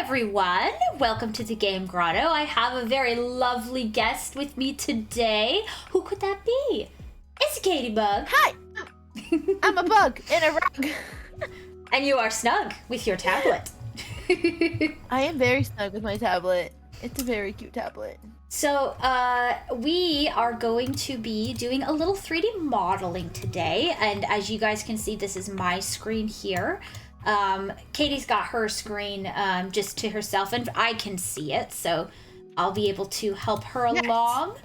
everyone. Welcome to the Game Grotto. I have a very lovely guest with me today. Who could that be? It's Katie Bug. Hi! I'm a bug in a rug. And you are snug with your tablet. I am very snug with my tablet. It's a very cute tablet. So, we are going to be doing a little 3D modeling today. And as you guys can see, this is my screen here. Katie's got her screen just to herself, and I can see it, so I'll be able to help her along.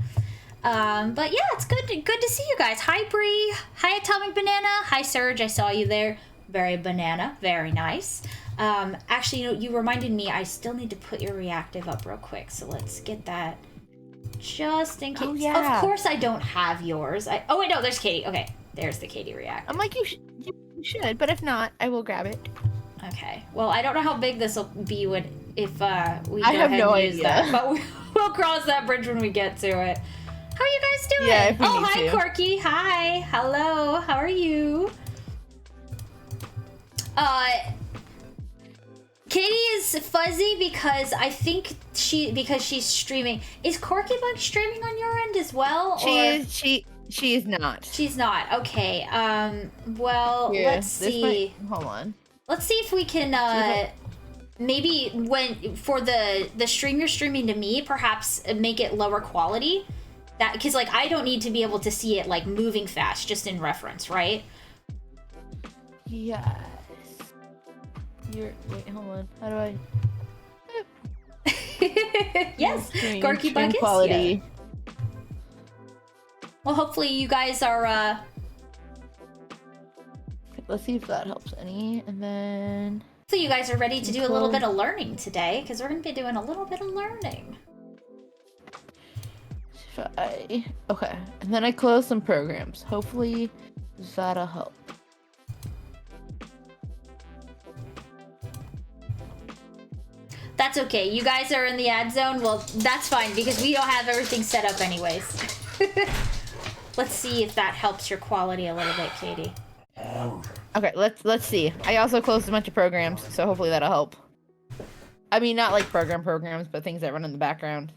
But yeah, it's good to see you guys. Hi, Bree. Hi, Atomic Banana. Hi, Serge. I saw you there. Very banana. Very nice. Actually, you reminded me I still need to put your reactive up real quick, so let's get that just in case. Oh, yeah. Of course I don't have yours. Oh, wait, no, there's Katie. Okay, there's the Katie reactive. I'm like, you should, but if not, I will grab it. Okay. Well, I don't know how big this will be if we go have ahead no and use idea. that, but we'll cross that bridge when we get to it. How are you guys doing? Yeah, if we oh, need hi, to. Corky. Hi. Hello. How are you? Katie is fuzzy because I think she's streaming. Is Corky Bug streaming on your end as well? She is not. She's not. Okay. Well, Yeah, let's see. Hold on. Let's see if we can maybe for the stream you're streaming to me, perhaps make it lower quality. That because like I don't need to be able to see it like moving fast, just in reference, right? Yes. Wait, hold on. How do I? Yes, Corky Stream Buckets. quality. Yeah. Well, hopefully you guys are. Let's see if that helps any, and then. Hopefully you guys are ready to do a little bit of learning today, because we're going to be doing a little bit of learning. Okay, and then I close some programs. Hopefully that'll help. That's okay. You guys are in the ad zone. Well, that's fine because we don't have everything set up anyways. Let's see if that helps your quality a little bit, Katie. Okay, let's see. I also closed a bunch of programs, so hopefully that'll help. I mean, not like programs, but things that run in the background.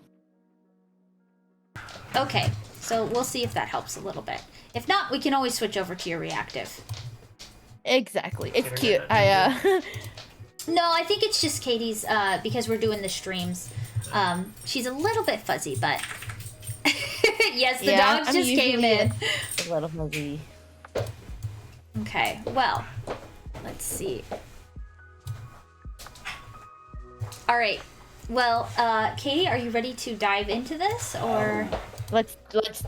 Okay, so we'll see if that helps a little bit. If not, we can always switch over to your reactive. Exactly. It's cute. No, I think it's just Katie's, because we're doing the streams. She's a little bit fuzzy, but... Yes, the dogs just came in. A little fuzzy. Okay, well, let's see. All right. Well, Katie, are you ready to dive into this, or? Let's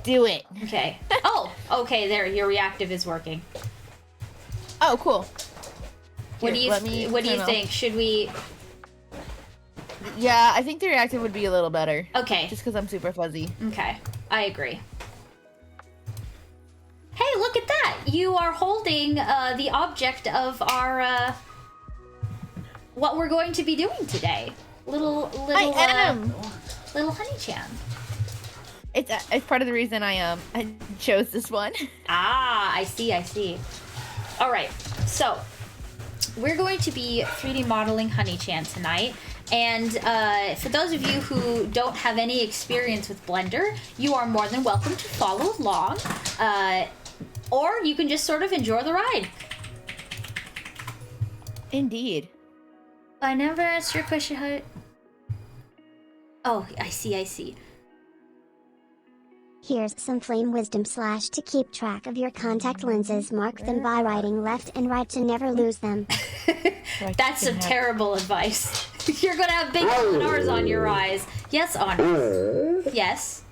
do it. Okay. Oh, okay. There, your reactive is working. Oh, cool. What do you think? Should we? Yeah, I think the reactive would be a little better. Okay. Just because I'm super fuzzy. Okay, I agree. Hey, look at that! You are holding the object of our what we're going to be doing today. Little Honey-chan. It's part of the reason I chose this one. Ah, I see. All right, so we're going to be 3D modeling Honey-chan tonight. And for those of you who don't have any experience with Blender, you are more than welcome to follow along. Or you can just sort of enjoy the ride. Indeed. I never asked your question. How... Oh, I see. Here's some flame wisdom / to keep track of your contact lenses. Mark them by writing left and right to never lose them. That's some terrible advice. You're gonna have big stars on your eyes. Yes, on. Yes.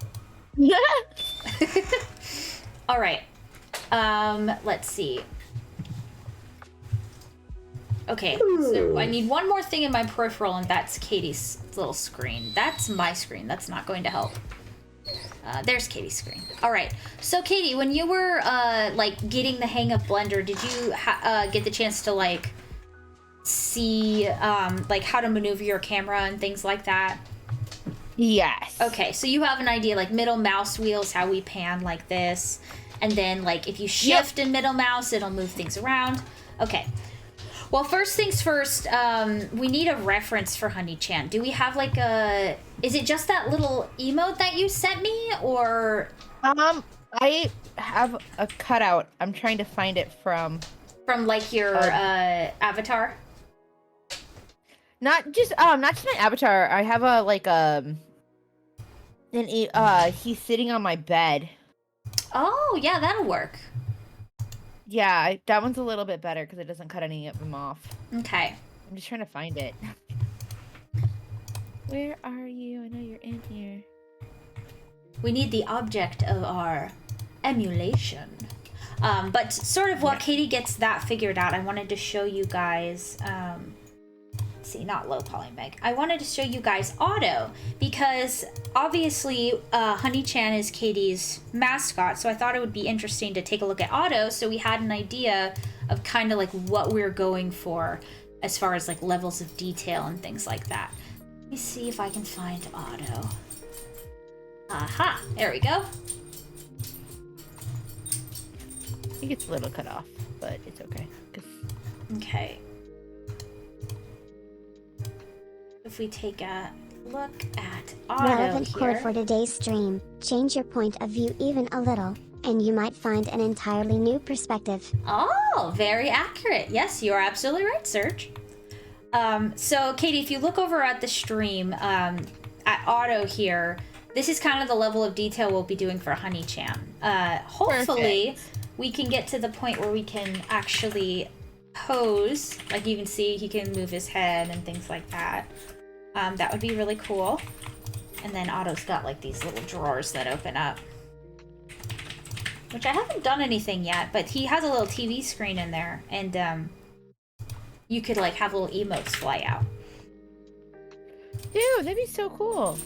All right. Let's see. Okay, so I need one more thing in my peripheral, and that's Katie's little screen. That's my screen. That's not going to help. There's Katie's screen. All right. So, Katie, when you were, like, getting the hang of Blender, did you get the chance to, like, see, like, how to maneuver your camera and things like that? Yes. Okay, so you have an idea, like, middle mouse wheels, how we pan like this. And then, like, if you shift in middle mouse, it'll move things around. Okay. Well, first things first, we need a reference for Honey-chan. Do we have like a... Is it just that little emote that you sent me, or... I have a cutout. I'm trying to find it from... From like your avatar? Not just my avatar. I have a like he's sitting on my bed. Oh, yeah, that'll work. Yeah, that one's a little bit better because it doesn't cut any of them off. Okay. I'm just trying to find it. Where are you? I know you're in here. We need the object of our emulation. But sort of while Katie gets that figured out, I wanted to show you guys... let's see, not low poly meg. I wanted to show you guys Otto, because obviously Honey-chan is Katie's mascot, so I thought it would be interesting to take a look at Otto, so we had an idea of kind of like what we're going for as far as like levels of detail and things like that. Let me see if I can find Otto. Aha, there we go. I think it's a little cut off, but it's okay. Okay. If we take a look at Otto Relevant here. quote for today's stream: change your point of view even a little, and you might find an entirely new perspective. Oh, very accurate. Yes, you are absolutely right, Serge. So, Katie, if you look over at the stream, at Otto here, this is kind of the level of detail we'll be doing for Honey-chan. Hopefully, we can get to the point where we can actually pose. Like you can see, he can move his head and things like that. That would be really cool. And then Otto's got like these little drawers that open up. Which I haven't done anything yet, but he has a little TV screen in there, and you could like have little emotes fly out. Dude, that'd be so cool.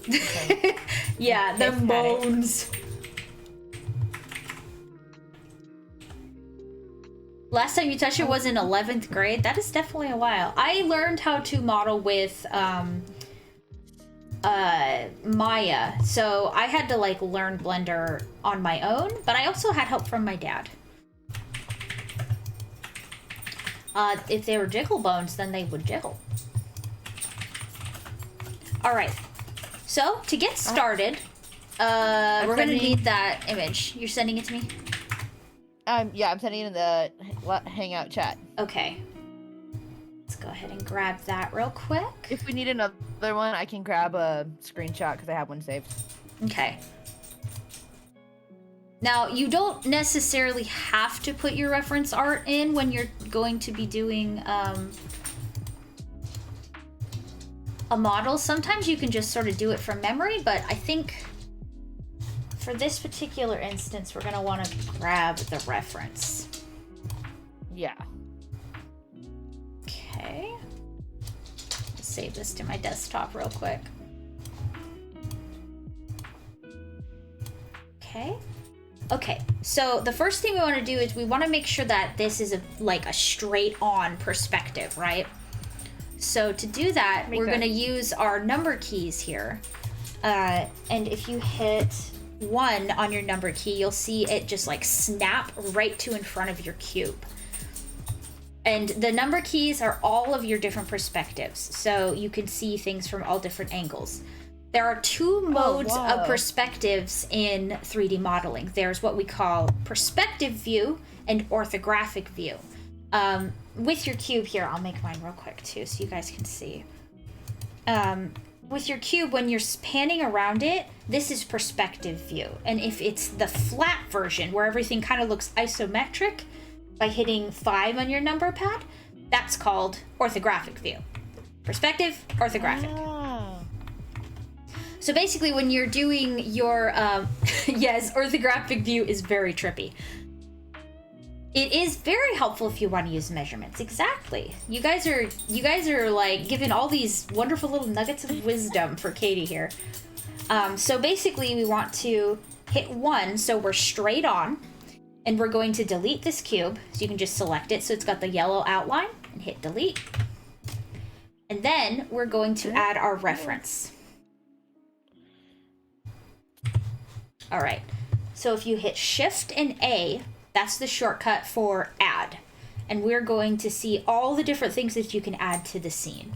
Okay. Yeah, the moans. Last time you touched it was in 11th grade. That is definitely a while. I learned how to model with Maya, so I had to like learn Blender on my own, but I also had help from my dad. If they were jiggle bones, then they would jiggle. All right. So to get started, we're gonna need that image. You're sending it to me? Yeah, I'm sending it in the Hangout chat. Okay. Let's go ahead and grab that real quick. If we need another one, I can grab a screenshot because I have one saved. Okay. Now, you don't necessarily have to put your reference art in when you're going to be doing a model. Sometimes you can just sort of do it from memory, but I think for this particular instance, we're going to want to grab the reference. Yeah. Okay. Let's save this to my desktop real quick. Okay. Okay, so the first thing we want to do is we want to make sure that this is like a straight-on perspective, right? So to do that, we're going to use our number keys here. And if you hit 1 on your number key, you'll see it just like snap right to in front of your cube. And the number keys are all of your different perspectives, so you can see things from all different angles. There are 2 modes of perspectives in 3D modeling. There's what we call perspective view and orthographic view. With your cube here, I'll make mine real quick too so you guys can see. With your cube, when you're panning around it, this is perspective view. And if it's the flat version where everything kind of looks isometric by hitting 5 on your number pad, that's called orthographic view. Perspective, orthographic. Oh. So basically when you're doing your, yes, orthographic view is very trippy. It is very helpful if you want to use measurements. Exactly. You guys are like giving all these wonderful little nuggets of wisdom for Katie here. So basically we want to hit 1 so we're straight on, and we're going to delete this cube. So you can just select it so it's got the yellow outline and hit delete. And then we're going to add our reference. All right, so if you hit Shift and A, that's the shortcut for add. and we're going to see all the different things that you can add to the scene.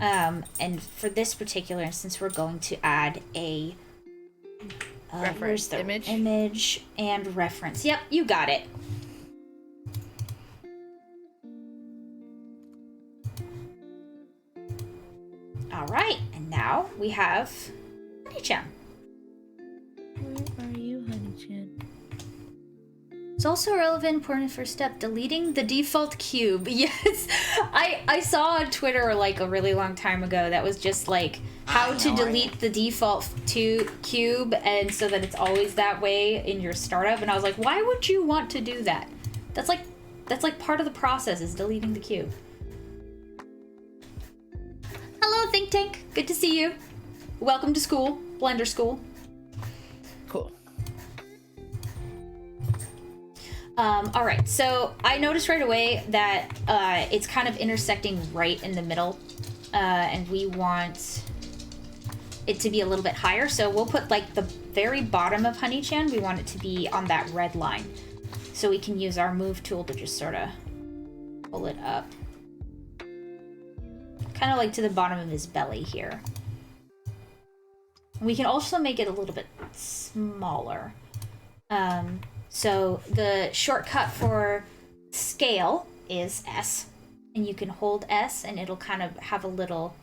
And for this particular instance, we're going to add a Reference image. Image and reference. Yep, you got it. All right, and now we have Honey-chan. Where are you, Honey-chan? It's also a relevant important first step, deleting the default cube. Yes, I saw on Twitter like a really long time ago that was just like how to delete the default cube, and so that it's always that way in your startup. And I was like, why would you want to do that? That's like part of the process is deleting the cube. Hello, Think Tank. Good to see you. Welcome to school, Blender School. Cool. All right, so I noticed right away that it's kind of intersecting right in the middle, and we want it to be a little bit higher. So we'll put like the very bottom of Honey-chan, we want it to be on that red line. So we can use our move tool to just sort of pull it up. Kind of like to the bottom of his belly here. We can also make it a little bit smaller. So the shortcut for scale is S, and you can hold S and it'll kind of have a little,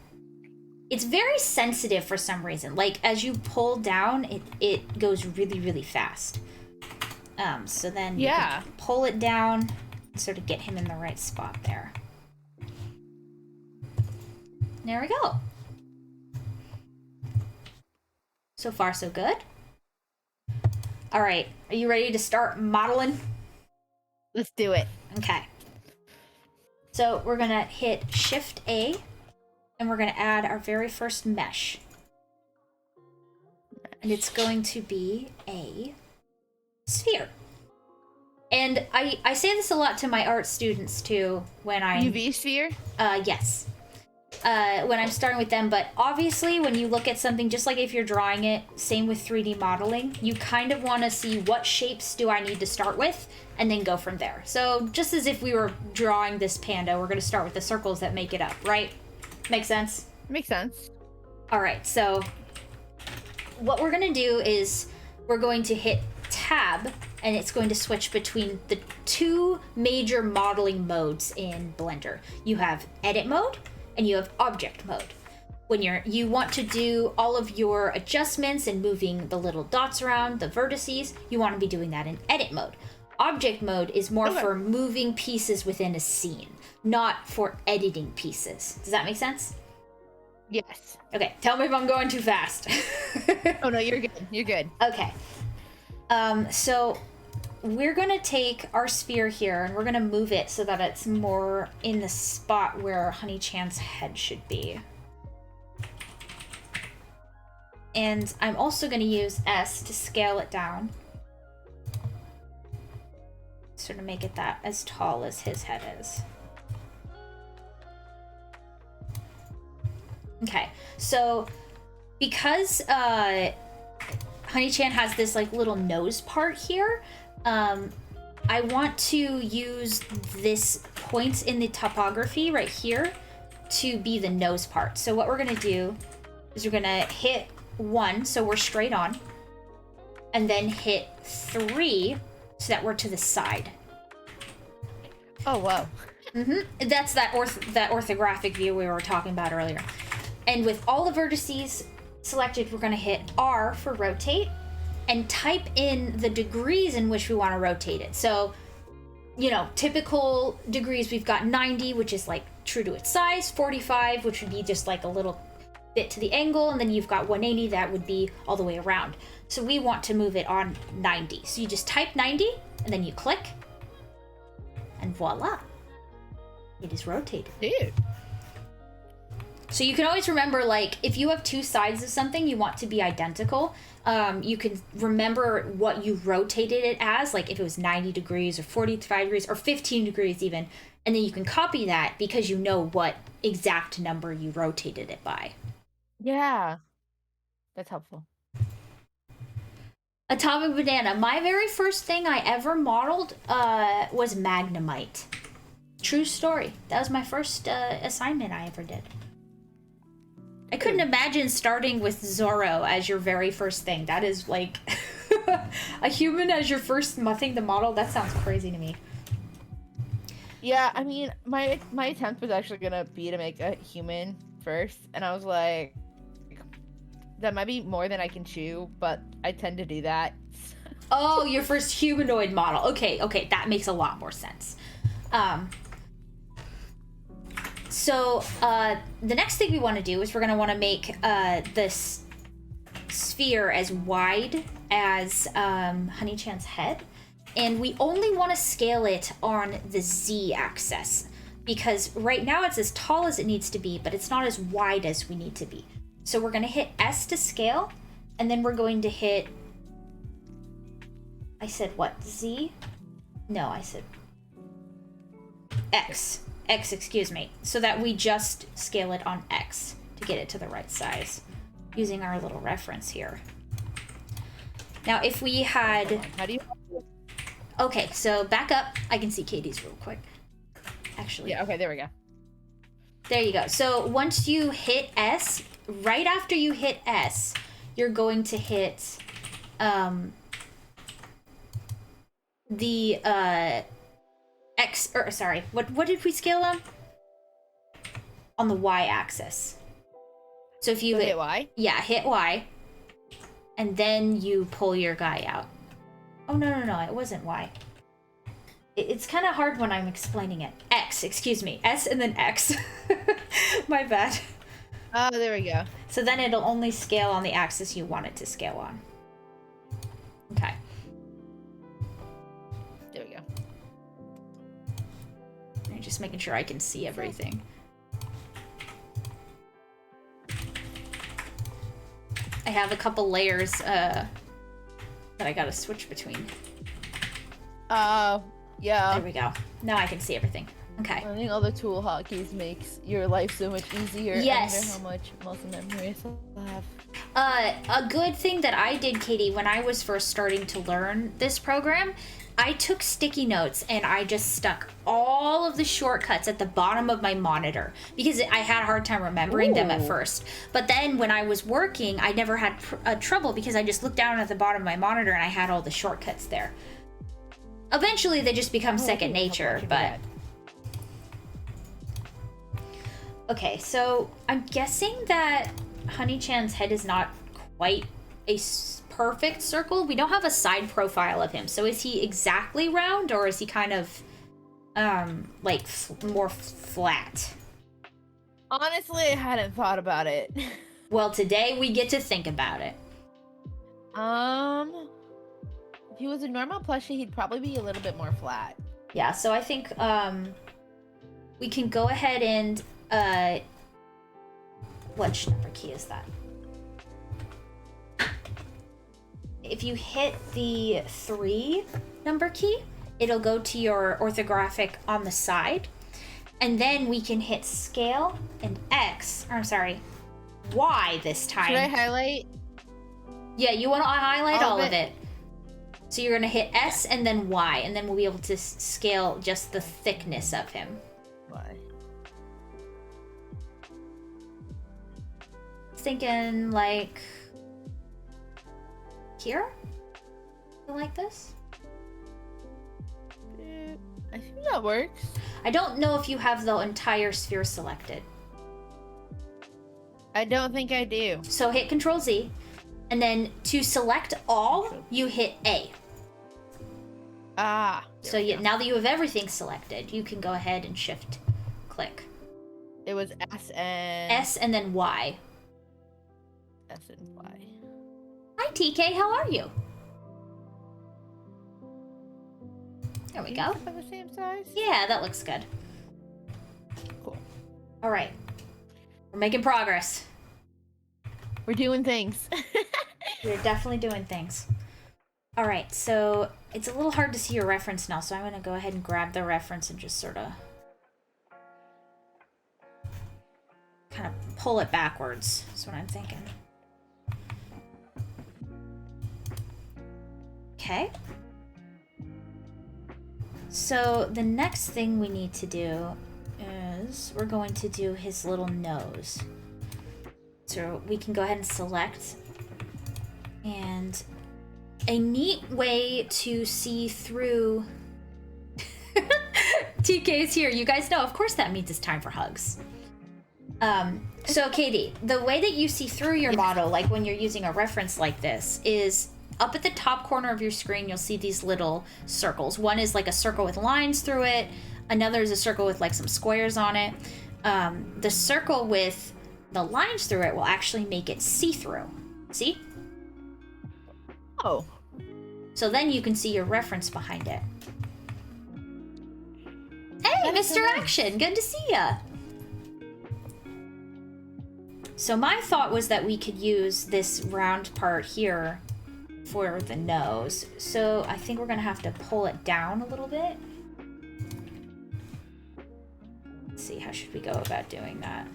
it's very sensitive for some reason. Like as you pull down, it goes really, really fast. So then you can pull it down and sort of get him in the right spot there. There we go. So far, so good. All right, are you ready to start modeling? Let's do it. Okay. So we're gonna hit Shift A, and we're gonna add our very first mesh. And it's going to be a sphere. And I say this a lot to my art students too when I UV sphere? Yes. When I'm starting with them, but obviously when you look at something, just like if you're drawing it, same with 3D modeling, you kind of want to see what shapes do I need to start with and then go from there. So just as if we were drawing this panda, we're going to start with the circles that make it up, right? Make sense? Makes sense. All right, so what we're going to do is we're going to hit tab, and it's going to switch between the two major modeling modes in Blender. You have edit mode and you have object mode. When you want to do all of your adjustments and moving the little dots around, the vertices, you want to be doing that in edit mode. Object mode is more for moving pieces within a scene, not for editing pieces. Does that make sense? Yes. Okay, tell me if I'm going too fast. Oh no, you're good. You're good. Okay. So we're gonna take our sphere here and we're gonna move it so that it's more in the spot where Honey-chan's head should be. And I'm also gonna use S to scale it down. Sort of make it that as tall as his head is. Okay, so because Honey-chan has this like little nose part here, I want to use this point in the topography right here to be the nose part. So what we're gonna do is we're gonna hit 1, so we're straight on, and then hit 3 so that we're to the side. Oh wow. That's that orthographic view we were talking about earlier. And with all the vertices selected, we're gonna hit R for rotate and type in the degrees in which we want to rotate it. So, you know, typical degrees, we've got 90, which is like true to its size, 45, which would be just like a little bit to the angle, and then you've got 180, that would be all the way around. So we want to move it on 90. So you just type 90, and then you click, and voila, it is rotated. Dude. So you can always remember, like, if you have two sides of something you want to be identical, you can remember what you rotated it as, like if it was 90 degrees or 45 degrees or 15 degrees even, and then you can copy that because you know what exact number you rotated it by. Yeah. That's helpful. Atomic banana. My very first thing I ever modeled was Magnemite. True story. That was my first assignment I ever did. I couldn't imagine starting with Zorro as your very first thing. That is like a human as your first thing to model. That sounds crazy to me. Yeah, I mean, my attempt was actually gonna be to make a human first, and I was like, that might be more than I can chew, but I tend to do that. Oh, your first humanoid model. Okay, that makes a lot more sense. So the next thing we want to do is we're going to want to make this sphere as wide as Honey-chan's head. And we only want to scale it on the z-axis. Because right now it's as tall as it needs to be, but it's not as wide as we need to be. So we're going to hit S to scale. And then we're going to hit... I said what? Z? No, I said... X. X, excuse me. So that we just scale it on X to get it to the right size. Using our little reference here. Now, if we had... How do you... Okay, so back up. I can see Katie's real quick. Actually. Yeah, okay, there we go. There you go. So once you hit S, right after you hit S, you're going to hit the X, or sorry, what did we scale on? On the Y axis. So if you hit Y? Yeah, hit Y. And then you pull your guy out. Oh, no, it wasn't Y. It's kind of hard when I'm explaining it. X, excuse me. S and then X. My bad. Oh, there we go. So then it'll only scale on the axis you want it to scale on. Okay. There we go. I'm just making sure I can see everything. I have a couple layers that I gotta switch between. Yeah. There we go. Now I can see everything. Okay. Learning all the tool hotkeys makes your life so much easier. Yes. I wonder how much muscle memory I have. A good thing that I did, Katie, when I was first starting to learn this program, I took sticky notes and I just stuck all of the shortcuts at the bottom of my monitor because I had a hard time remembering them at first. But then when I was working, I never had trouble because I just looked down at the bottom of my monitor and I had all the shortcuts there. Eventually, they just become second nature, but... Okay, so I'm guessing that Honey-chan's head is not quite a perfect circle. We don't have a side profile of him. So is he exactly round or is he kind of like more flat? Honestly, I hadn't thought about it. Well, today we get to think about it. If he was a normal plushie, he'd probably be a little bit more flat. Yeah, so I think we can go ahead and which number key is that? If you hit the 3 number key, it'll go to your orthographic on the side. And then we can hit scale and X, or I'm sorry, Y this time. Should I highlight? Yeah, you want to highlight all of it. it. So you're going to hit S and then Y, and then we'll be able to scale just the thickness of him. Y. Thinking like here? Like this? I think that works. I don't know if you have the entire sphere selected. I don't think I do. So hit Control Z, and then to select all, you hit A. So now that you have everything selected, you can go ahead and shift click. It was S and then Y. S and Y. Hi TK, how are you? There we go. Are the same size? Yeah, that looks good. Cool. All right. We're making progress. We're doing things. We're definitely doing things. All right, so it's a little hard to see your reference now, so I'm going to go ahead and grab the reference and just sort of kind of pull it backwards. That's what I'm thinking. Okay. So the next thing we need to do is we're going to do his little nose. So we can go ahead and select. And a neat way to see through... TK is here. You guys know, of course that means it's time for hugs. So Katie, the way that you see through your model, like when you're using a reference like this, is up at the top corner of your screen, you'll see these little circles. One is like a circle with lines through it. Another is a circle with like some squares on it. The circle with the lines through it will actually make it see-through. See? Oh. So then you can see your reference behind it. Hey, Mr. Action, good to see ya. So my thought was that we could use this round part here for the nose. So I think we're gonna have to pull it down a little bit. Let's see, how should we go about doing that?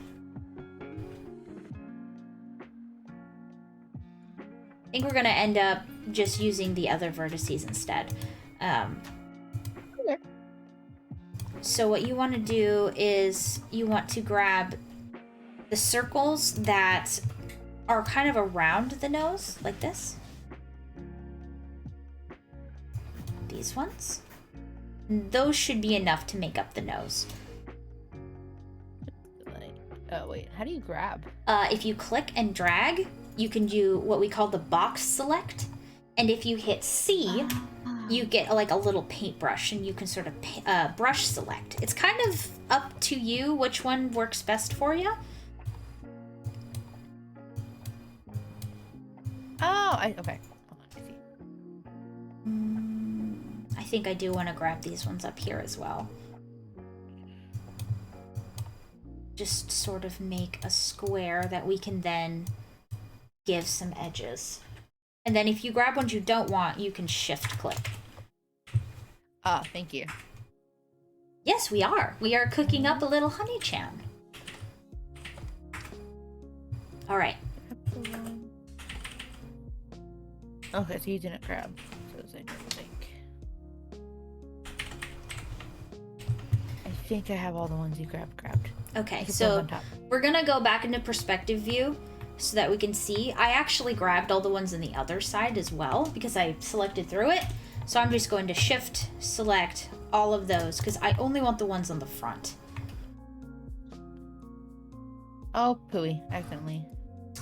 I think we're gonna end up just using the other vertices instead. Okay. So what you want to do is you want to grab the circles that are kind of around the nose, like this. These ones. Those should be enough to make up the nose. Oh, wait. How do you grab? If you click and drag, you can do what we call the box select. And if you hit C, you get like a little paintbrush and you can sort of brush select. It's kind of up to you which one works best for you. Oh, okay. Hold on, I see. I think I do want to grab these ones up here as well. Just sort of make a square that we can then give some edges. And then if you grab ones you don't want, you can shift click. Ah, thank you. Yes, we are. We are cooking up a little honey-chan. All right. Okay, so you didn't grab. So I don't think. I think I have all the ones you grabbed. Okay, so we're gonna go back into perspective view so that we can see. I actually grabbed all the ones on the other side as well because I selected through it. So I'm just going to shift select all of those because I only want the ones on the front. Oh, pooey, accidentally.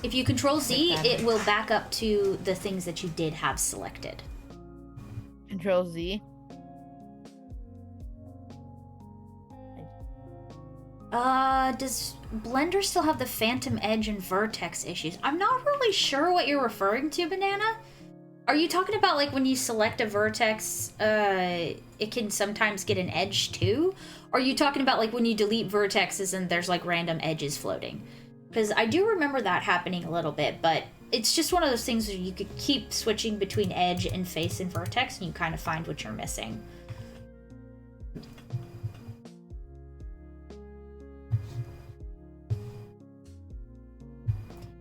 If you control Z, it will back up to the things that you did have selected. Control Z. Does Blender still have the phantom edge and vertex issues? I'm not really sure what you're referring to, Banana. Are you talking about like when you select a vertex, it can sometimes get an edge too? Or are you talking about like when you delete vertexes and there's like random edges floating? Because I do remember that happening a little bit, but it's just one of those things where you could keep switching between edge and face and vertex and you kind of find what you're missing.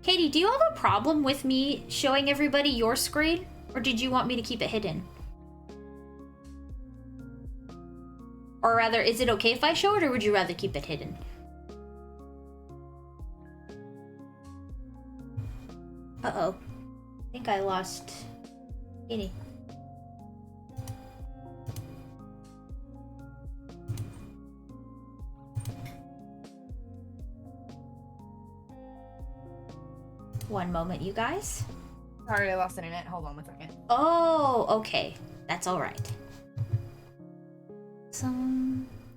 Katie, do you have a problem with me showing everybody your screen? Or did you want me to keep it hidden? Or rather, is it okay if I show it, or would you rather keep it hidden? Uh-oh. I think I lost Katie. One moment, you guys. Sorry, I lost internet. Hold on 1 second. Oh, okay. That's all right.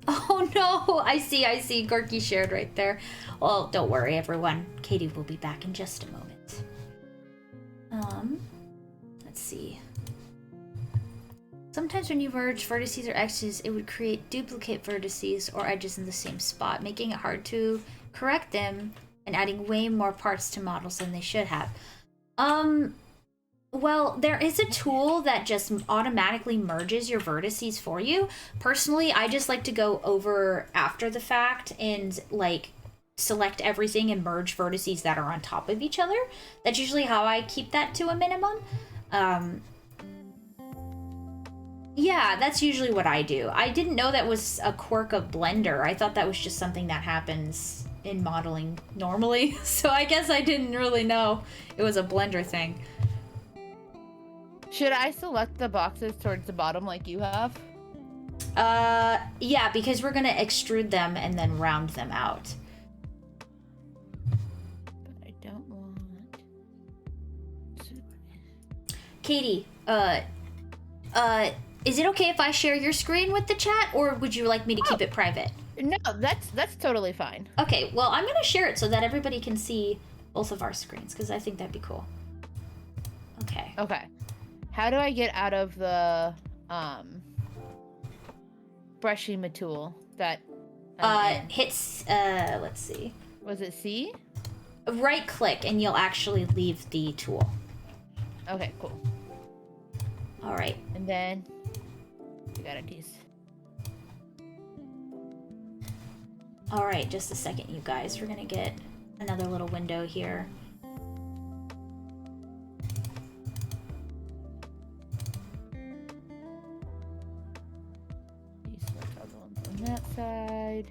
Oh no! I see. Gorky shared right there. Well, don't worry, everyone. Katie will be back in just a moment. Let's see. Sometimes when you merge vertices or edges, it would create duplicate vertices or edges in the same spot, making it hard to correct them and adding way more parts to models than they should have. Well, there is a tool that just automatically merges your vertices for you. Personally, I just like to go over after the fact and like select everything and merge vertices that are on top of each other. That's usually how I keep that to a minimum. Yeah, that's usually what I do. I didn't know that was a quirk of Blender. I thought that was just something that happens in modeling normally. So I guess I didn't really know it was a Blender thing. Should I select the boxes towards the bottom like you have? Yeah, because we're gonna extrude them and then round them out. But I don't want... Katie, is it okay if I share your screen with the chat, or would you like me to keep it private? No, that's totally fine. Okay, well, I'm gonna share it so that everybody can see both of our screens, because I think that'd be cool. Okay. Okay. How do I get out of the, brushing tool that... Hits, let's see. Was it C? Right click and you'll actually leave the tool. Okay, cool. All right. And then we got a piece. All right, just a second, you guys. We're gonna get another little window here. You select all the ones on that side.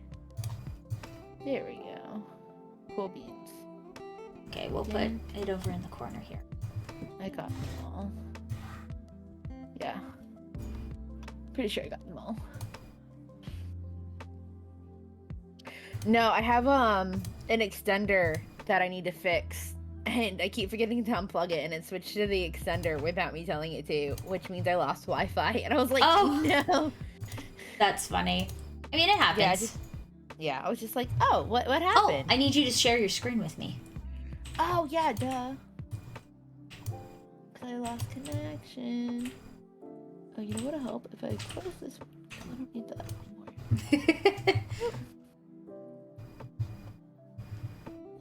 There we go. Cool beans. Okay, we'll put it over in the corner here. I got them all. Yeah. Pretty sure I got them all. No, I have an extender that I need to fix, and I keep forgetting to unplug it, and it switched to the extender without me telling it to, which means I lost Wi-Fi, and I was like, oh no. That's funny. I mean, it happens. Yeah, I was just like, oh, what Oh, happened? I need you to share your screen with me. Oh, yeah, duh. 'Cause I lost connection. Oh, you know what'll help? If I close this one. I don't need that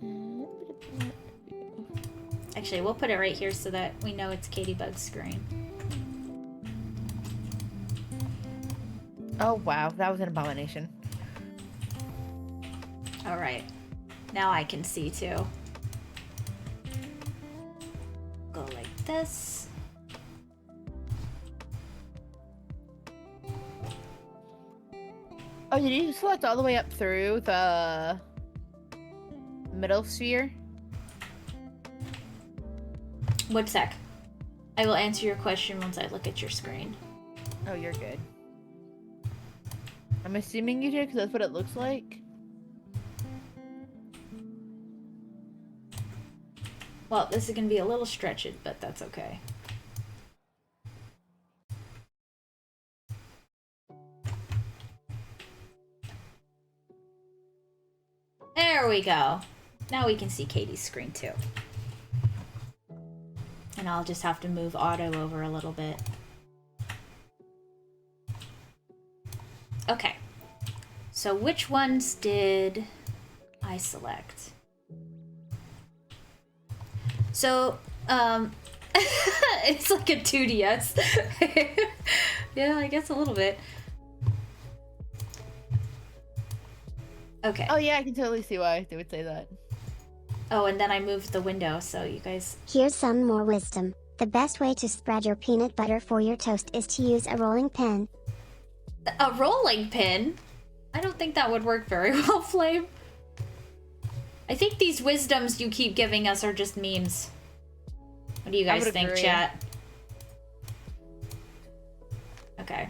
anymore. Actually, we'll put it right here so that we know it's Katybug's screen. Oh, wow. That was an abomination. All right. Now I can see too. Go like this. Oh, did you select all the way up through the middle sphere? One sec. I will answer your question once I look at your screen. Oh, you're good. I'm assuming you did because that's what it looks like. Well, this is going to be a little stretched, but that's okay. There we go. Now we can see Katie's screen too. And I'll just have to move auto over a little bit. Okay. So which ones did I select? So, it's like a 2DS. Yeah, I guess a little bit. Okay. Oh, yeah, I can totally see why they would say that. Oh, and then I moved the window, so you guys... Here's some more wisdom. The best way to spread your peanut butter for your toast is to use a rolling pin. A rolling pin? I don't think that would work very well, Flame. I think these wisdoms you keep giving us are just memes. What do you guys think, agree. chat? Okay.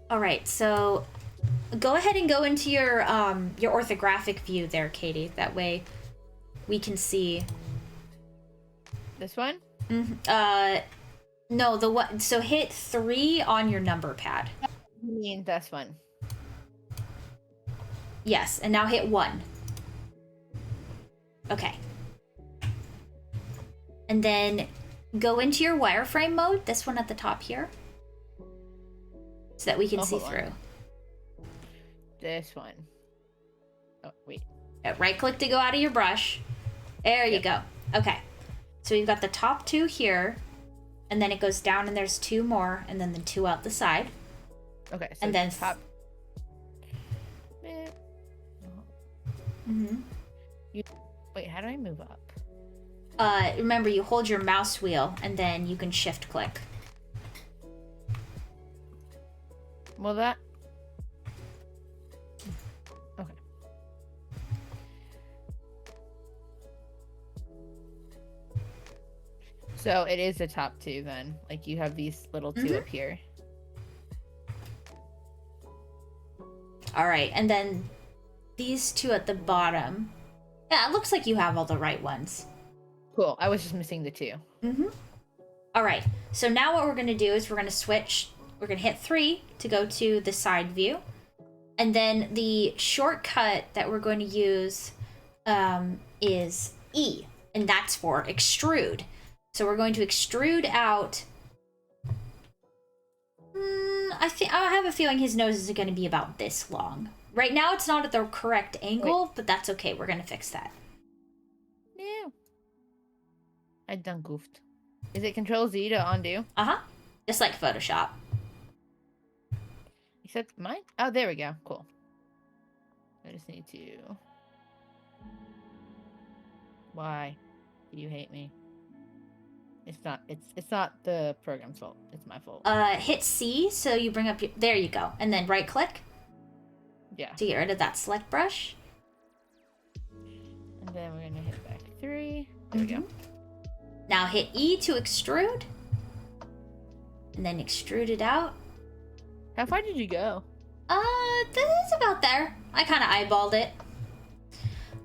All right, so go ahead and go into your orthographic view there, Katie. That way we can see. This one? No, the one. So hit 3 on your number pad. You mean this one? Yes, and now hit 1. Okay. And then go into your wireframe mode, this one at the top here, so that we can see through. This one. Oh, wait. Right click to go out of your brush. There you go. Okay. So we've got the top 2 here, and then it goes down and there's 2 more, and then the 2 out the side. Okay, so and then top. Wait, how do I move up? Remember, you hold your mouse wheel and then you can shift click. Well, that... Okay. So it is the top two then. Like you have these little two up here. All right, and then these two at the bottom. Yeah, it looks like you have all the right ones. Cool. I was just missing the two. All right, so now what we're going to do is we're going to switch. We're going to hit 3 to go to the side view. And then the shortcut that we're going to use is E, and that's for extrude. So we're going to extrude out. I have a feeling his nose is going to be about this long. Right now it's not at the correct angle, but that's okay. We're going to fix that. No. I done goofed. Is it Control Z to undo? Uh-huh. Just like Photoshop. Except mine? Oh, there we go. Cool. I just need to... Why do you hate me? It's not the program's fault. It's my fault. Hit C so you bring up your... There you go. And then right click. Yeah. To get rid of that select brush. And then we're gonna hit back 3. There we go. Now hit E to extrude. And then extrude it out. How far did you go? This is about there. I kind of eyeballed it.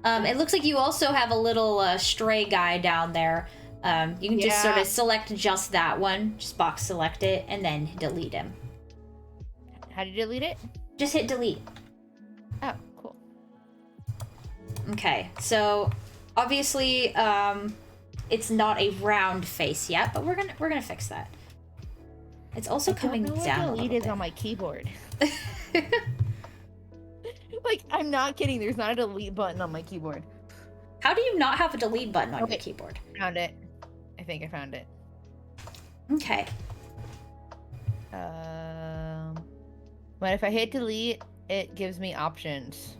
It looks like you also have a little stray guy down there. You can just sort of select just that one. Just box select it and then delete him. How do you delete it? Just hit delete. Oh, cool. Okay, so obviously it's not a round face yet, but we're gonna fix that. It's also coming down. Delete is on my keyboard. Like, I'm not kidding. There's not a delete button on my keyboard. How do you not have a delete button on your keyboard? Found it. I think I found it. Okay. But if I hit delete, it gives me options.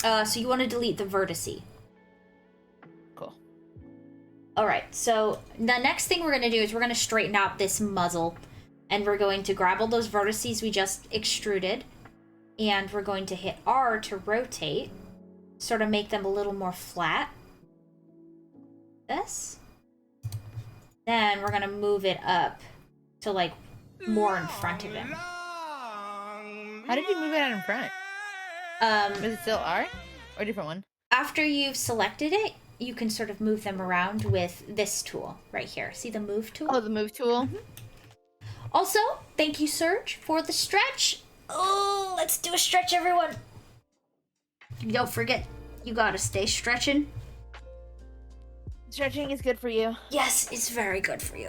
So you want to delete the vertice. Cool. All right. So the next thing we're going to do is we're going to straighten out this muzzle, and we're going to grab all those vertices we just extruded, and we're going to hit R to rotate, sort of make them a little more flat. This. Then we're going to move it up to like more in front of him. How did you move it out in front? Is it still R? Or a different one? After you've selected it, you can sort of move them around with this tool right here. See the move tool? Oh, the move tool? Also, thank you, Serge, for the stretch. Oh, let's do a stretch, everyone. Don't forget, you gotta stay stretching. Stretching is good for you. Yes, it's very good for you.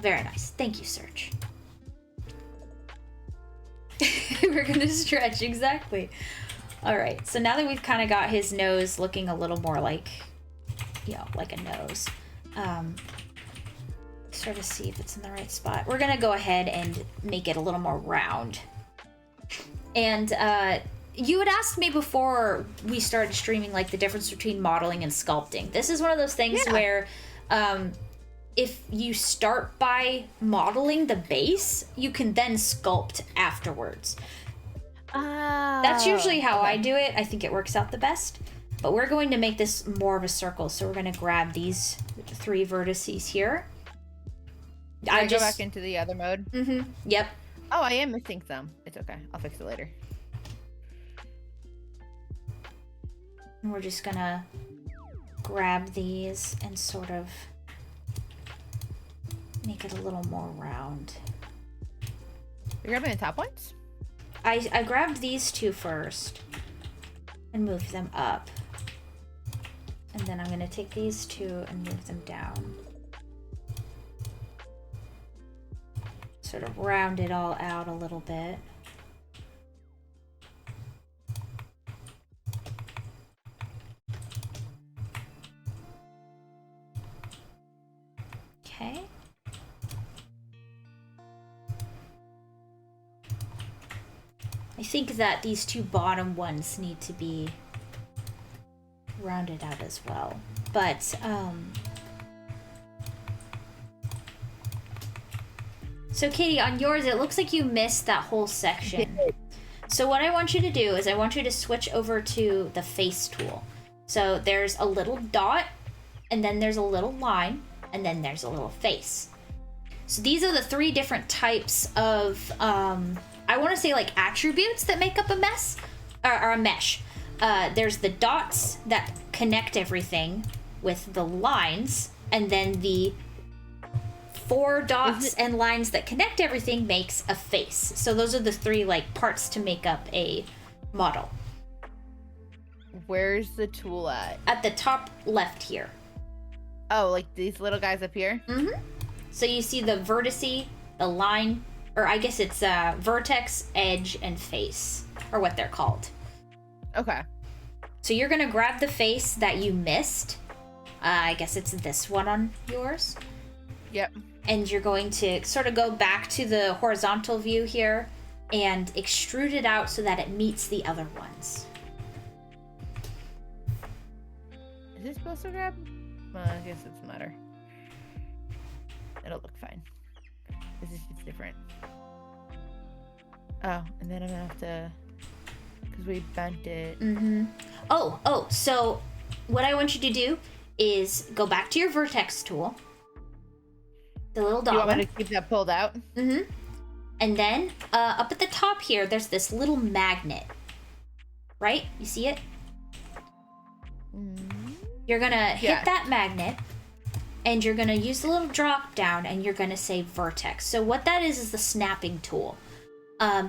Very nice. Thank you, Serge. We're gonna stretch, exactly. Alright, so now that we've kind of got his nose looking a little more like, you know, like a nose, sort of see if it's in the right spot. We're gonna go ahead and make it a little more round. And you had asked me before we started streaming, like, the difference between modeling and sculpting. This is one of those things where if you start by modeling the base, you can then sculpt afterwards. That's usually how I do it. I think it works out the best. But we're going to make this more of a circle, so we're going to grab these 3 vertices here. I go back into the other mode? Yep. Oh, I am missing some. It's okay. I'll fix it later. And we're just gonna grab these and sort of make it a little more round. You're grabbing the top ones? I grabbed these 2 first and moved them up. And then I'm gonna take these 2 and move them down. Sort of round it all out a little bit. Okay. I think that these 2 bottom ones need to be rounded out as well. But So Katie, on yours, it looks like you missed that whole section. So what I want you to do is I want you to switch over to the face tool. So there's a little dot, and then there's a little line, and then there's a little face. So these are the 3 different types of, I want to say like attributes that make up a mesh. There's the dots that connect everything with the lines, and then the 4 dots and lines that connect everything makes a face. So those are the 3 like parts to make up a model. Where's the tool at? At the top left here. Oh, like these little guys up here? Mm-hmm. So you see the vertice, the line, or I guess it's vertex, edge, and face, or what they're called. Okay. So you're gonna grab the face that you missed. I guess it's this one on yours. Yep. And you're going to sort of go back to the horizontal view here and extrude it out so that it meets the other ones. Is this supposed to grab? I guess it doesn't matter. It'll look fine. This is just different. Oh, and then I'm gonna have to, because we bent it. Mm-hmm. Oh, so what I want you to do is go back to your vertex tool. The little dot. You want one. me to keep that pulled out? Mm-hmm. And then up at the top here, there's this little magnet. Right? You see it? Mm-hmm. You're gonna hit that magnet, and you're gonna use the little drop down, and you're gonna say vertex. So what that is the snapping tool.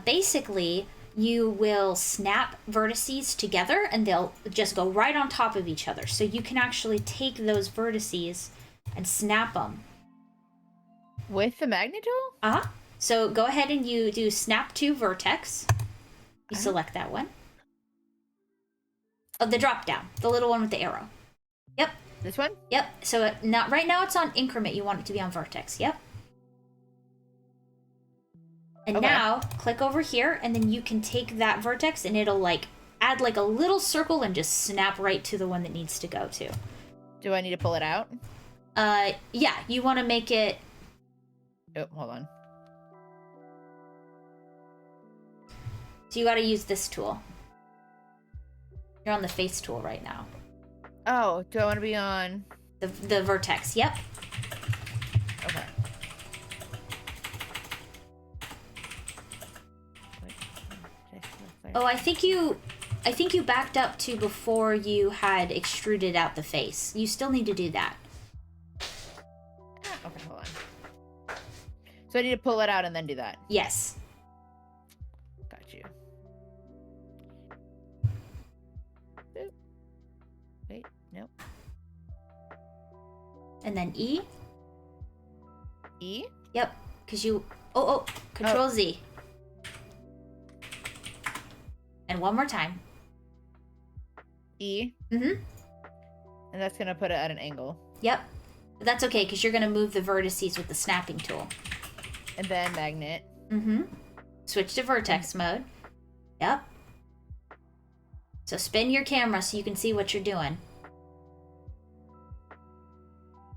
Basically, you will snap vertices together, and they'll just go right on top of each other. So you can actually take those vertices and snap them. With the magnet tool? Uh-huh. So go ahead and you do snap to vertex. You select that one. Oh, the drop down, the little one with the arrow. Yep. This one? Yep. So not right now it's on increment. You want it to be on vertex. Yep. And now click over here, and then you can take that vertex, and it'll like add like a little circle and just snap right to the one that needs to go to. Do I need to pull it out? Yeah. You want to make it. Oh, hold on. So you got to use this tool. You're on the face tool right now. Oh, do I want to be on the vertex? Yep. Okay. Oh, I think you backed up to before you had extruded out the face. You still need to do that. Okay, hold on. So I need to pull it out and then do that. Yes. Got you. Wait, nope. And then E. E? Yep. Because you. Oh, Control Z. And one more time. E. Mm-hmm. And that's gonna put it at an angle. Yep. But that's okay, because you're gonna move the vertices with the snapping tool. And then magnet. Mm-hmm. Switch to vertex mode. Yep. So spin your camera so you can see what you're doing.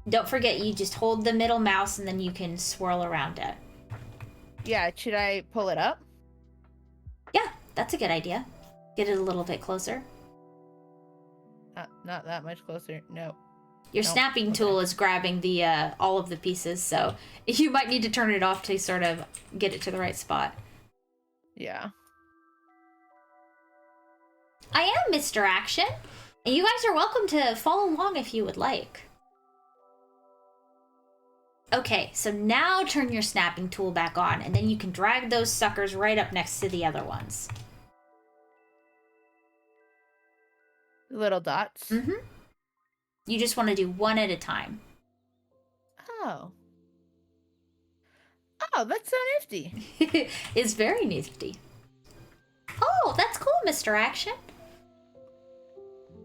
Don't forget, you just hold the middle mouse and then you can swirl around it. Yeah, should I pull it up? Yeah, that's a good idea. Get it a little bit closer. Not that much closer. No. Your snapping tool is grabbing the all of the pieces, so you might need to turn it off to sort of get it to the right spot. Yeah. I am Mr. Action, and you guys are welcome to follow along if you would like. Okay, so now turn your snapping tool back on, and then you can drag those suckers right up next to the other ones. Little dots. Mm-hmm. You just want to do one at a time. Oh. Oh, that's so nifty. It's very nifty. Oh, that's cool, Mr. Action.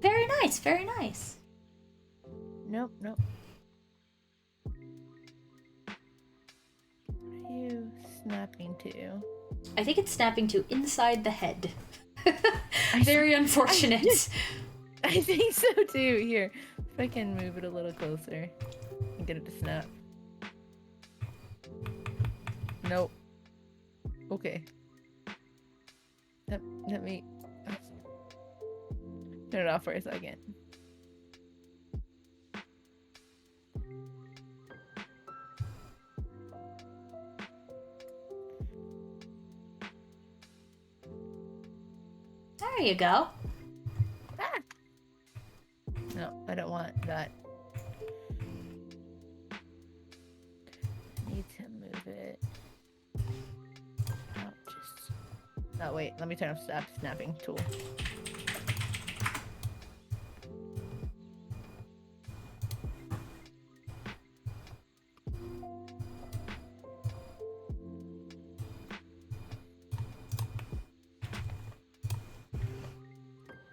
Very nice, very nice. Nope. What are you snapping to? I think it's snapping to inside the head. Very unfortunate. I think so too. Here, if I can move it a little closer and get it to snap. Nope. Okay. Let me turn it off for a second. There you go. Ah! No, I don't want that. Need to move it. Oh, just. Oh wait, let me turn off snapping tool.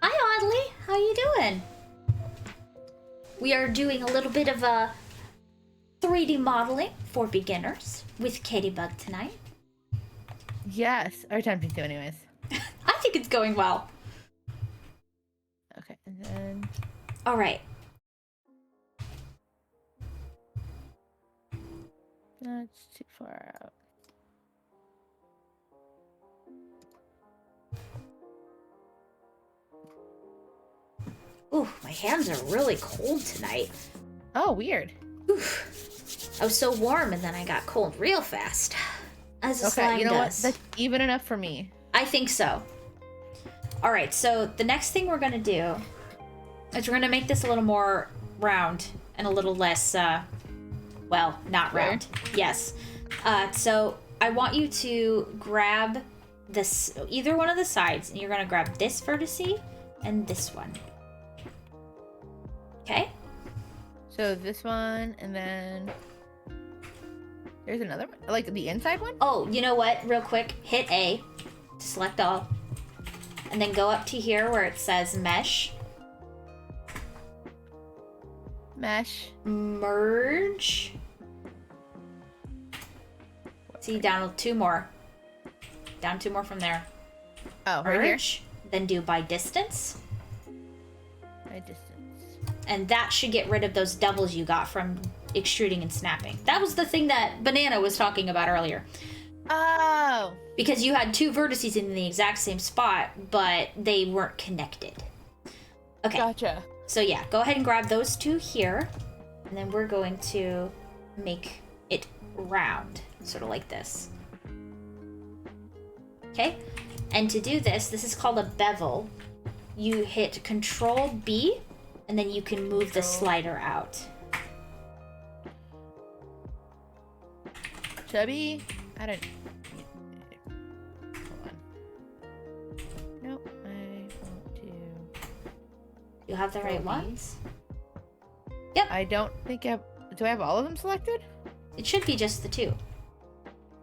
Hi, Audley. How you doing? We are doing a little bit of a 3D modeling for beginners with Katybug tonight. Yes, or attempting to, anyways. I think it's going well. Okay, and then. All right. That's too far out. Ooh, my hands are really cold tonight. Oh, weird. Oof. I was so warm and then I got cold real fast. As a slime you know does. what? That's even enough for me. I think so. All right, so the next thing we're gonna do is we're gonna make this a little more round and a little less, well, not Square? round. Yes. So I want you to grab this, either one of the sides, and you're gonna grab this vertice and this one. Okay? So this one, and then there's another one, like the inside one. Oh, you know what? Real quick, hit A to select all, and then go up to here where it says mesh. Mesh. Merge. See, down two more. Down two more from there. Oh, right here. Merge. Then do by distance. By distance. And that should get rid of those doubles you got from extruding and snapping. That was the thing that Banana was talking about earlier. Oh. Because you had two vertices in the exact same spot, but they weren't connected. Okay. Gotcha. So yeah, go ahead and grab those two here. And then we're going to make it round. Sort of like this. Okay? And to do this, this is called a bevel. You hit Control B, and then you can move the slider out. Chubby? I don't. Hold on. Nope. I want to. You have the right Control B. ones? Yep. I don't think I have. Do I have all of them selected? It should be just the two.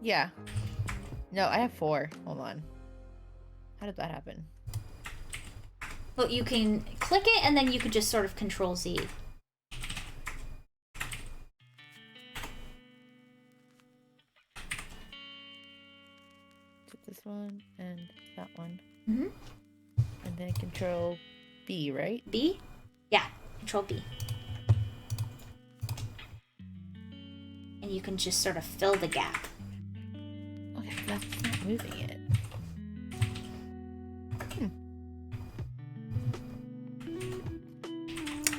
Yeah. No, I have 4. Hold on. How did that happen? Well, you can click it, and then you could just sort of Control Z. Is it this one and that one? Mm-hmm. And then Control B, right? B? Yeah, Control B. And you can just sort of fill the gap. Okay, that's not moving it.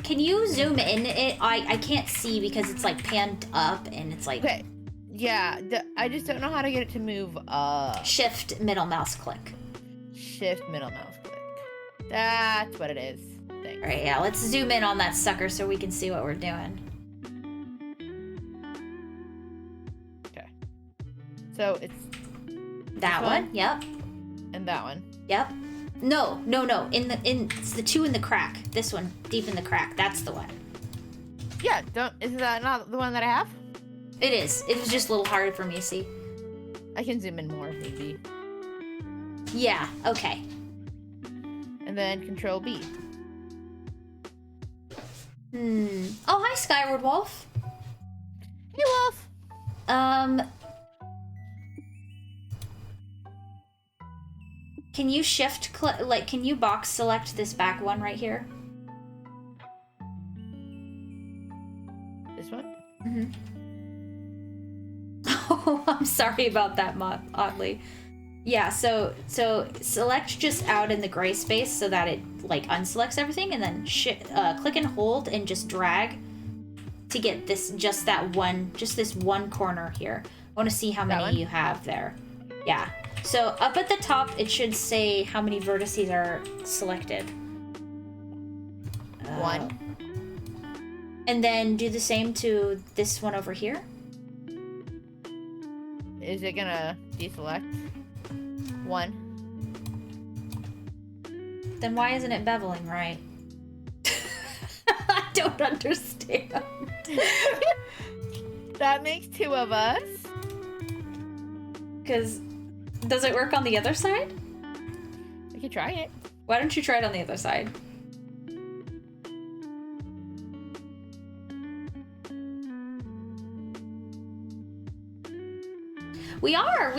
Can you zoom in it? I can't see because it's like panned up and it's like Okay. Yeah, I just don't know how to get it to move up. shift middle mouse click. Shift middle mouse click. That's what it is. Thanks. All right, yeah, let's zoom in on that sucker so we can see what we're doing. Okay. So it's That one? Yep. and that one. Yep. No. It's the two in the crack. This one, deep in the crack. That's the one. Yeah, is that not the one that I have? It is. It was just a little hard for me to see. I can zoom in more if need be. Yeah, okay. And then Control B. Oh, hi, Skyward Wolf. Hey, Wolf! Can you can you box select this back one right here? This one? Mm-hmm. Oh, I'm sorry about that, Oddly. Yeah, so select just out in the gray space so that it like unselects everything, and then click and hold and just drag to get this this one corner here. I want to see how many you have there. Yeah. So up at the top, it should say how many vertices are selected. 1. And then do the same to this one over here. Is it gonna deselect? 1. Then why isn't it beveling right? I don't understand. That makes 2 of us. Because does it work on the other side? We could try it. Why don't you try it on the other side? We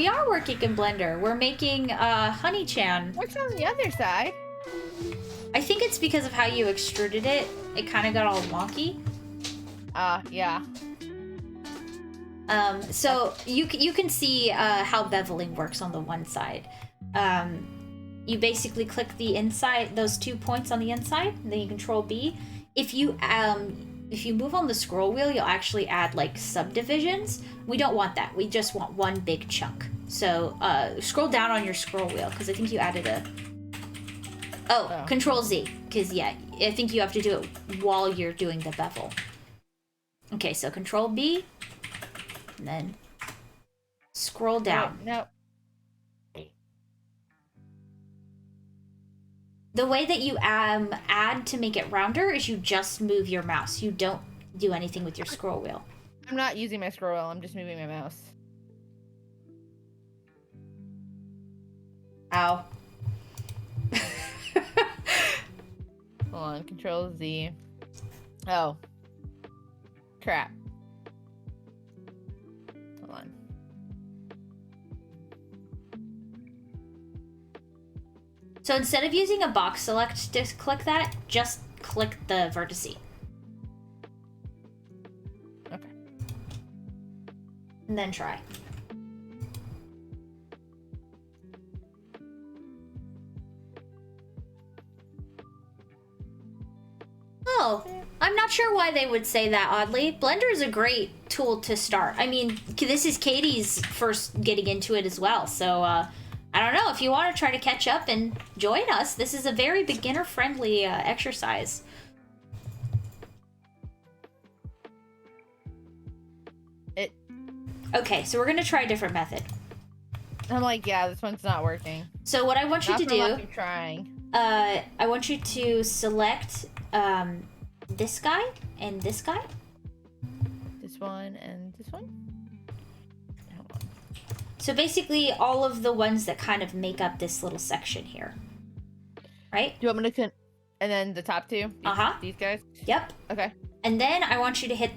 are working in Blender. We're making Honey-chan. What's on the other side? I think it's because of how you extruded it. It kind of got all wonky. Yeah. So you can see how beveling works on the one side. You basically click the inside, those 2 points on the inside, and then you control B. If you move on the scroll wheel, you'll actually add like subdivisions. We don't want that. We just want one big chunk. So scroll down on your scroll wheel, because I think you added a... Oh, Control Z, because yeah, I think you have to do it while you're doing the bevel. Okay, so Control B, and then scroll down. No. The way that you add to make it rounder is you just move your mouse. You don't do anything with your scroll wheel. I'm not using my scroll wheel. I'm just moving my mouse. Ow. Hold on. Control Z. Oh. Crap. Hold on. So instead of using a box select to click that, just click the vertice. Okay. And then try. Oh, I'm not sure why they would say that, oddly. Blender is a great tool to start. I mean, this is Katie's first getting into it as well, so I don't know. If you want to try to catch up and join us, this is a very beginner-friendly exercise. Okay, so we're going to try a different method. I'm like, yeah, this one's not working. So what I want you to do... I'm trying. I want you to select this guy and this guy. This one and this one? Hold on. So basically all of the ones that kind of make up this little section here. Right? Do you want me to... and then the top 2? These guys? Yep. Okay. And then I want you to hit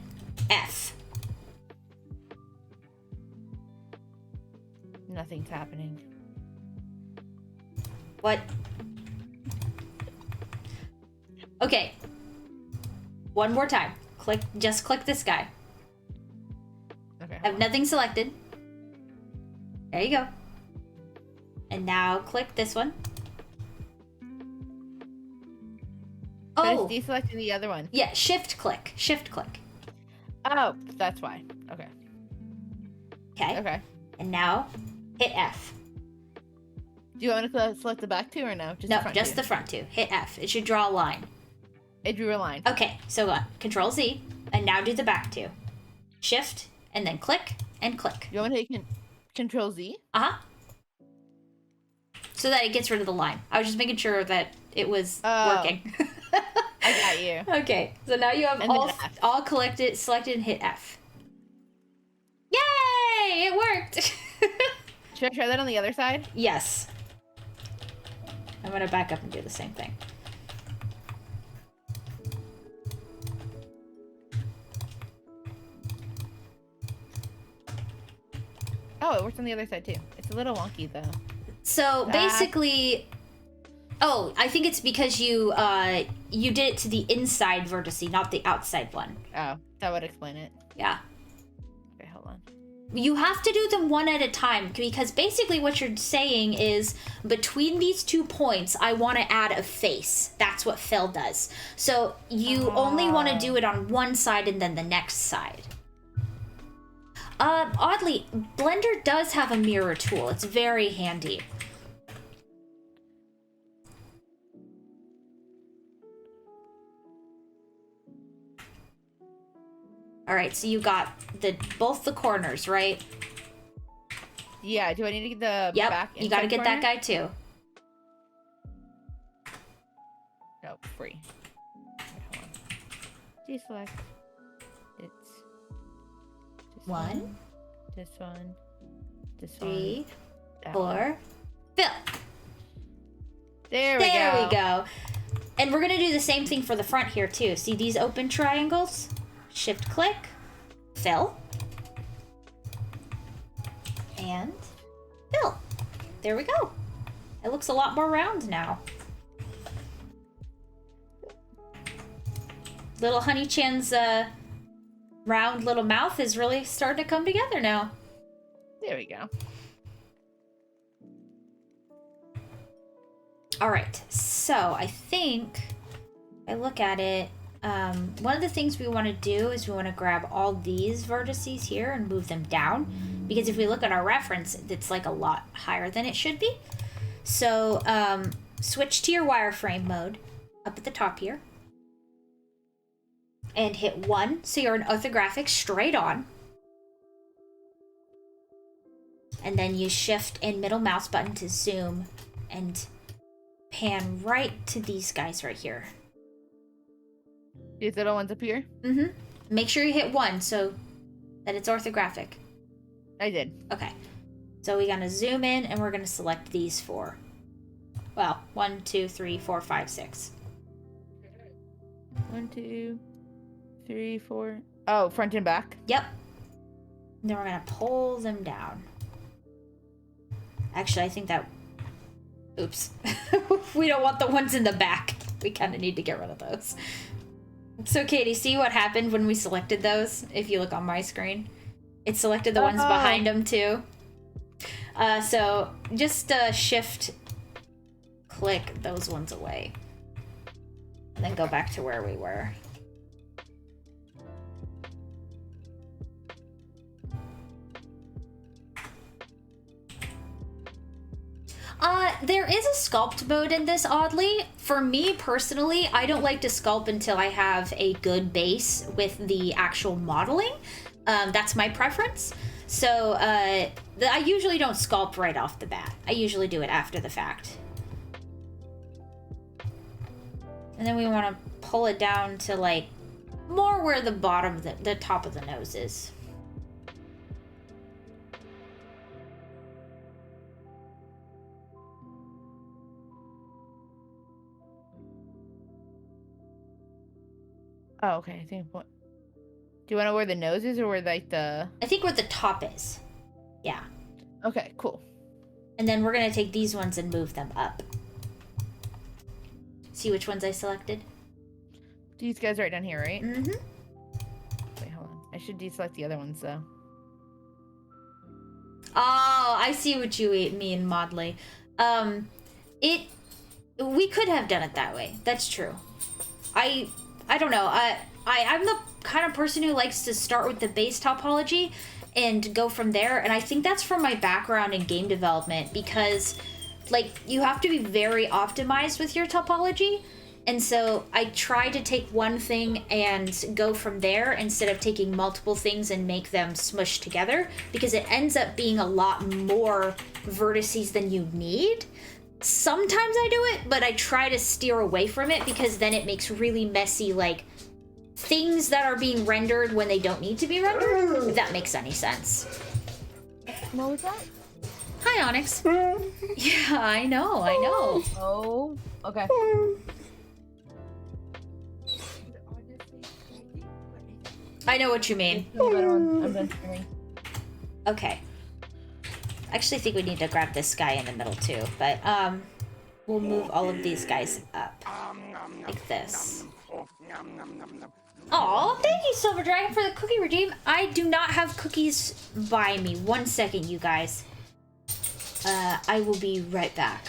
F. Nothing's happening. What? Okay. One more time. Just click this guy. Okay. I have nothing selected. There you go. And now click this one. But it's deselecting the other one. Yeah, shift click. Shift click. Oh, that's why. Okay. Okay. Okay. And now hit F. Do you want to select the back 2 or no? No, just the front 2. Hit F. It should draw a line. It drew a line. Okay, so Control Z, and now do the back 2. Shift, and then click, and click. You want to hit Control Z? Uh-huh. So that it gets rid of the line. I was just making sure that it was working. I got you. Okay, so now you have all selected, and hit F. Yay! It worked! Should I try that on the other side? Yes. I'm gonna back up and do the same thing. Oh, it works on the other side too. It's a little wonky though. So basically, oh, I think it's because you did it to the inside vertice, not the outside one. Oh, that would explain it. Yeah. Okay, hold on. You have to do them one at a time, because basically what you're saying is between these 2 points, I want to add a face. That's what fill does. So you only want to do it on one side and then the next side. Oddly, Blender does have a mirror tool. It's very handy. All right, so you got both the corners, right? Yeah, do I need to get the Yep, back you gotta get corner? that guy too. No, free. Wait, hold on. Deselect. It's this One, this one, this 3, one, that 4, one. fill. There we go. And we're gonna do the same thing for the front here too. See these open triangles? Shift click, fill, and fill. There we go. It looks a lot more round now. Little Honey-chan's round little mouth is really starting to come together now. There we go. All right, so I think if I look at it, one of the things we want to do is we want to grab all these vertices here and move them down, because if we look at our reference, it's like a lot higher than it should be. So switch to your wireframe mode up at the top here and hit 1 so you're in orthographic straight on, and then you shift and middle mouse button to zoom and pan right to these guys right here. These little ones up here? Mm-hmm. Make sure you hit 1 so that it's orthographic. I did. Okay. So we're gonna zoom in and we're gonna select these 4. Well, 1, 2, 3, 4, 5, 6. 1, 2, 3, 4. Oh, front and back? Yep. And then we're gonna pull them down. Actually, I think that... Oops. We don't want the ones in the back. We kind of need to get rid of those. So, Katie, see what happened when we selected those? If you look on my screen. It selected the ones behind them, too. So, just shift... click those ones away. And then go back to where we were. There is a sculpt mode in this, oddly. For me, personally, I don't like to sculpt until I have a good base with the actual modeling. That's my preference. So, I usually don't sculpt right off the bat. I usually do it after the fact. And then we want to pull it down to, like, more where the bottom of the top of the nose is. Oh, okay. I think what? Do you want to know where the nose is or where like the? I think where the top is. Yeah. Okay, cool. And then we're gonna take these ones and move them up. See which ones I selected? These guys right down here, right? Mm-hmm. Wait, hold on. I should deselect the other ones though. Oh, I see what you mean, Modley. We could have done it that way. That's true. I don't know. I'm the kind of person who likes to start with the base topology and go from there. And I think that's from my background in game development, because like you have to be very optimized with your topology. And so I try to take one thing and go from there instead of taking multiple things and make them smush together, because it ends up being a lot more vertices than you need. Sometimes I do it, but I try to steer away from it, because then it makes really messy, like, things that are being rendered when they don't need to be rendered, if that makes any sense. What was that? Hi, Onyx. Yeah, I know. Oh, okay. I know what you mean. I'm done streaming. Okay. I actually think we need to grab this guy in the middle too, but we'll move all of these guys up like this. Oh, thank you, Silver Dragon, for the cookie redeem. I do not have cookies by me. 1 second, you guys. I will be right back.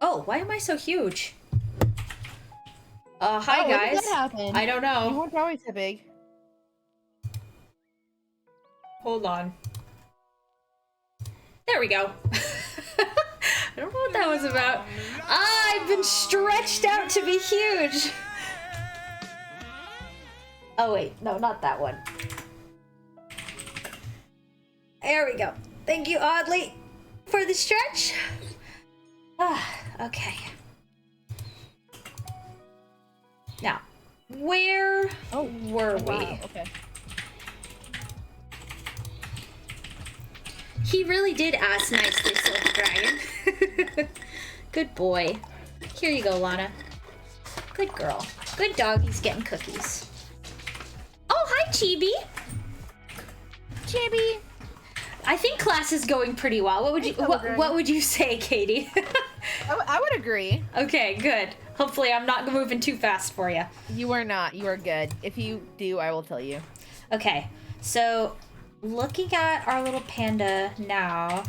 Oh, why am I so huge? Hi Oh, when guys. did that happen? I don't You know. weren't always that big. Hold on. There we go. I don't know what that was about. I've been stretched out to be huge. Oh wait, no, not that one. There we go. Thank you, Oddly, for the stretch. Ah, okay. Now, where were we? Wow, okay. He really did ask nicely, Silver Dragon. Good boy. Here you go, Lana. Good girl. Good doggy's getting cookies. Oh, hi, Chibi. Chibi. I think class is going pretty well. What would you what would you say, Katie? I would agree. Okay, good. Hopefully I'm not moving too fast for you. You are not. You are good. If you do, I will tell you. Okay, so looking at our little panda now,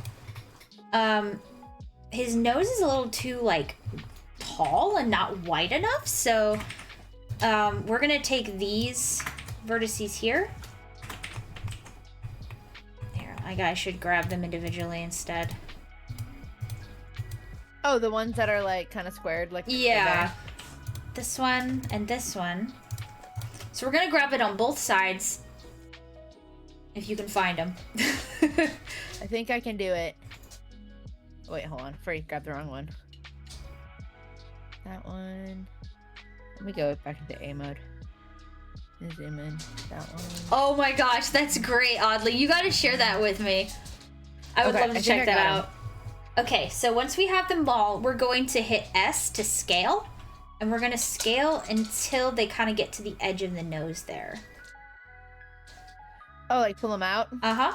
his nose is a little too like tall and not wide enough. So we're gonna take these vertices here. Here, I should grab them individually instead. Oh, the ones that are like kind of squared, like Yeah, this one and this one. So we're gonna grab it on both sides. If you can find them. I think I can do it. Wait, hold on. Free, grab the wrong one. That one. Let me go back into A mode. And zoom in. That one. Oh my gosh, that's great, Oddly. You gotta share that with me. I would Okay, love to I think check I that got out. Okay, so once we have them all, we're going to hit S to scale. And we're gonna scale until they kind of get to the edge of the nose there. Oh, like pull them out? Uh-huh.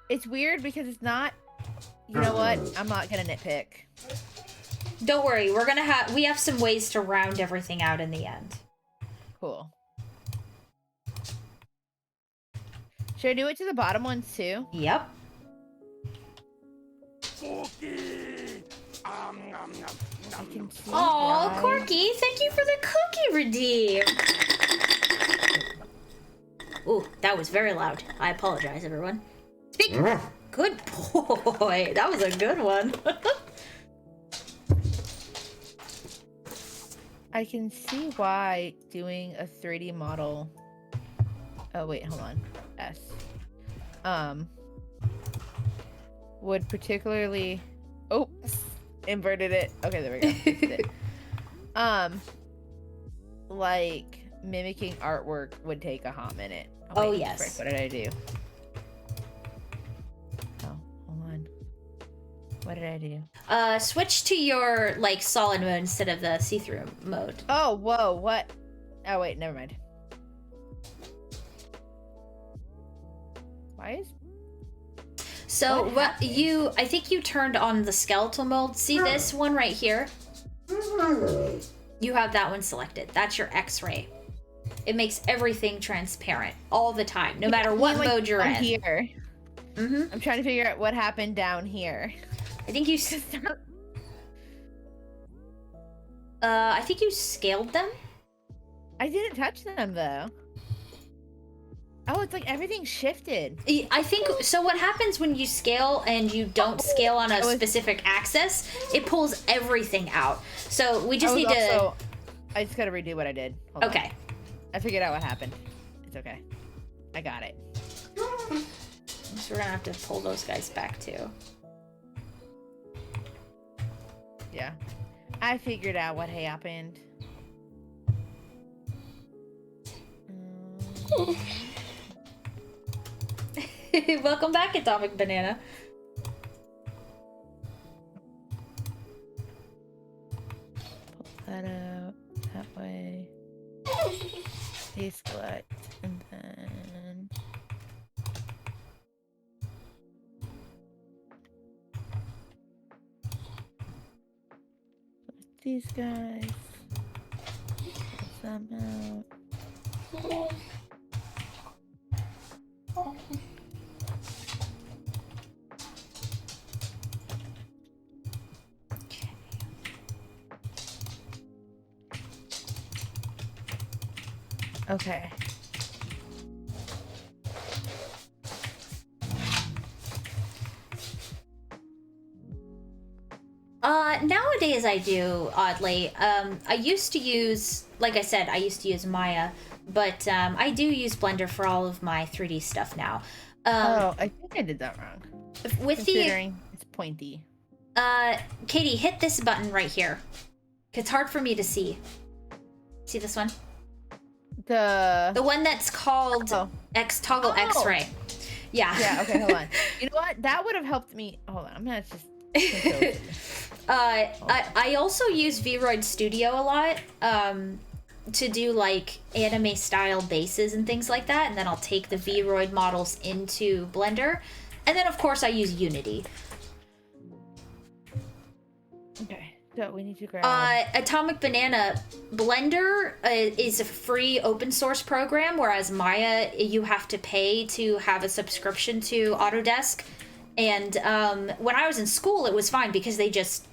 It's weird because it's not... You know what? I'm not gonna nitpick. Don't worry, we have some ways to round everything out in the end. Cool. Should I do it to the bottom ones too? Yep. I can see Oh, why. Corky, thank you for the cookie redeem. Ooh, that was very loud. I apologize, everyone. Speak. Good boy. That was a good one. I can see why doing a 3D model. Oh wait, hold on. S. Would particularly. Oh, inverted it. Okay, there we go. Fixed it. Like mimicking artwork would take a hot minute. Oh, wait, yes. frick, what did I do? Oh, hold on. What did I do? Switch to your, like, solid mode instead of the see-through mode. Oh, whoa, what? Oh, wait, never mind. Why is... So, What happened? I think you turned on the skeletal mode. See this one right here? You have that one selected. That's your X-ray. It makes everything transparent all the time, no matter what mode you're in. Here. Mm-hmm. I'm trying to figure out what happened down here. I think you I think you scaled them. I didn't touch them though. Oh, it's like everything shifted. I think so. What happens when you scale and you don't scale on a specific axis? It pulls everything out. So we just need to. I just gotta redo what I did. Hold on. Okay. I figured out what happened. It's okay. I got it. So we're gonna have to pull those guys back too. Yeah. I figured out what happened. Welcome back, Atomic Banana. Right. And then these guys. Close them out. Okay. Nowadays I do, oddly. I used to use, like I said, I used to use Maya, but I do use Blender for all of my 3D stuff now. Oh, I think I did that wrong. With Considering it's pointy. Katie, hit this button right here. It's hard for me to see. See this one? The one that's called toggle X-ray. Yeah. Yeah, okay, hold on. You know what? That would have helped me. Hold on, I'm gonna just I also use Vroid Studio a lot to do like anime style bases and things like that, and then I'll take the Vroid models into Blender, and then of course I use Unity. Okay, so we need to grab Atomic Banana. Blender is a free open source program, whereas Maya you have to pay to have a subscription to Autodesk. And when I was in school, it was fine because they just,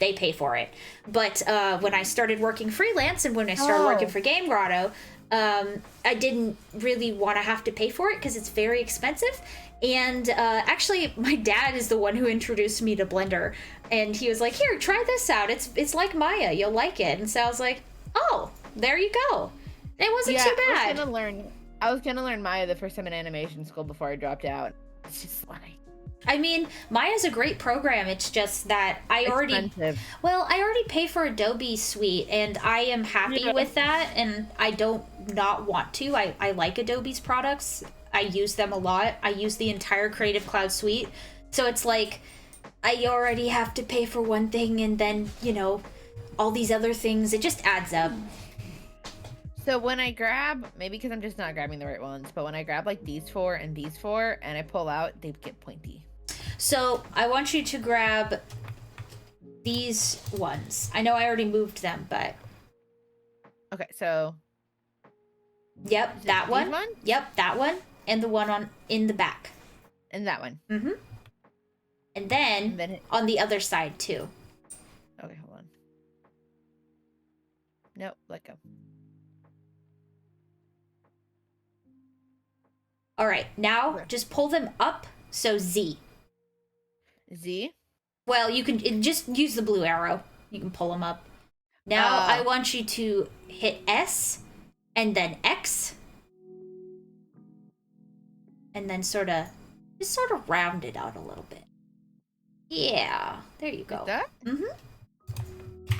they pay for it. But when I started working freelance and when I started working for Game Grotto, I didn't really want to have to pay for it because it's very expensive. And actually, my dad is the one who introduced me to Blender. And he was like, here, try this out. It's like Maya. You'll like it. And so I was like, oh, there you go. It wasn't too bad. I was gonna learn Maya the first time in animation school before I dropped out. It's just like... I mean, Maya's a great program. It's just that I already pay for Adobe Suite, and I am happy with that, and I don't not want to. I like Adobe's products. I use them a lot. I use the entire Creative Cloud Suite. So it's like, I already have to pay for one thing, and then, all these other things. It just adds up. So when I grab, maybe because I'm just not grabbing the right ones, but when I grab like these four and these four, and I pull out, they get pointy. So I want you to grab these ones. I know I already moved them, but... Okay, so... Yep, that one. One? Yep, that one. And the one in the back. And that one. Mm-hmm. And then on the other side, too. Okay, hold on. Nope, let go. All right, now just pull them up, so Z. Z? Well, you can just use the blue arrow. You can pull them up. Now I want you to hit S, and then X, and then sort of round it out a little bit. Yeah, there you go. Like that? Mm-hmm.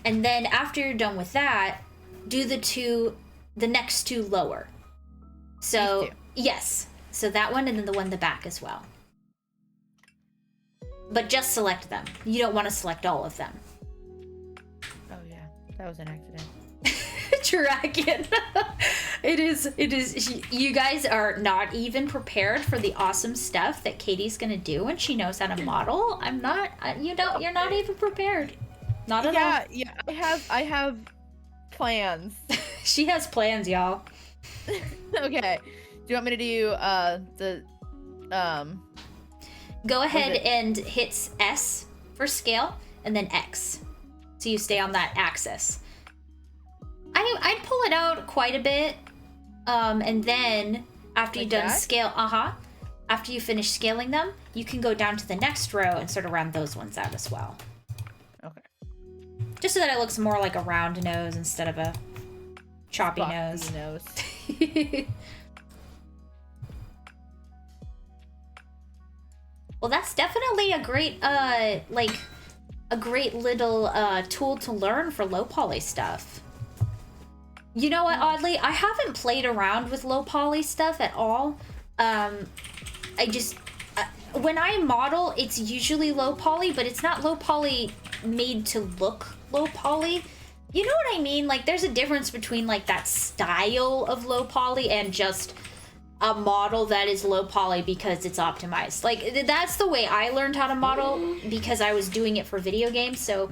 And then after you're done with that, do the next two lower. So, yes. So that one and then the one in the back as well. But just select them. You don't want to select all of them. Oh yeah, that was an accident. Dragon. It is. You guys are not even prepared for the awesome stuff that Katie's gonna do when she knows how to model. I'm not. You're not even prepared. Not at all. Yeah. I have plans. She has plans, y'all. Okay. Do you want me to do the Go ahead and hit S for scale, and then X, so you stay on that axis. I'd pull it out quite a bit, and then after you've done scale, after you finish scaling them, you can go down to the next row and sort of round those ones out as well. Okay. Just so that it looks more like a round nose instead of a choppy nose. Well, that's definitely a great, a great little tool to learn for low poly stuff. You know what, oddly, I haven't played around with low poly stuff at all. When I model, it's usually low poly, but it's not low poly made to look low poly. You know what I mean? Like, there's a difference between, like, that style of low poly and just a model that is low poly because it's optimized. Like, that's the way I learned how to model because I was doing it for video games. So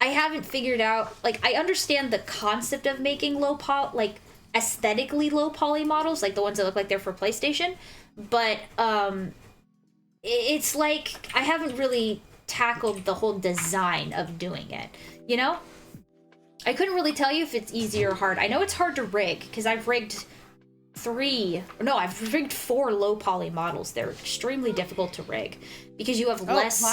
I haven't figured out, like, I understand the concept of making low poly, like, aesthetically low poly models, like the ones that look like they're for PlayStation. But it's like I haven't really tackled the whole design of doing it, you know? I couldn't really tell you if it's easy or hard. I know it's hard to rig because I've rigged 4 low poly models. They're extremely difficult to rig because you have less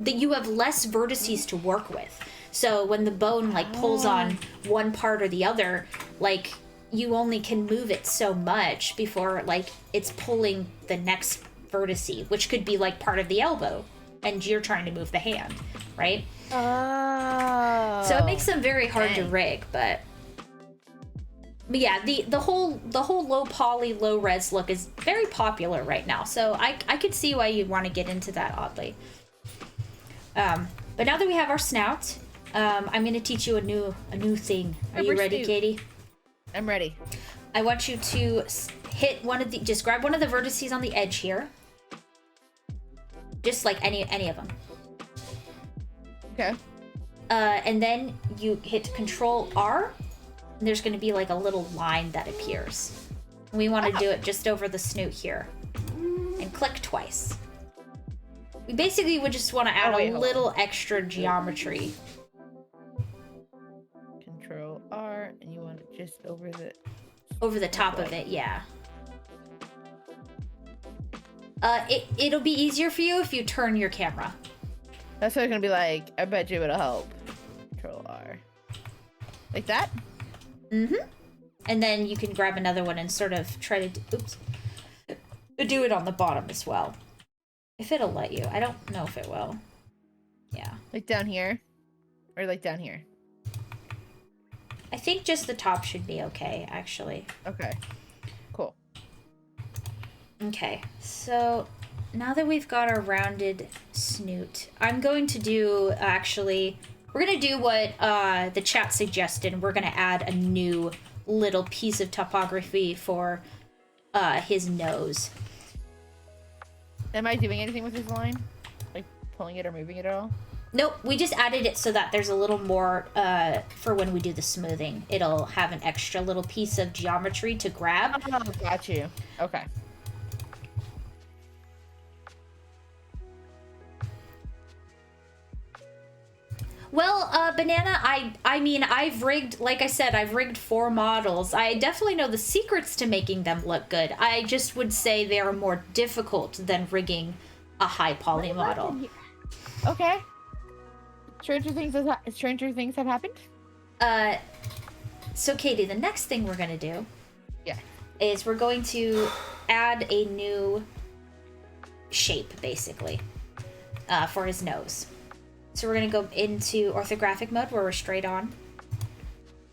vertices to work with. So when the bone like pulls on one part or the other, like you only can move it so much before like it's pulling the next vertice, which could be like part of the elbow, and you're trying to move the hand, right? Oh. So it makes them very hard to rig, but yeah, the whole low poly, low res look is very popular right now. So I could see why you'd want to get into that oddly. But now that we have our snout, I'm going to teach you a new thing. Are you ready, Katie? I'm ready. I want you to hit just grab one of the vertices on the edge here. Just like any of them. Okay. And then you hit Control R, and there's going to be like a little line that appears. And we want to do it just over the snoot here. And click twice. We basically would just want to add a little extra geometry. Control R, and you want it just over the top of it, yeah. It'll be easier for you if you turn your camera. That's what it's gonna be like. I bet you it'll help. Control R. Like that? Mm-hmm. And then you can grab another one and sort of try to do it on the bottom as well. If it'll let you. I don't know if it will. Yeah. Like down here? Or like down here? I think just the top should be okay, actually. Okay. Cool. Okay, so now that we've got our rounded snoot, I'm going to do, we're going to do what the chat suggested. We're going to add a new little piece of topography for his nose. Am I doing anything with this line? Like pulling it or moving it at all? Nope, we just added it so that there's a little more for when we do the smoothing. It'll have an extra little piece of geometry to grab. Oh, got you. Okay. Well, Banana, I mean, I've rigged, like I said, I've rigged 4 models. I definitely know the secrets to making them look good. I just would say they are more difficult than rigging a high poly model. Okay. Stranger things have happened? So Katie, the next thing we're gonna do is we're going to add a new shape, basically, for his nose. So we're gonna go into orthographic mode where we're straight on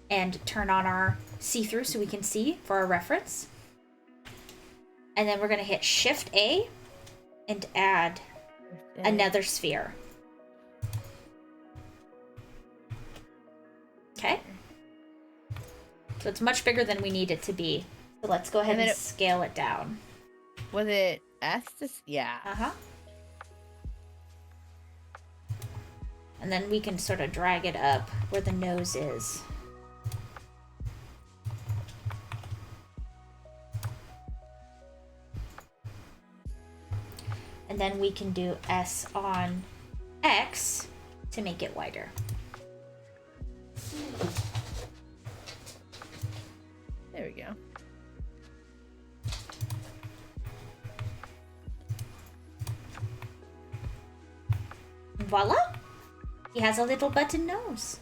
and turn on our see-through so we can see for our reference. And then we're gonna hit Shift A and add another sphere. Okay. So it's much bigger than we need it to be. So let's go ahead and scale it down. Was it S? Yeah. Uh-huh. And then we can sort of drag it up where the nose is. And then we can do S on X to make it wider. There we go. Voila! He has a little button nose.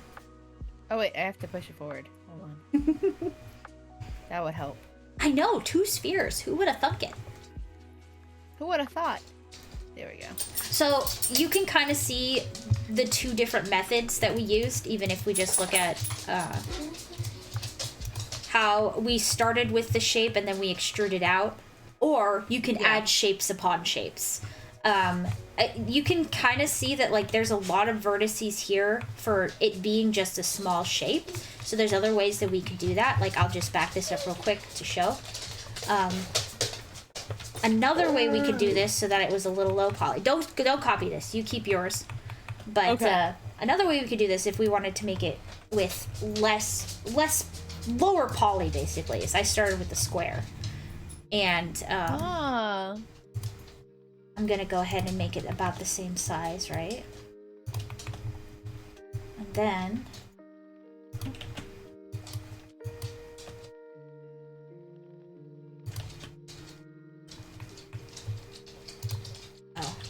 Oh wait, I have to push it forward. Hold on. That would help. I know, 2 spheres. Who would have thunk it? Who would have thought? There we go. So you can kind of see the 2 different methods that we used, even if we just look at how we started with the shape and then we extruded out. Or you can add shapes upon shapes. You can kind of see that like there's a lot of vertices here for it being just a small shape. So there's other ways that we could do that. Like I'll just back this up real quick to show. Another way we could do this so that it was a little low poly. Don't copy this. You keep yours. But okay. Another way we could do this if we wanted to make it with lower poly basically is I started with the square. And I'm gonna go ahead and make it about the same size, right? And then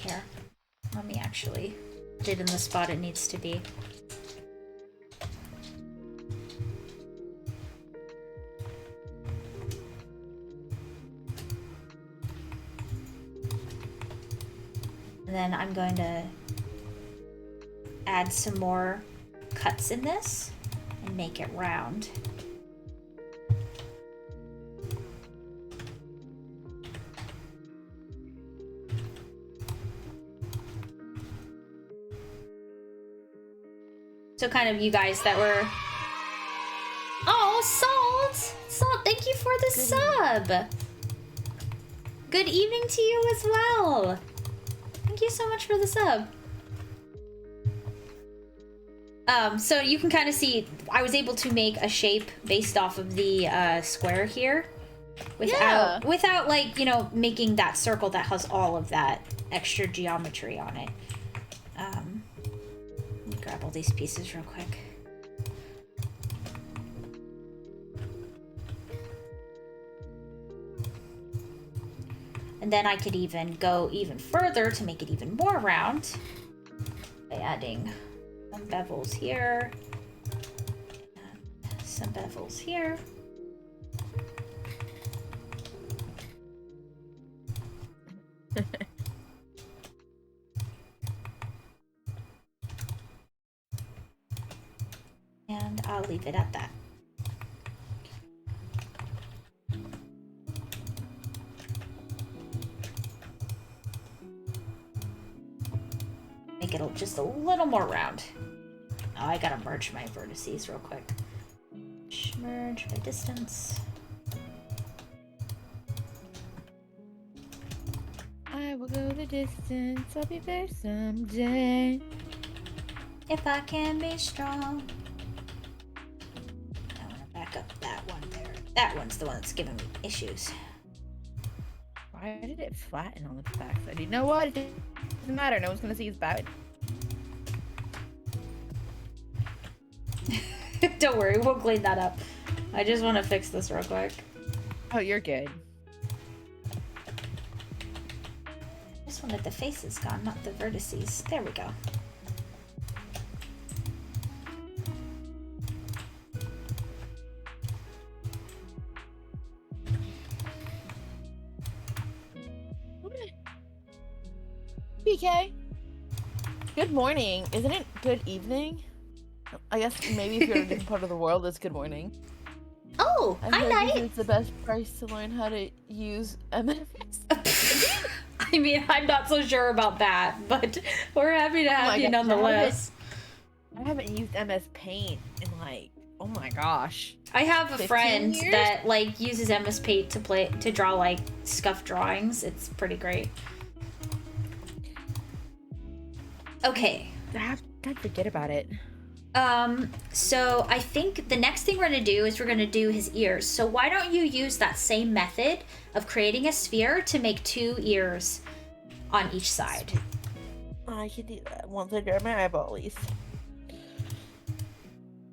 here. Let me actually put it in the spot it needs to be. And then I'm going to add some more cuts in this and make it round. So kind of you guys that were... Oh, Salt! Salt, thank you for the sub! Good evening to you as well! Thank you so much for the sub. So you can kind of see, I was able to make a shape based off of the square here. Without like, you know, making that circle that has all of that extra geometry on it. Let me grab all these pieces real quick. And then I could even go even further to make it even more round by adding some bevels here and some bevels here. And I'll leave it at that. Make it just a little more round. Oh, I gotta merge my vertices real quick. Merge by distance. I will go the distance, I'll be there someday. If I can be strong. I wanna back up that one there. That one's the one that's giving me issues. Why did it flatten on the backside? You know what? It doesn't matter. No one's gonna see his bad. Don't worry, we'll clean that up. I just want to fix this real quick. Oh, you're good. I just wanted the faces gone, not the vertices. There we go. PK. Good morning. Isn't it good evening? I guess maybe if you're in a different part of the world, it's good morning. Oh, hi, Night. It's the best price to learn how to use MS. I mean, I'm not so sure about that, but we're happy to have you nonetheless. I haven't used MS Paint in like, oh my gosh. I have a 15 friend years? that like uses MS Paint to draw like scuff drawings. It's pretty great. Okay. Don't forget about it. So I think the next thing we're gonna do is we're gonna do his ears. So why don't you use that same method of creating a sphere to make 2 ears on each side? I can do that once I draw my eyeball at least.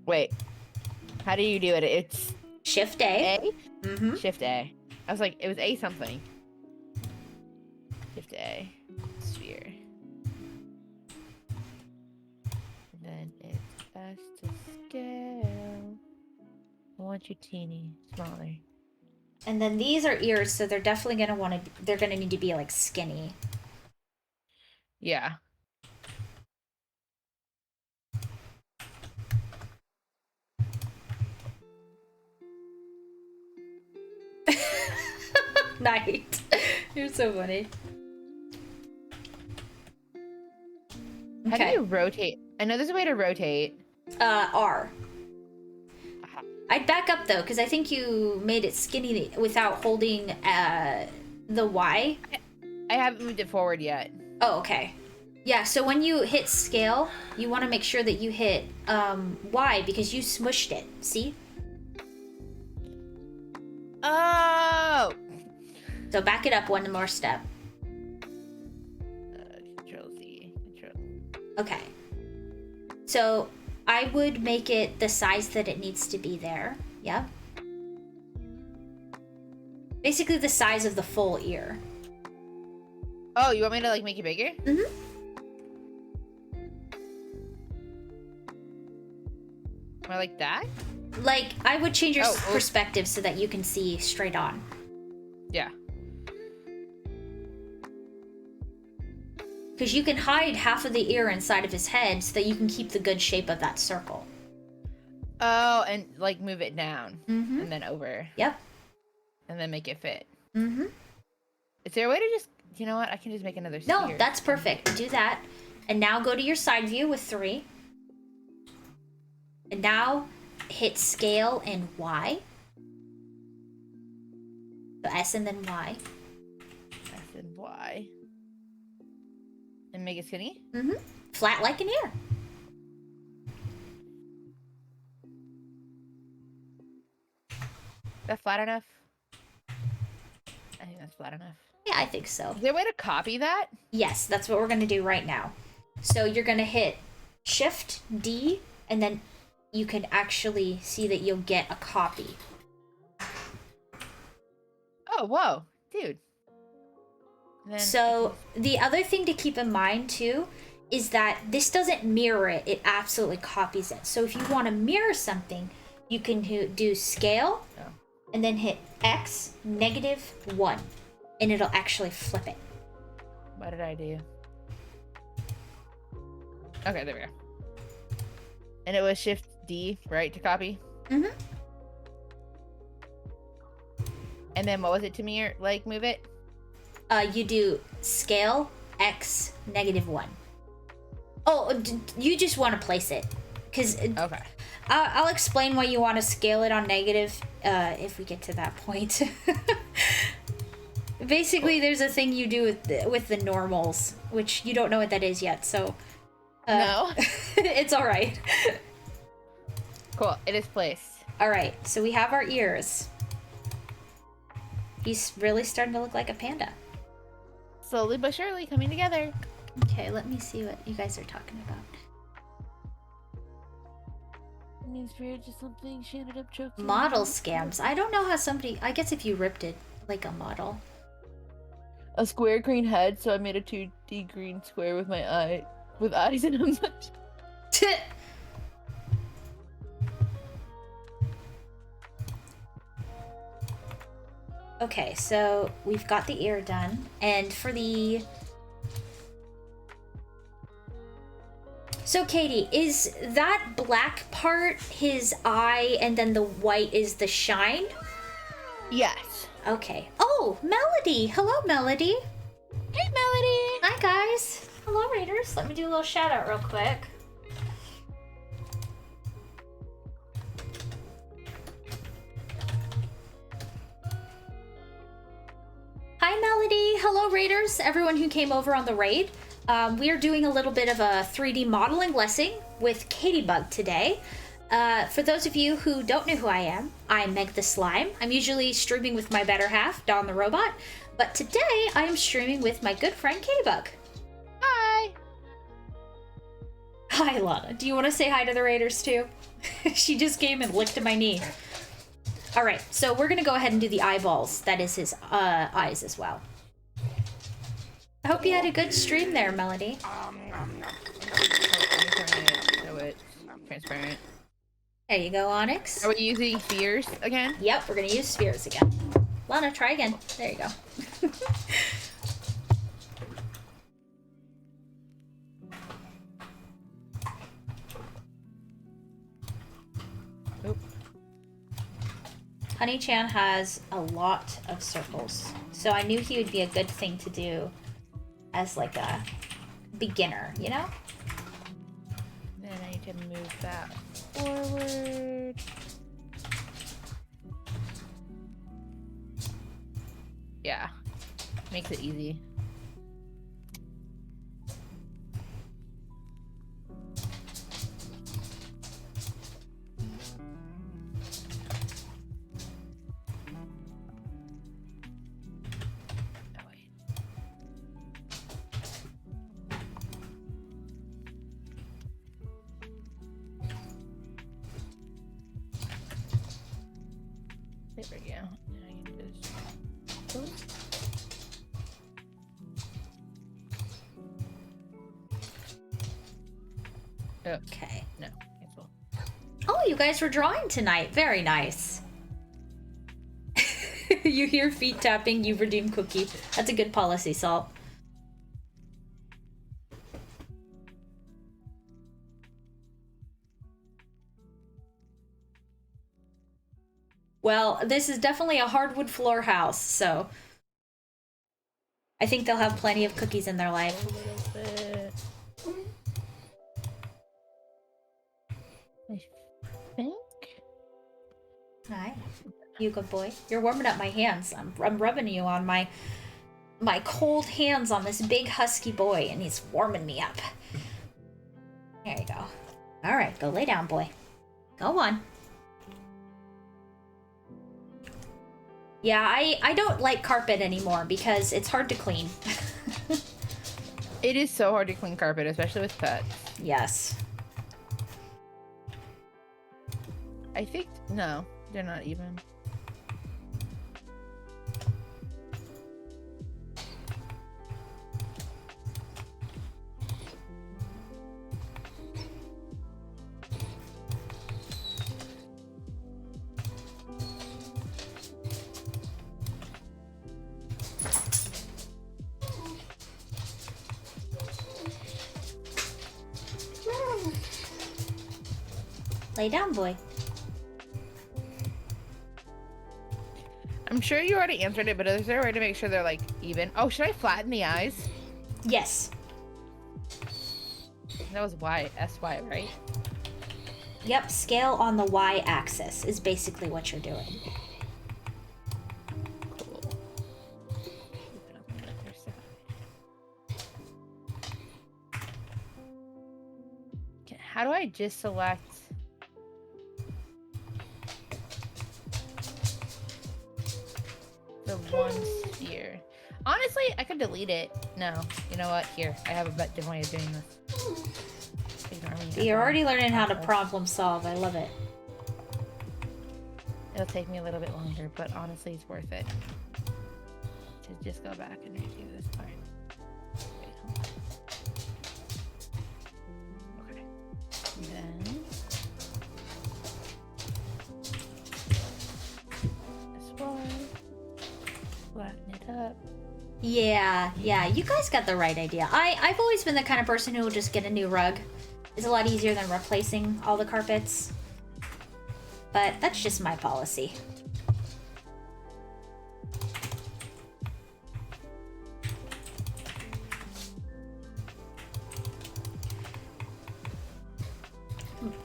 Wait. How do you do it? It's Shift A. A? Mm-hmm. Shift A. I was like, it was A something. Shift A. Sphere. And then it's S to scale. I want you teeny, smaller. And then these are ears, so they're definitely they're gonna need to be like skinny. Yeah. Night. You're so funny. How do Okay. you rotate? I know there's a way to rotate. R. Aha. I'd back up though, because I think you made it skinny without holding the Y. I haven't moved it forward yet. Oh, okay. Yeah, so when you hit scale, you want to make sure that you hit Y because you smushed it. See? Oh! So back it up one more step. Control Z. Control. Okay. So I would make it the size that it needs to be there. Yep. Basically the size of the full ear. Oh, you want me to like make it bigger? Mm-hmm. Or like that? Like, I would change your Oh. perspective so that you can see straight on. Yeah. Because you can hide half of the ear inside of his head so that you can keep the good shape of that circle. Oh, and like move it down Mm-hmm. and then over Yep. and then make it fit. Mm-hmm. Is there a way to just, you know what? I can just make another No, sphere. that's perfect. Do that. And now go to your side view with 3. And now hit scale and Y. So S and then Y. S and Y. And make it skinny? Mm-hmm. Flat like an ear. Is that flat enough? I think that's flat enough. Yeah, I think so. Is there a way to copy that? Yes, that's what we're going to do right now. So you're going to hit Shift D, and then you can actually see that you'll get a copy. Oh, whoa. Dude. And then So the other thing to keep in mind too is that this doesn't mirror it, it absolutely copies it. So if you want to mirror something, you can do scale Oh. and then hit X -1 and it'll actually flip it. What did I do? Okay, there we go. And it was Shift D, right, to copy? Mm-hmm. And then what was it to mirror, like, move it? You do scale X -1. Oh, you just want to place it. Because Okay. I'll explain why you want to scale it on negative if we get to that point. Basically, there's a thing you do with the normals, which you don't know what that is yet, so... No. It's alright. Cool, it is placed. Alright, so we have our ears. He's really starting to look like a panda. Slowly but surely coming together. Okay, let me see what you guys are talking about. It means spirit just something she ended up choking. Model scams. I don't know how somebody... I guess if you ripped it like a model. A square green head, so I made a 2D green square with my eye, with eyes and a much. Okay, so we've got the ear done. And for the... So, Katie, is that black part his eye and then the white is the shine? Yes. Okay. Oh, Melody! Hello, Melody! Hey, Melody. Hi, guys! Hello, Raiders! Let me do a little shout out real quick. Hi, Melody! Hello, Raiders! Everyone who came over on the raid. We are doing a little bit of a 3D modeling lesson with Katybug today. For those of you who don't know who I am, I'm Meg the Slime. I'm usually streaming with my better half, Dawn the Robot, but today I am streaming with my good friend Katybug. Hi. Hi, Lana. Do you want to say hi to the Raiders too? She just came and licked at my knee. All right, so we're gonna go ahead and do the eyeballs. That is his eyes as well. I hope you had a good stream there, Melody. Oh, let me turn it so it's transparent. There you go, Onyx. Are we using spheres again? Yep, we're gonna use spheres again. Lana, try again. There you go. Oop. Honey-chan has a lot of circles, so I knew he would be a good thing to do as like a beginner, you know? can move that forward. Yeah, makes it easy. There we go. Now you just... Oops. Oh, Okay. no, cancel. Oh, you guys were drawing tonight. Very nice. You hear feet tapping, you redeem cookie. That's a good policy, Salt. Well, this is definitely a hardwood floor house, so I think they'll have plenty of cookies in their life. A little bit. I think. Hi, you good boy. You're warming up my hands. I'm rubbing you on my cold hands on this big husky boy, and he's warming me up. There you go. All right, go lay down, boy. Go on. Yeah, I don't like carpet anymore because it's hard to clean. It is so hard to clean carpet, especially with pets. Yes. I think no, they're not even. Lay down, boy. I'm sure you already answered it, but is there a way to make sure they're like even? Oh, should I flatten the eyes? Yes. That was Y-S-Y, right? Yep, scale on the y-axis is basically what you're doing. Cool. Open up the other side. Okay, how do I just select? The one sphere. Honestly, I could delete it. No, you know what? Here, I have a different way of doing this. Ignore me. You're already learning how to problem solve. I love it. It'll take me a little bit longer, but honestly, it's worth it. To just go back and redo this part. Wait, hold on. Okay. Then this one. Flatten it up. Yeah, you guys got the right idea. I've always been the kind of person who will just get a new rug. It's a lot easier than replacing all the carpets. But that's just my policy.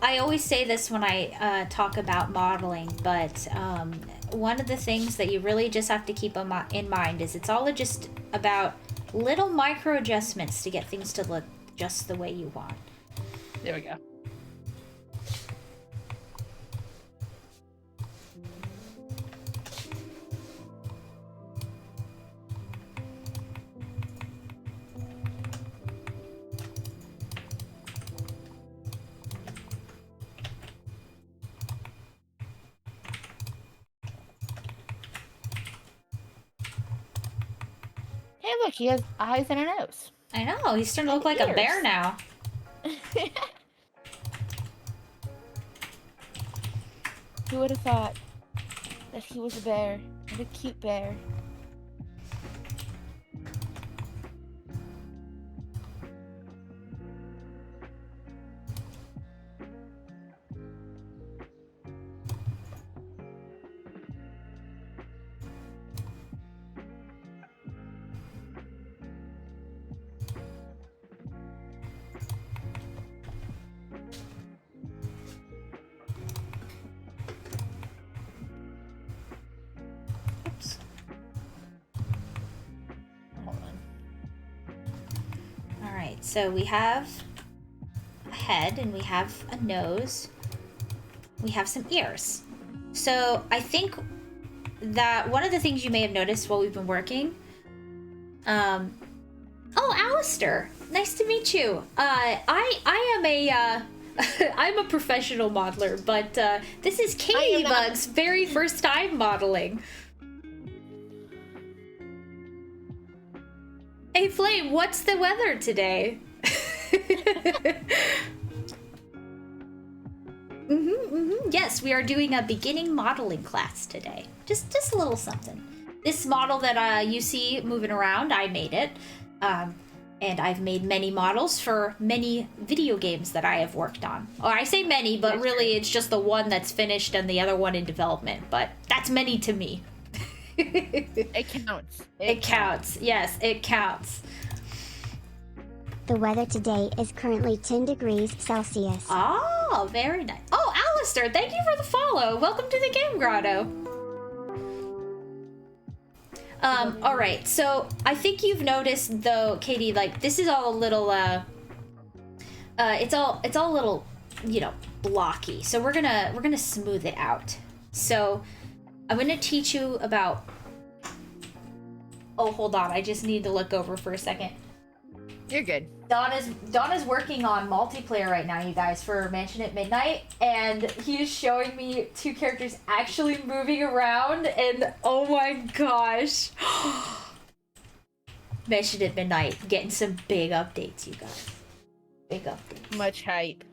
I always say this when I talk about modeling, but one of the things that you really just have to keep in mind is it's all just about little micro adjustments to get things to look just the way you want. There we go. Hey, look, he has eyes and a nose. I know, he's starting to look like a bear now. Who would have thought that he was a bear, and a cute bear? so we have a head and we have a nose. We have some ears. So I think that one of the things you may have noticed while we've been working, oh, Alistair, nice to meet you. I am a, I'm a professional modeler, but this is Katie Bug's very first time modeling. Hey Flame, what's the weather today? Yes, we are doing a beginning modeling class today. Just a little something. This model that you see moving around, I made it. And I've made many models for many video games that I have worked on. Or I say many, but really it's just the one that's finished and the other one in development. But that's many to me. It counts. It counts. Yes, it counts. The weather today is currently 10 degrees Celsius. Oh, very nice. Oh, Alistair, thank you for the follow. Welcome to the Game Grotto. All right, so I think you've noticed though, Katie, like this is all a little, it's all a little, you know, blocky. So we're gonna smooth it out. So I'm gonna teach you about, oh, hold on. I just need to look over for a second. You're good. Donna's working on multiplayer right now, you guys, for Mansion at Midnight, and he is showing me two characters actually moving around, and oh my gosh. Mansion at Midnight, getting some big updates, you guys. Big updates. Much hype.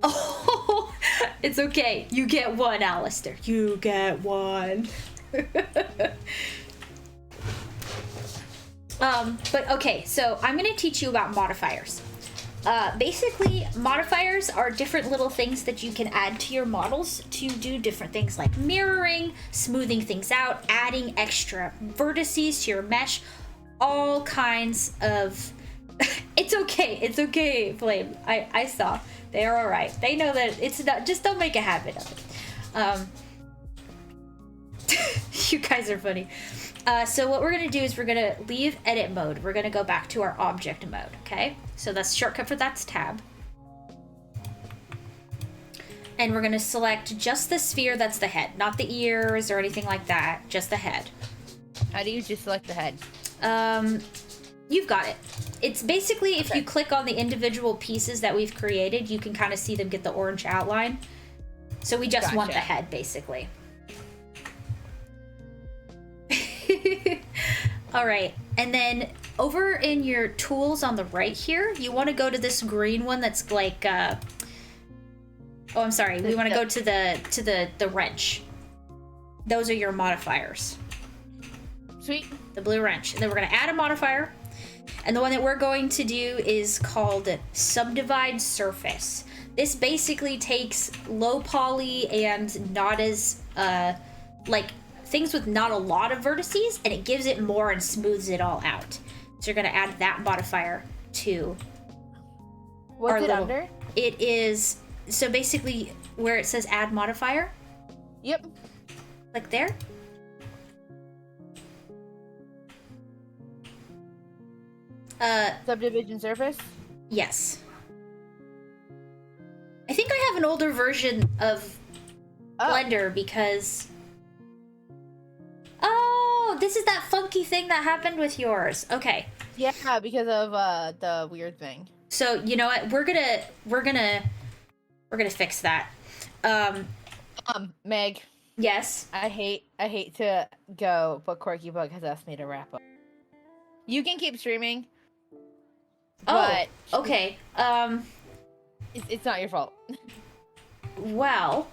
Oh, it's okay. You get one, Alistair. You get one. But okay, so I'm gonna teach you about modifiers. Basically, modifiers are different little things that you can add to your models to do different things like mirroring, smoothing things out, adding extra vertices to your mesh, all kinds of... It's okay, Flame. I saw. They're alright. They know that it's not... Just don't make a habit of it. You guys are funny. So what we're going to do is we're going to leave edit mode. We're going to go back to our object mode, okay? So that's shortcut for that's tab. And we're going to select just the sphere that's the head, not the ears or anything like that, just the head. How do you just select the head? You've got it. It's basically if you click on the individual pieces that we've created, you can kind of see them get the orange outline. So we just want the head, basically. All right, and then over in your tools on the right here, you want to go to this green one that's like oh, I'm sorry, we want to go to the wrench. Those are your modifiers. Sweet. The blue wrench. And then we're going to add a modifier, and the one that we're going to do is called subdivide surface. This basically takes low poly and not as like things with not a lot of vertices, and it gives it more and smooths it all out. So you're going to add that modifier to What's it under? It is, so basically where it says add modifier. Yep. Like there. Subdivision surface? Yes. I think I have an older version of Blender because... Oh, this is that funky thing that happened with yours. Okay. Yeah, because of the weird thing. So you know what? We're gonna fix that. Meg. Yes. I hate to go, but Quirky Bug has asked me to wrap up. You can keep streaming. Oh. Okay. It's not your fault. Well.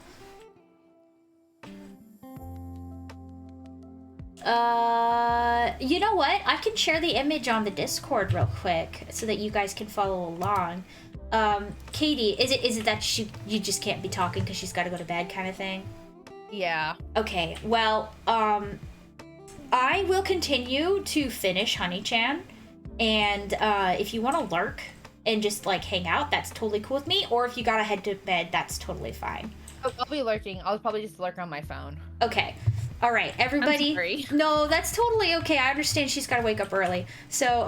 You know what? I can share the image on the Discord real quick so that you guys can follow along. Katie, is it that you just can't be talking because she's got to go to bed kind of thing? Yeah. Okay. Well, I will continue to finish Honey-chan, and if you want to lurk and just like hang out, that's totally cool with me. Or if you gotta head to bed, that's totally fine. I'll be lurking. I'll probably just lurk on my phone. Okay. All right, everybody. I'm sorry. No, that's totally okay. I understand she's got to wake up early. So,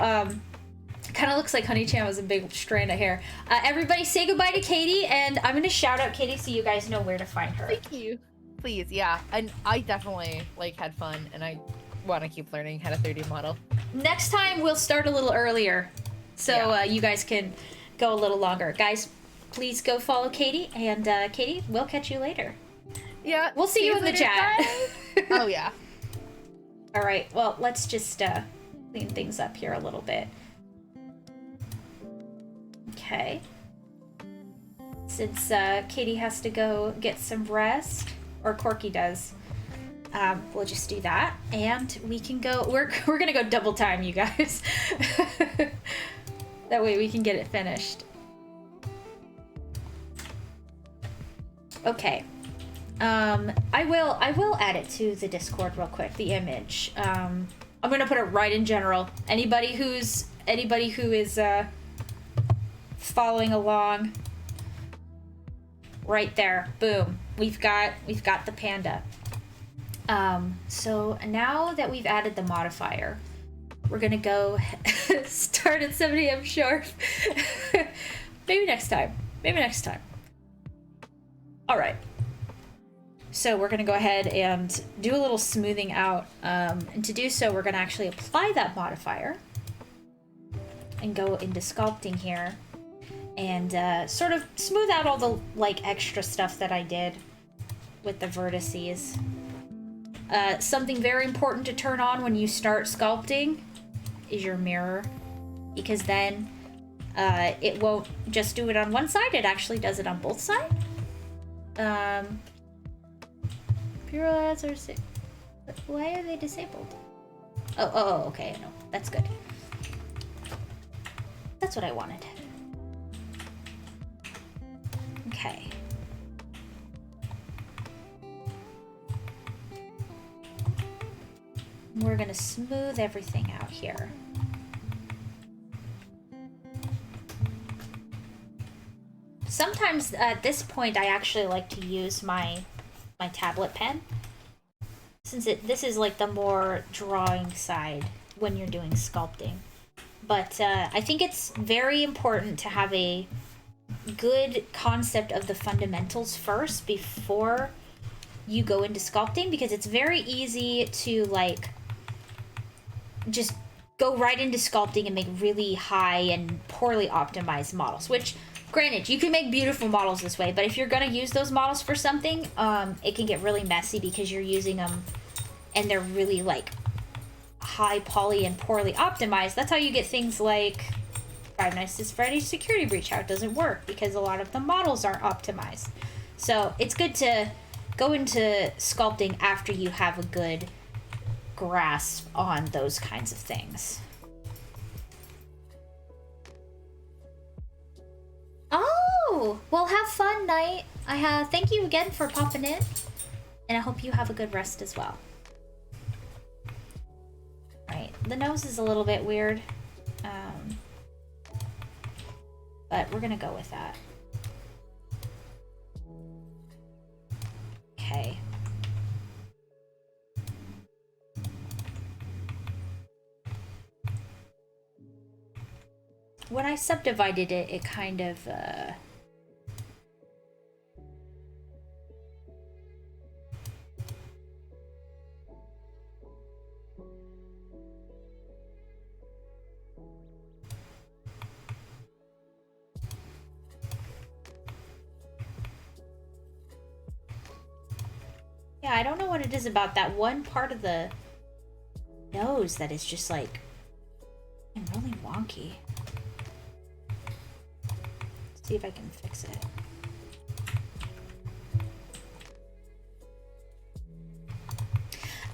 kind of looks like Honey-chan has a big strand of hair. Everybody say goodbye to Katie, and I'm going to shout out Katie so you guys know where to find her. Thank you. Please, yeah. And I definitely, like, had fun, and I want to keep learning how to 3D model. Next time, we'll start a little earlier so you guys can go a little longer. Guys, please go follow Katie, and Katie, we'll catch you later. Yeah. We'll see you in the chat. Oh, yeah. All right, well, let's just clean things up here a little bit. Okay. Since Katie has to go get some rest, or Corky does, we'll just do that, and we can go. We're gonna go double time, you guys. That way we can get it finished. Okay. I will add it to the Discord real quick. The image. I'm gonna put it right in general. Anybody who is following along. Right there, boom. We've got the panda. So now that we've added the modifier, we're gonna go start at 7 a.m. sharp. Maybe next time. All right. So we're gonna go ahead and do a little smoothing out. And to do so, we're gonna actually apply that modifier and go into sculpting here and sort of smooth out all the like extra stuff that I did with the vertices. Something very important to turn on when you start sculpting is your mirror, because then it won't just do it on one side, it actually does it on both sides. Pure ads are why are they disabled? Oh, okay, no, that's good. That's what I wanted. Okay. We're gonna smooth everything out here. Sometimes at this point I actually like to use my tablet pen, since this is like the more drawing side when you're doing sculpting. But I think it's very important to have a good concept of the fundamentals first before you go into sculpting, because it's very easy to like just go right into sculpting and make really high and poorly optimized models, which granted, you can make beautiful models this way, but if you're going to use those models for something, it can get really messy because you're using them and they're really like high poly and poorly optimized. That's how you get things like Five Nights at Freddy's Security Breach, how it doesn't work because a lot of the models aren't optimized. So it's good to go into sculpting after you have a good grasp on those kinds of things. Oh, well, have fun, Night. Thank you again for popping in, and I hope you have a good rest as well. Right, the nose is a little bit weird, but we're gonna go with that. Okay. When I subdivided it, it kind of, yeah, I don't know what it is about that one part of the nose that is just like really wonky. See if I can fix it.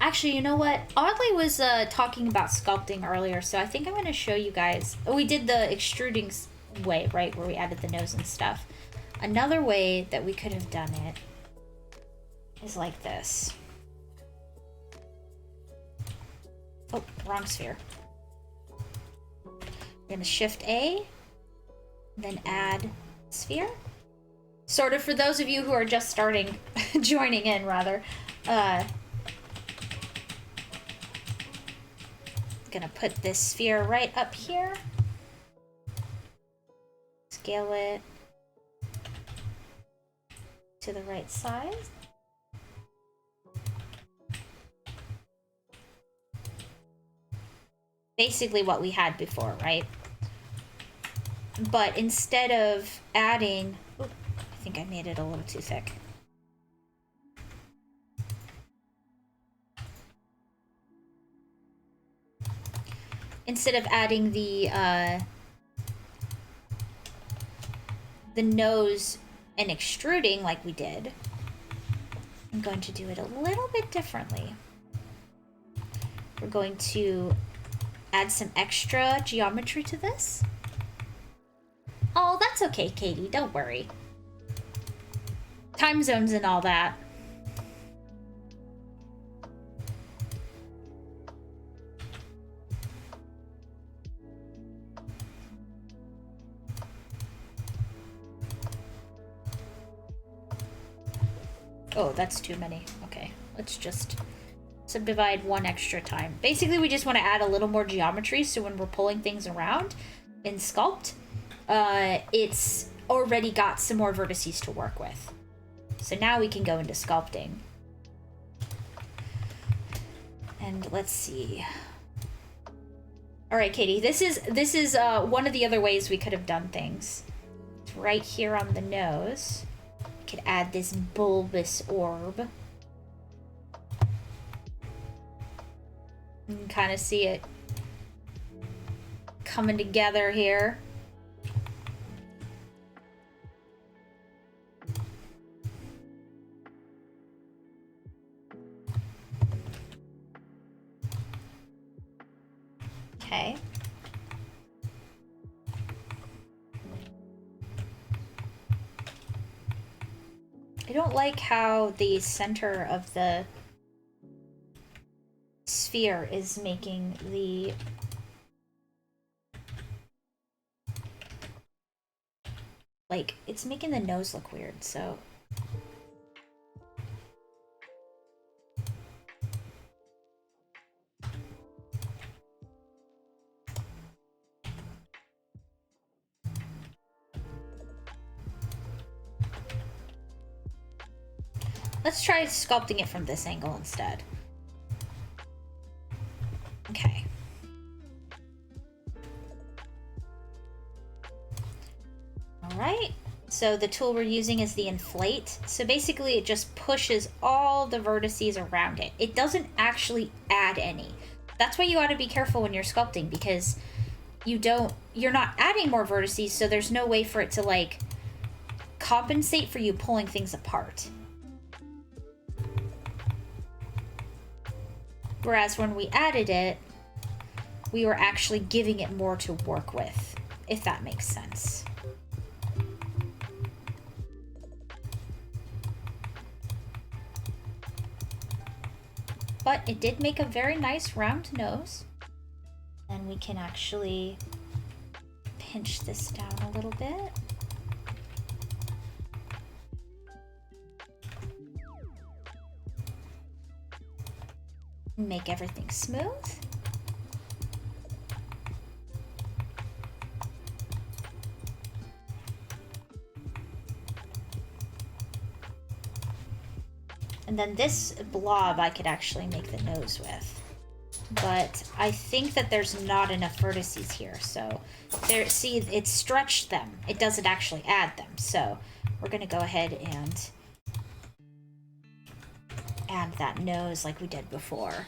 Actually, you know what? Audley was talking about sculpting earlier, so I think I'm going to show you guys. We did the extruding way, right, where we added the nose and stuff. Another way that we could have done it is like this. Oh, wrong sphere. We're going to Shift A, then add sphere. Sort of for those of you who are just starting, joining in rather, gonna put this sphere right up here. Scale it to the right size. Basically what we had before, right? But instead of adding... Ooh, I think I made it a little too thick. Instead of adding the nose and extruding like we did, I'm going to do it a little bit differently. We're going to add some extra geometry to this. Oh, that's okay, Katie. Don't worry. Time zones and all that. Oh, that's too many. Okay, let's just subdivide one extra time. Basically, we just want to add a little more geometry so when we're pulling things around in Sculpt, it's already got some more vertices to work with. So now we can go into sculpting. And let's see. All right, Katie, this is one of the other ways we could have done things. It's right here on the nose. Could add this bulbous orb. You can kind of see it coming together here. Okay. I don't like how the center of the sphere is making the it's making the nose look weird, so let's try sculpting it from this angle instead. Okay. Alright, so the tool we're using is the inflate. So basically it just pushes all the vertices around it. It doesn't actually add any. That's why you ought to be careful when you're sculpting, because you're not adding more vertices, so there's no way for it to like compensate for you pulling things apart. Whereas when we added it, we were actually giving it more to work with, if that makes sense. But it did make a very nice round nose. And we can actually pinch this down a little bit. Make everything smooth. And then this blob I could actually make the nose with. But I think that there's not enough vertices here. So there, see, it stretched them. It doesn't actually add them. So we're gonna go ahead and add that nose like we did before.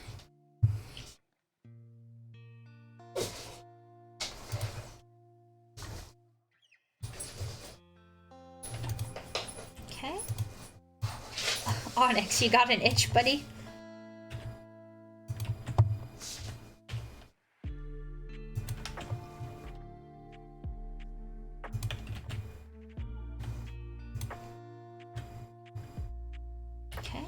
Okay. Onyx, you got an itch, buddy? Okay.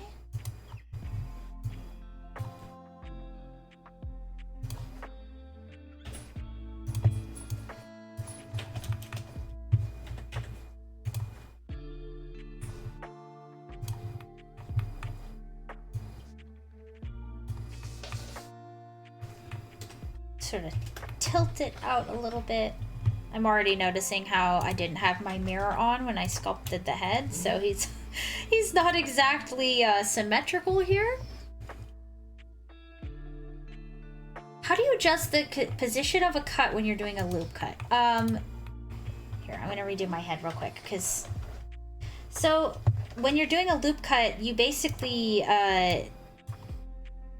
sort of tilt it out a little bit. I'm already noticing how I didn't have my mirror on when I sculpted the head, so he's not exactly symmetrical here. How do you adjust the position of a cut when you're doing a loop cut? Here, I'm gonna redo my head real quick, because... So, when you're doing a loop cut, you basically,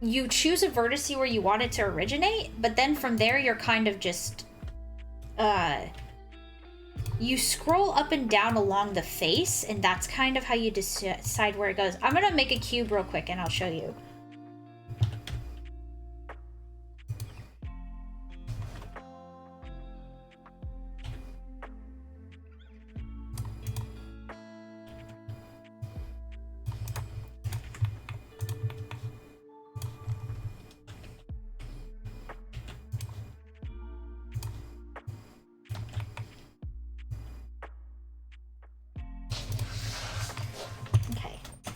you choose a vertex where you want it to originate, but then from there you're kind of just... you scroll up and down along the face, and that's kind of how you decide where it goes. I'm gonna make a cube real quick, and I'll show you.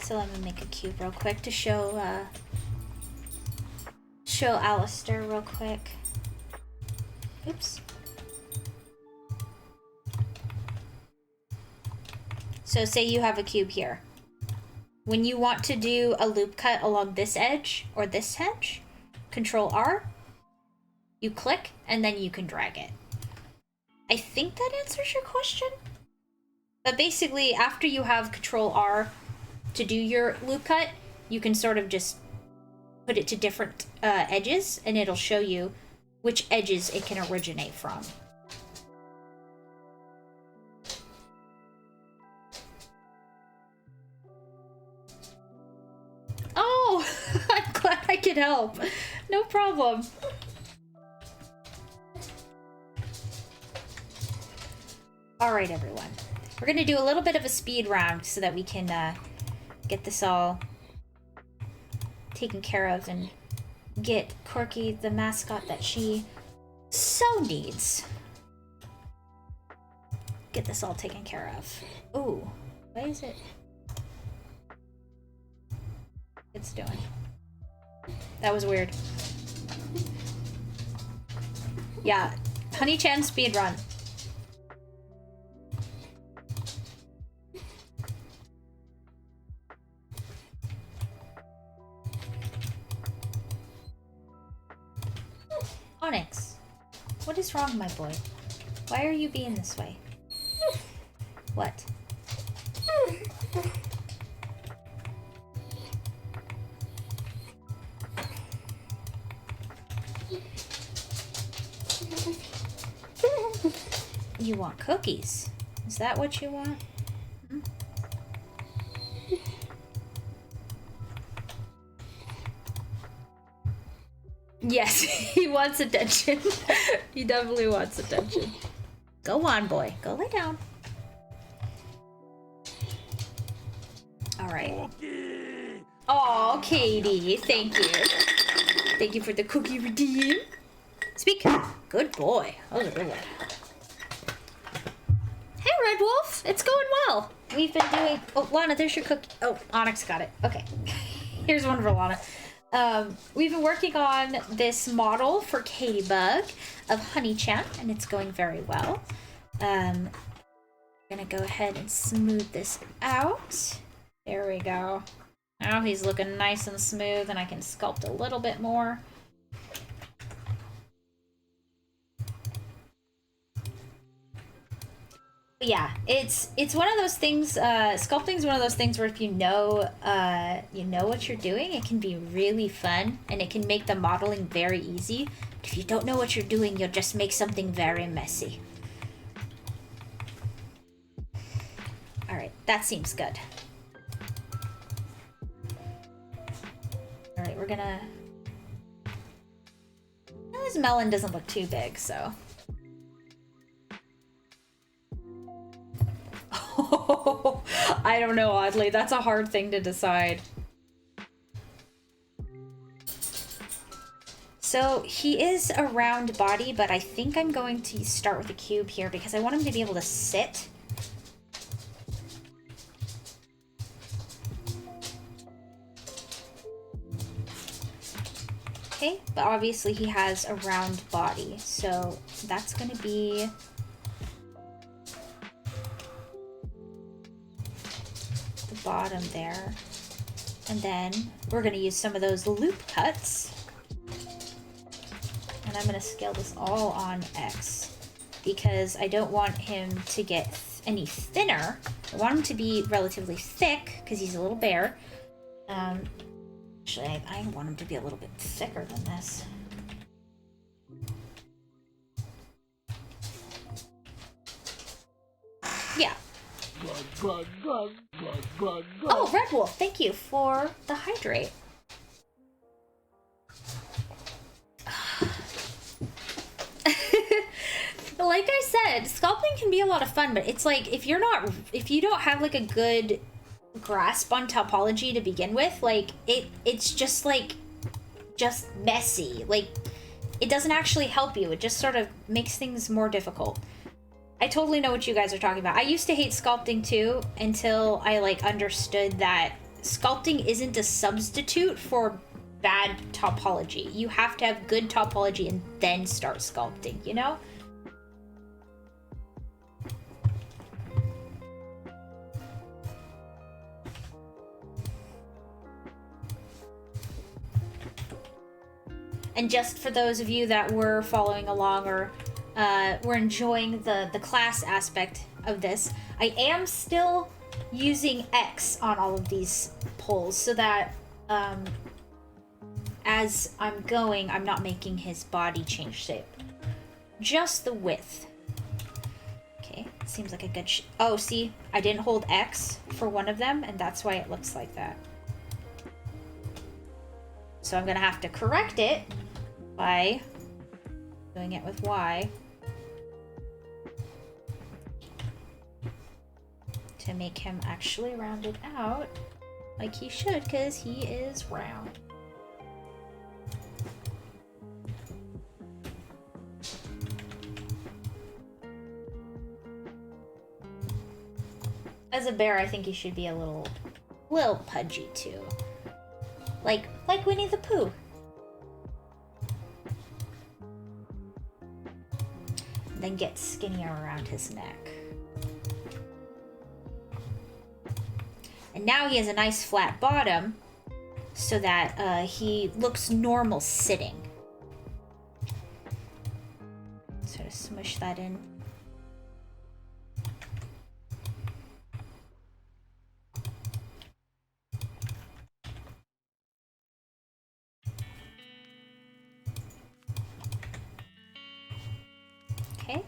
So let me make a cube real quick to show Alistair real quick. Oops. So say you have a cube here. When you want to do a loop cut along this edge or this edge, Control R, you click, and then you can drag it. I think that answers your question. But basically, after you have Control R to do your loop cut, you can sort of just put it to different edges, and it'll show you which edges it can originate from. Oh, I'm glad I could help. No problem. All right, everyone. We're gonna do a little bit of a speed round so that we can get this all taken care of and get Corky the mascot that she so needs. Get this all taken care of. Ooh, what is it? It's doing. That was weird. Yeah, Honey-chan speedrun. Onyx, what is wrong, my boy? Why are you being this way? What? You want cookies? Is that what you want? Hmm? Yes, he wants attention. He definitely wants attention. Go on, boy. Go lay down. All right. Oh, Katie. Thank you. Thank you for the cookie redeem. Speak. Good boy. That was a good one. Hey, Red Wolf. It's going well. We've been doing... Oh, Lana, there's your cookie. Oh, Onyx got it. Okay. Here's one for Lana. We've been working on this model for Katybug of Honey-chan, and it's going very well. I'm gonna go ahead and smooth this out. There we go. Now he's looking nice and smooth, and I can sculpt a little bit more. But yeah, it's one of those things. Sculpting is one of those things where if you know what you're doing, it can be really fun, and it can make the modeling very easy. But if you don't know what you're doing, you'll just make something very messy. All right, that seems good. All right, we're gonna... Well, this melon doesn't look too big, so... Oh, I don't know, Oddly. That's a hard thing to decide. So, he is a round body, but I think I'm going to start with a cube here because I want him to be able to sit. Okay, but obviously he has a round body, so that's gonna be the bottom there. And then we're gonna use some of those loop cuts. And I'm gonna scale this all on X because I don't want him to get any thinner. I want him to be relatively thick because he's a little bear. Actually, I want him to be a little bit thicker than this. Yeah. Oh, Red Wolf, thank you for the hydrate. Like I said, sculpting can be a lot of fun, but it's like if you don't have like a good grasp on topology to begin with, like it's just messy. Like it doesn't actually help you. It just sort of makes things more difficult. I totally know what you guys are talking about. I used to hate sculpting too until I like understood that sculpting isn't a substitute for bad topology. You have to have good topology and then start sculpting, you know? And just for those of you that were following along or were enjoying the class aspect of this, I am still using X on all of these poles so that as I'm going, I'm not making his body change shape. Just the width. Okay, seems like a good oh, see, I didn't hold X for one of them, and that's why it looks like that. So I'm gonna have to correct it by doing it with Y to make him actually rounded out like he should, because he is round. As a bear, I think he should be a little pudgy too. Like Winnie the Pooh. Then get skinnier around his neck. And now he has a nice flat bottom so that he looks normal sitting. Sort of smush that in. Okay.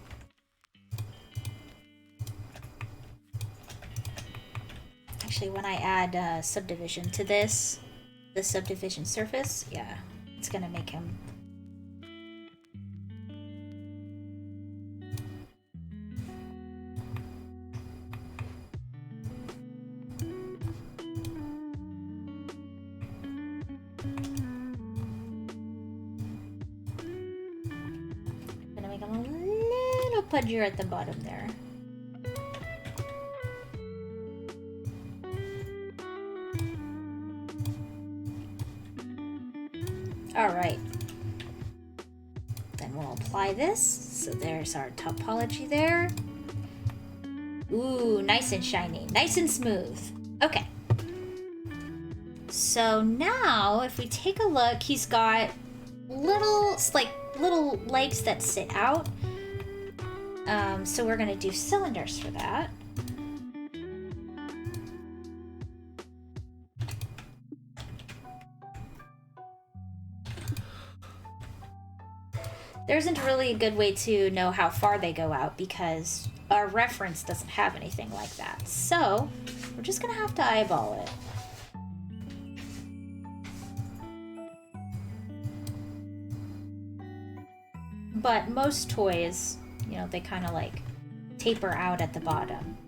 Actually, when I add subdivision to the subdivision surface, yeah, it's gonna make him. Gonna make him a little pudgier at the bottom there. Alright. Then we'll apply this. So there's our topology there. Ooh, nice and shiny. Nice and smooth. Okay. So now, if we take a look, he's got little legs that sit out. So we're gonna do cylinders for that. There isn't really a good way to know how far they go out because our reference doesn't have anything like that. So we're just gonna have to eyeball it. But most toys, you know, they kind of like taper out at the bottom.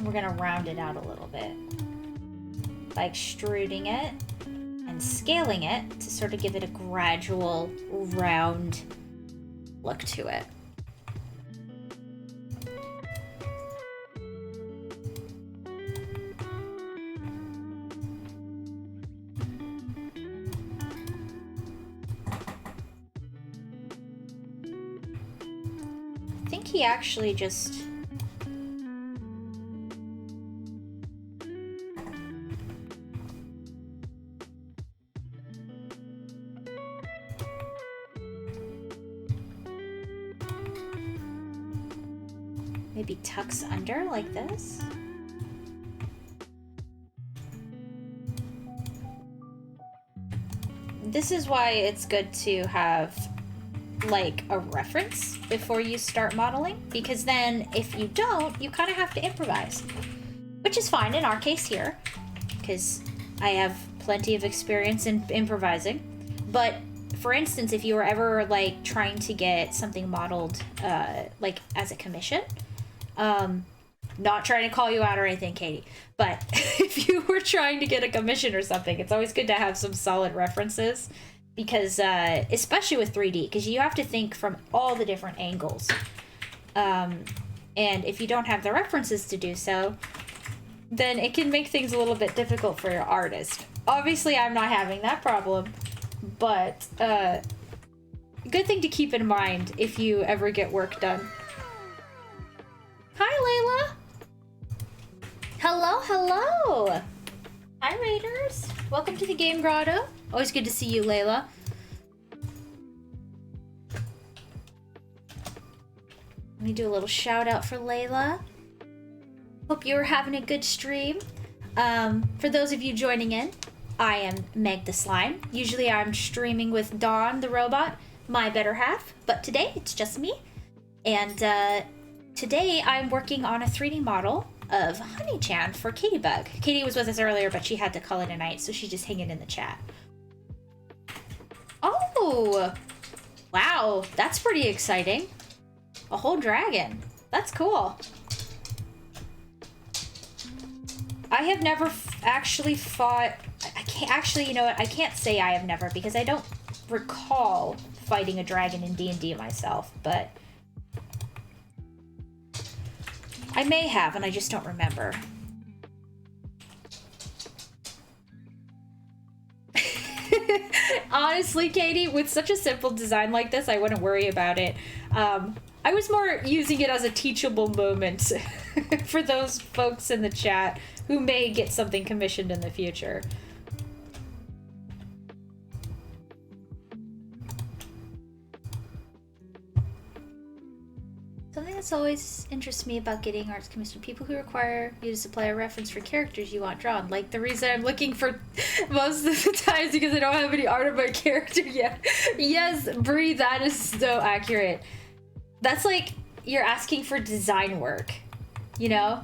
We're gonna round it out a little bit by extruding it and scaling it to sort of give it a gradual round look to it. I think he actually just maybe tucks under like this. This is why it's good to have like a reference before you start modeling, because then if you don't, you kind of have to improvise, which is fine in our case here because I have plenty of experience in improvising. But for instance, if you were ever like trying to get something modeled like as a commission, not trying to call you out or anything, Katie, but if you were trying to get a commission or something, it's always good to have some solid references, because especially with 3D, because you have to think from all the different angles, and if you don't have the references to do so, then it can make things a little bit difficult for your artist. Obviously I'm not having that problem, but good thing to keep in mind if you ever get work done. Hi, Layla. Hello, hello. Hi, Raiders. Welcome to the Game Grotto. Always good to see you, Layla. Let me do a little shout out for Layla. Hope you're having a good stream. For those of you joining in, I am Meg the Slime. Usually I'm streaming with Dawn the robot, my better half, but today it's just me. And today I'm working on a 3D model of Honey-chan for Katie Bug. Katie was with us earlier, but she had to call it a night, so she's just hanging in the chat. Oh, wow, that's pretty exciting. A whole dragon. That's cool. I have never actually fought... I can't actually, you know what? I can't say I have never, because I don't recall fighting a dragon in D&D myself, but I may have, and I just don't remember. Honestly, Katie, with such a simple design like this, I wouldn't worry about it. I was more using it as a teachable moment for those folks in the chat who may get something commissioned in the future. Something that's always interests me about getting arts commissioned, people who require you to supply a reference for characters you want drawn. Like the reason I'm looking for most of the times because I don't have any art of my character yet. Yes, Bree, that is so accurate. That's like you're asking for design work, you know?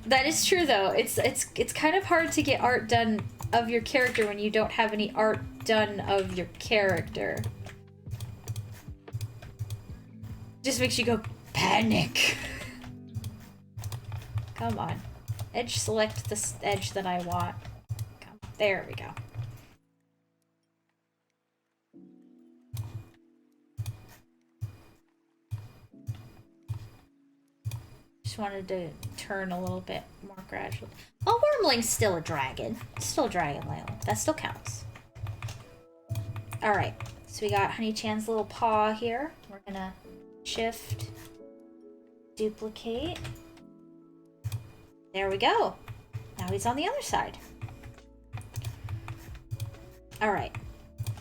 That is true though. It's kind of hard to get art done of your character when you don't have any art done of your character. Just makes you go panic. Come on. Edge select the edge that I want. Come on. There we go. Just wanted to turn a little bit more gradually. Oh, Wormling's still a dragon. It's still a dragon, Layla. That still counts. Alright. So we got Honey-chan's little paw here. We're gonna shift, duplicate. There we go. Now he's on the other side. All right,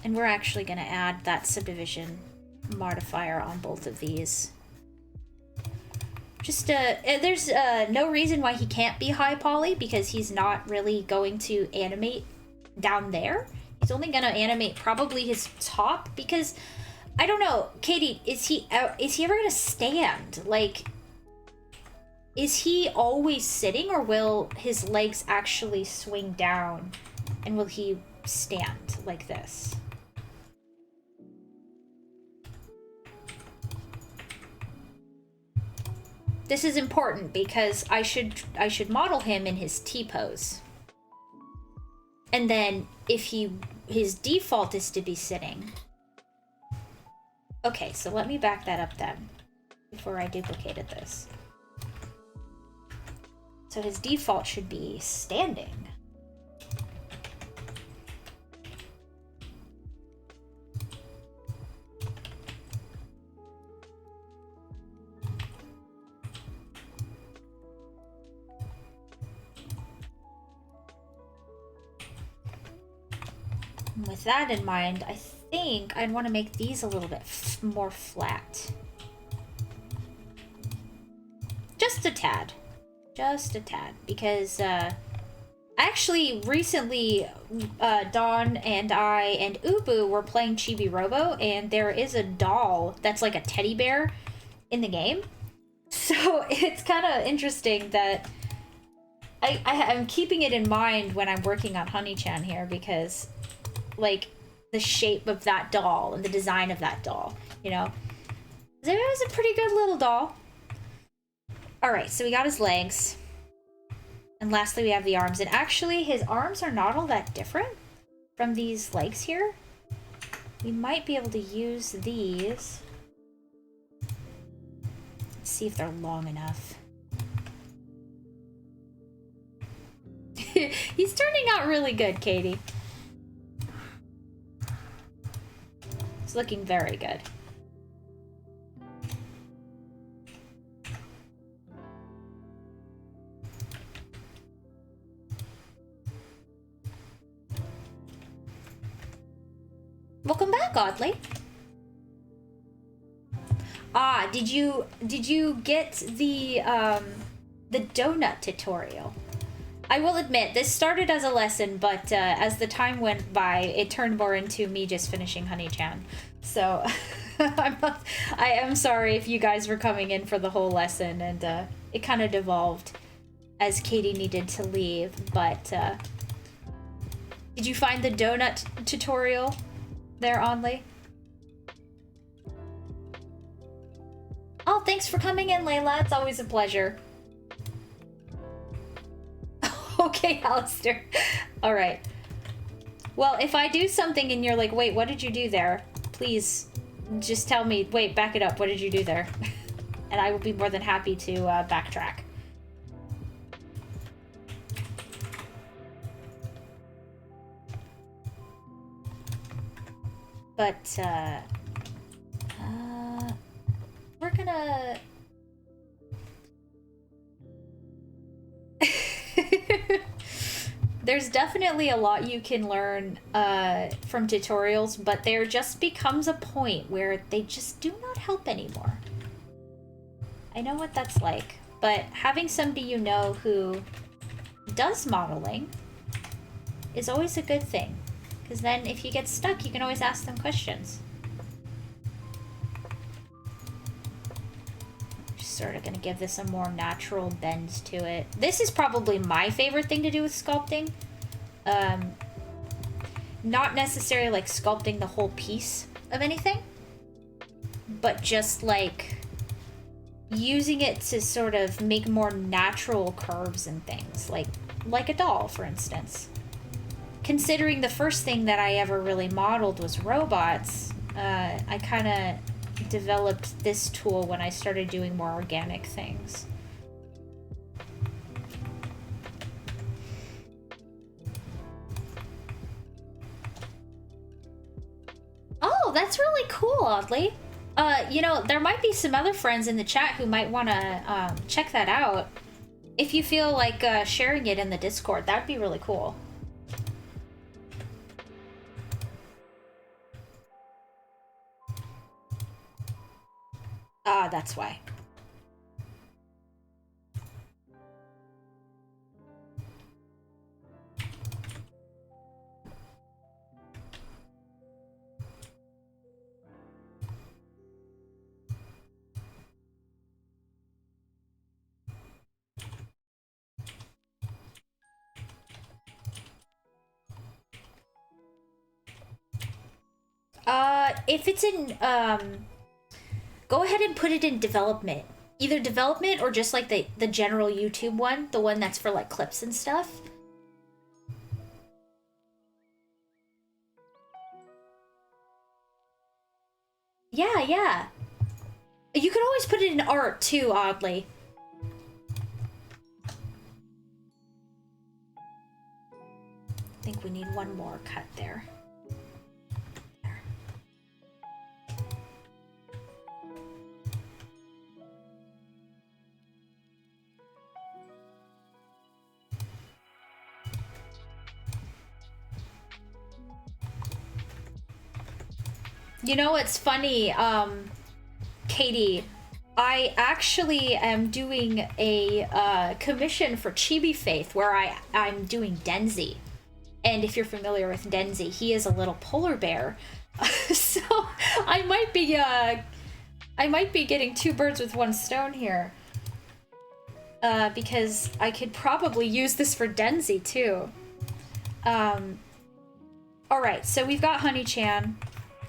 and we're actually going to add that subdivision modifier on both of these. Just there's no reason why he can't be high poly, because he's not really going to animate down there. He's only going to animate probably his top, because I don't know, Katie, is he ever gonna stand? Like, is he always sitting, or will his legs actually swing down, and will he stand like this? This is important because I should model him in his T-pose. And then if his default is to be sitting. Okay, so let me back that up then before I duplicated this. So his default should be standing. And with that in mind, I think I'd want to make these a little bit more flat. Just a tad. Just a tad. Because, actually, recently, Dawn and I and Ubu were playing Chibi Robo, and there is a doll that's like a teddy bear in the game. So it's kind of interesting that I'm keeping it in mind when I'm working on Honey-chan here, because, like, the shape of that doll and the design of that doll, you know? It was a pretty good little doll. Alright, so we got his legs. And lastly, we have the arms. And actually, his arms are not all that different from these legs here. We might be able to use these. Let's see if they're long enough. He's turning out really good, Katie. It's looking very good. Welcome back, Oddly. Ah, did you get the donut tutorial? I will admit, this started as a lesson, but as the time went by, it turned more into me just finishing Honey-chan. So, I am sorry if you guys were coming in for the whole lesson, and it kind of devolved as Katie needed to leave, but did you find the donut tutorial there, Only? Oh, thanks for coming in, Layla. It's always a pleasure. Okay, Alistair. All right. Well, if I do something and you're like, wait, what did you do there? Please just tell me, wait, back it up. What did you do there? And I will be more than happy to backtrack. But, we're gonna... There's definitely a lot you can learn from tutorials, but there just becomes a point where they just do not help anymore. I know what that's like, but having somebody you know who does modeling is always a good thing, because then if you get stuck, you can always ask them questions. Sort of gonna give this a more natural bend to it. This is probably my favorite thing to do with sculpting. Not necessarily like sculpting the whole piece of anything, but just like using it to sort of make more natural curves and things, like a doll, for instance. Considering the first thing that I ever really modeled was robots, I kind of developed this tool when I started doing more organic things. Oh, that's really cool, Oddly. You know, there might be some other friends in the chat who might want to check that out. If you feel like sharing it in the Discord, that'd be really cool. Ah, that's why. If it's in, go ahead and put it in development either development or just like the general YouTube one, the one that's for like clips and stuff. Yeah, yeah. You can always put it in art too, oddly. I think we need one more cut there. There. You know, it's funny, Katie, I actually am doing a commission for Chibi Faith where I'm doing Denzi. And if you're familiar with Denzi, he is a little polar bear. So I might be getting two birds with one stone here. Because I could probably use this for Denzi too. Alright, so we've got Honey-chan.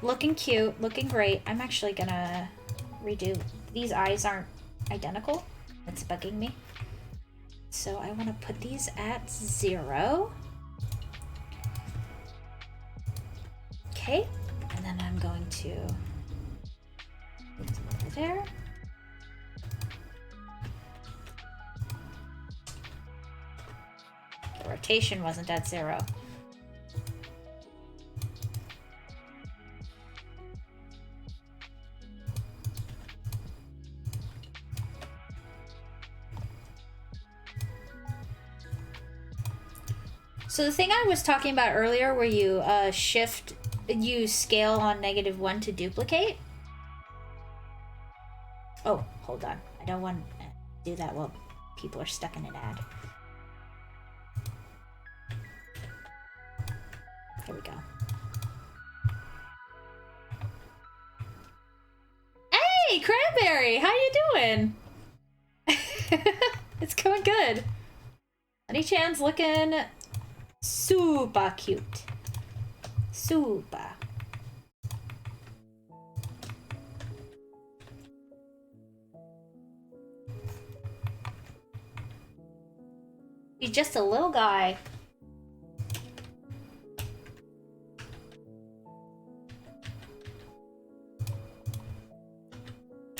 Looking cute, looking great. I'm actually gonna redo. These eyes aren't identical. It's bugging me. So I want to put these at 0. Okay, and then I'm going to put them over there. The rotation wasn't at 0. So the thing I was talking about earlier where you you scale on -1 to duplicate. Oh, hold on. I don't want to do that while people are stuck in an ad. Here we go. Hey, Cranberry! How you doing? It's going good. Honey-chan's looking super cute. Super. He's just a little guy.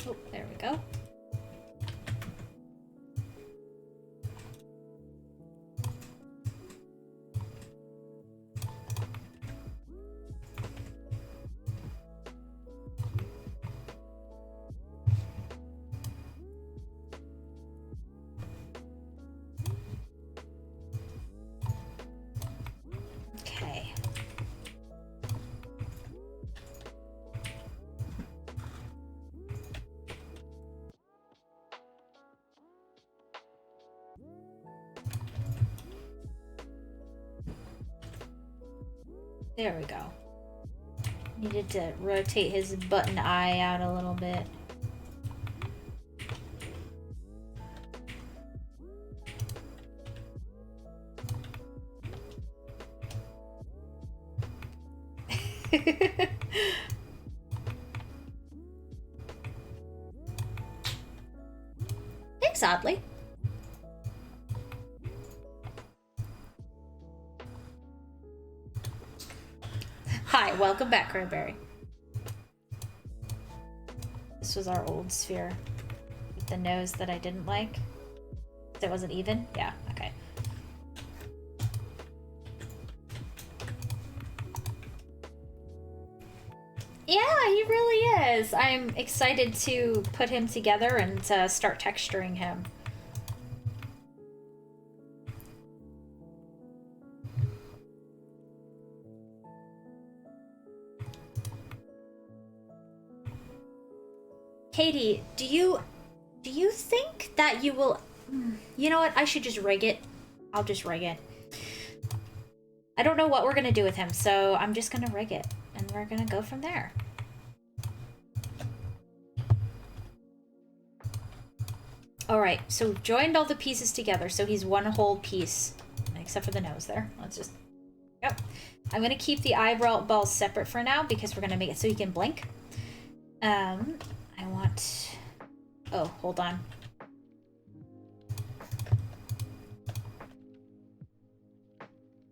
Oh, there we go. There we go. Needed to rotate his button eye out a little bit. Thanks, Oddly. Hi, welcome back, Cranberry. This was our old sphere with the nose that I didn't like. It wasn't even? Yeah, okay. Yeah, he really is. I'm excited to put him together and start texturing him. Katie, do you think that you will... You know what? I should just rig it. I'll just rig it. I don't know what we're gonna do with him, so I'm just gonna rig it. And we're gonna go from there. Alright, so we've joined all the pieces together, so he's one whole piece. Except for the nose there. Let's just... Yep. I'm gonna keep the eyeballs separate for now, because we're gonna make it so he can blink. I want Oh, hold on.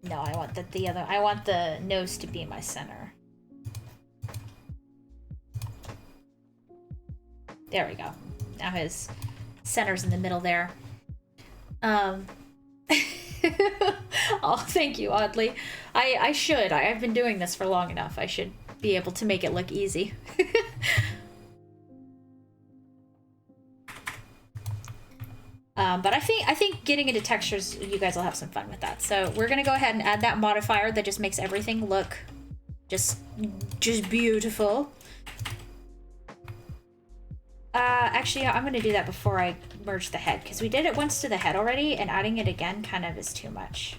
No, I want I want the nose to be my center. There we go. Now his center's in the middle there. Oh, thank you, Oddly. I should. I've been doing this for long enough. I should be able to make it look easy. But I think getting into textures, you guys will have some fun with that. So we're gonna go ahead and add that modifier that just makes everything look just beautiful. Actually, I'm gonna do that before I merge the head, because we did it once to the head already, and adding it again kind of is too much.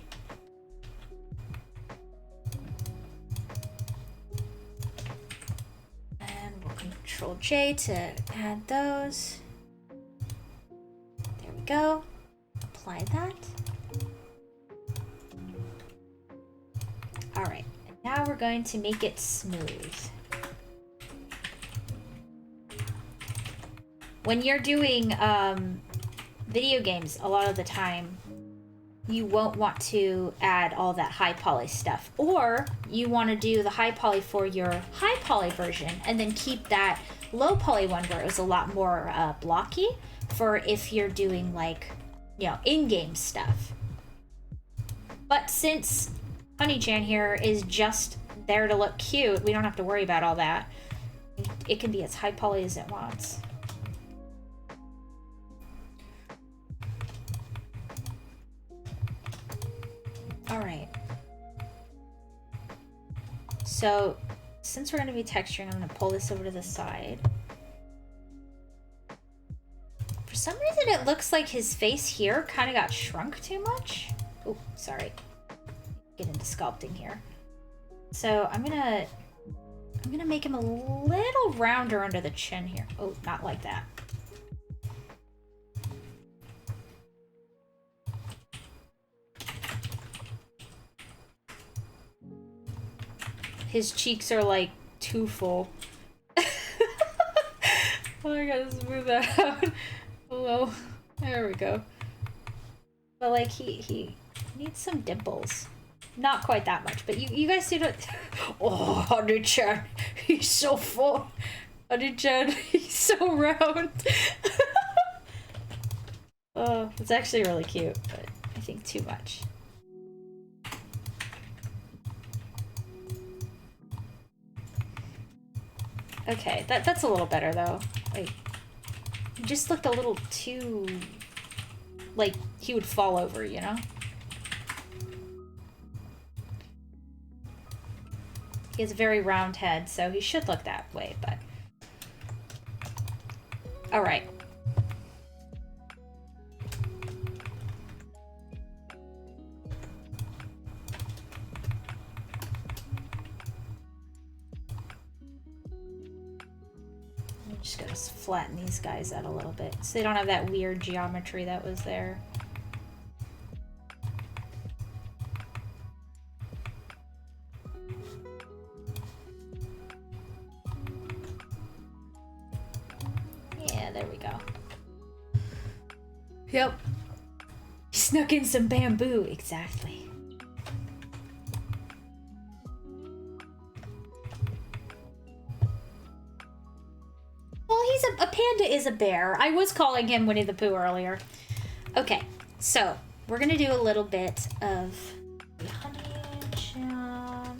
And we'll Control J to add those. There we go. Apply that. All right, and now we're going to make it smooth. When you're doing video games, a lot of the time, you won't want to add all that high poly stuff. Or you want to do the high poly for your high poly version and then keep that low poly one where it was a lot more blocky for if you're doing, like, you know, in-game stuff. But since Honey-chan here is just there to look cute, we don't have to worry about all that. It can be as high poly as it wants. All right. So, since we're going to be texturing, I'm going to pull this over to the side. For some reason, it looks like his face here kind of got shrunk too much. Oh, sorry. Get into sculpting here. So, I'm gonna make him a little rounder under the chin here. Oh, not like that. His cheeks are like too full. Oh, I gotta smooth that out. Hello. There we go. But like he needs some dimples. Not quite that much, but you guys see that? Oh, Honey-chan, he's so full. Honey-chan, he's so round. Oh, it's actually really cute, but I think too much. Okay, that's a little better though. Like, he just looked a little too, like, he would fall over, you know? He has a very round head, so he should look that way, but... Alright. I'm just gonna flatten these guys out a little bit so they don't have that weird geometry that was there. Yeah, there we go. Yep. He snuck in some bamboo, exactly. Well, a panda is a bear. I was calling him Winnie the Pooh earlier. Okay, so we're gonna do a little bit of Honey-chan.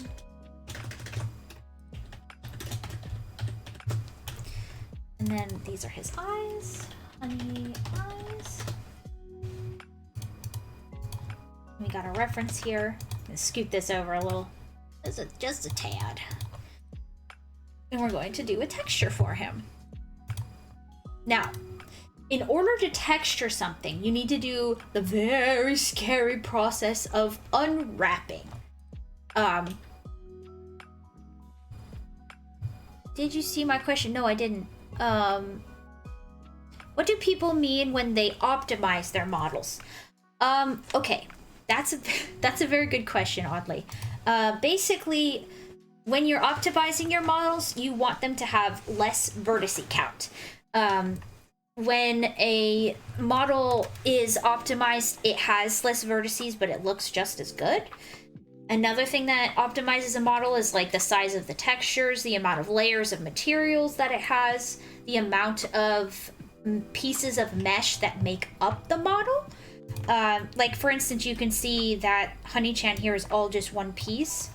And then these are his eyes. Honey eyes. We got a reference here. I'm gonna scoot this over a little. Just a tad. And we're going to do a texture for him. Now, in order to texture something, you need to do the very scary process of unwrapping. Did you see my question? No, I didn't. What do people mean when they optimize their models? Okay, that's a very good question, oddly. Basically, when you're optimizing your models, you want them to have less vertice count. when a model is optimized, it has less vertices, but it looks just as good. Another thing that optimizes a model is like the size of the textures, the amount of layers of materials that it has, the amount of pieces of mesh that make up the model. Like for instance, you can see that Honey-chan here is all just one piece.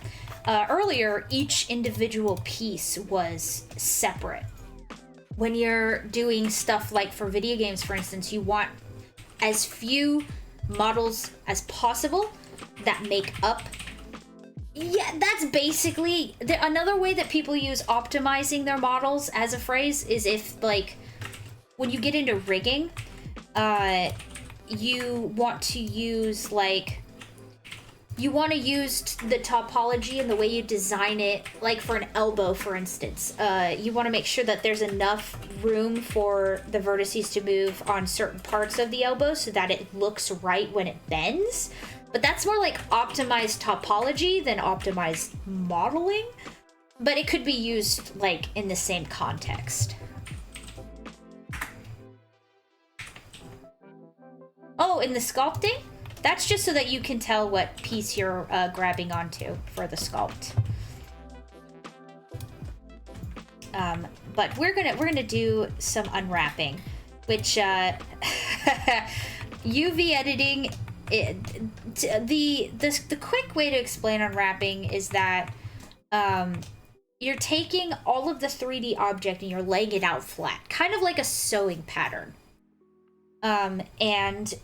Earlier, each individual piece was separate. When you're doing stuff like for video games, for instance, you want as few models as possible that make up. Yeah, that's basically another way that people use optimizing their models as a phrase is if, like, when you get into rigging, you want to use, like, you want to use the topology and the way you design it, like for an elbow, for instance. You want to make sure that there's enough room for the vertices to move on certain parts of the elbow so that it looks right when it bends. But that's more like optimized topology than optimized modeling. But it could be used, like, in the same context. Oh, in the sculpting? That's just so that you can tell what piece you're grabbing onto for the sculpt. But we're gonna do some unwrapping, which UV editing. The quick way to explain unwrapping is that you're taking all of the 3D object and you're laying it out flat, kind of like a sewing pattern. And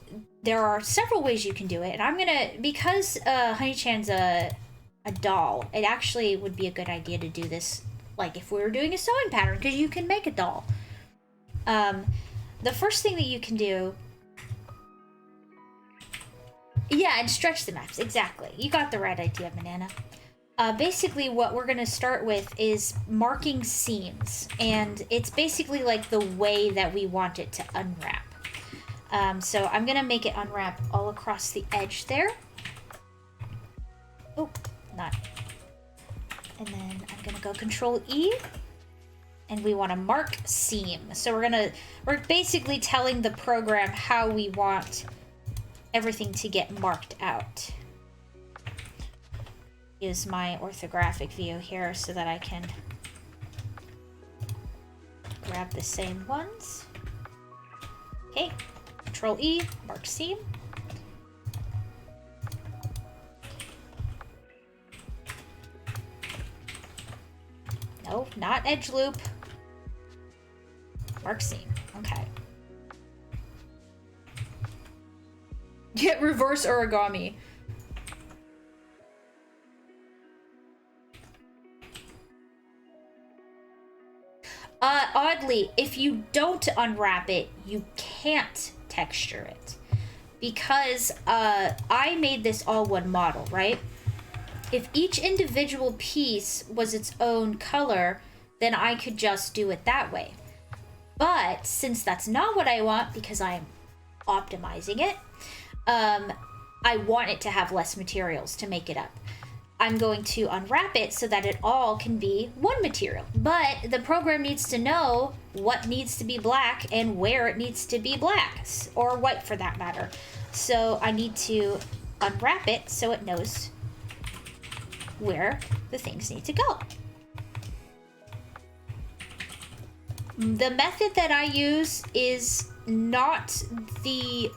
there are several ways you can do it, and I'm gonna, because Honey-chan's a doll, it actually would be a good idea to do this like if we were doing a sewing pattern, because you can make a doll. The first thing that you can do, yeah, and stretch the maps, exactly. You got the right idea, Banana. Basically what we're gonna start with is marking seams, and it's basically like the way that we want it to unwrap. So I'm gonna make it unwrap all across the edge there. Oh, not. And then I'm gonna go Control E, and we want to mark seam. So we're basically telling the program how we want everything to get marked out. Use my orthographic view here so that I can grab the same ones. Okay. Control E, mark seam. No, not edge loop. Mark seam. Okay. Get reverse origami. Oddly, if you don't unwrap it, you can't texture it, because I made this all one model, right? If each individual piece was its own color, then I could just do it that way. But since that's not what I want, because I'm optimizing it, I want it to have less materials to make it up. I'm going to unwrap it so that it all can be one material. But the program needs to know what needs to be black and where it needs to be black, or white for that matter. So I need to unwrap it so it knows where the things need to go. The method that I use is not the...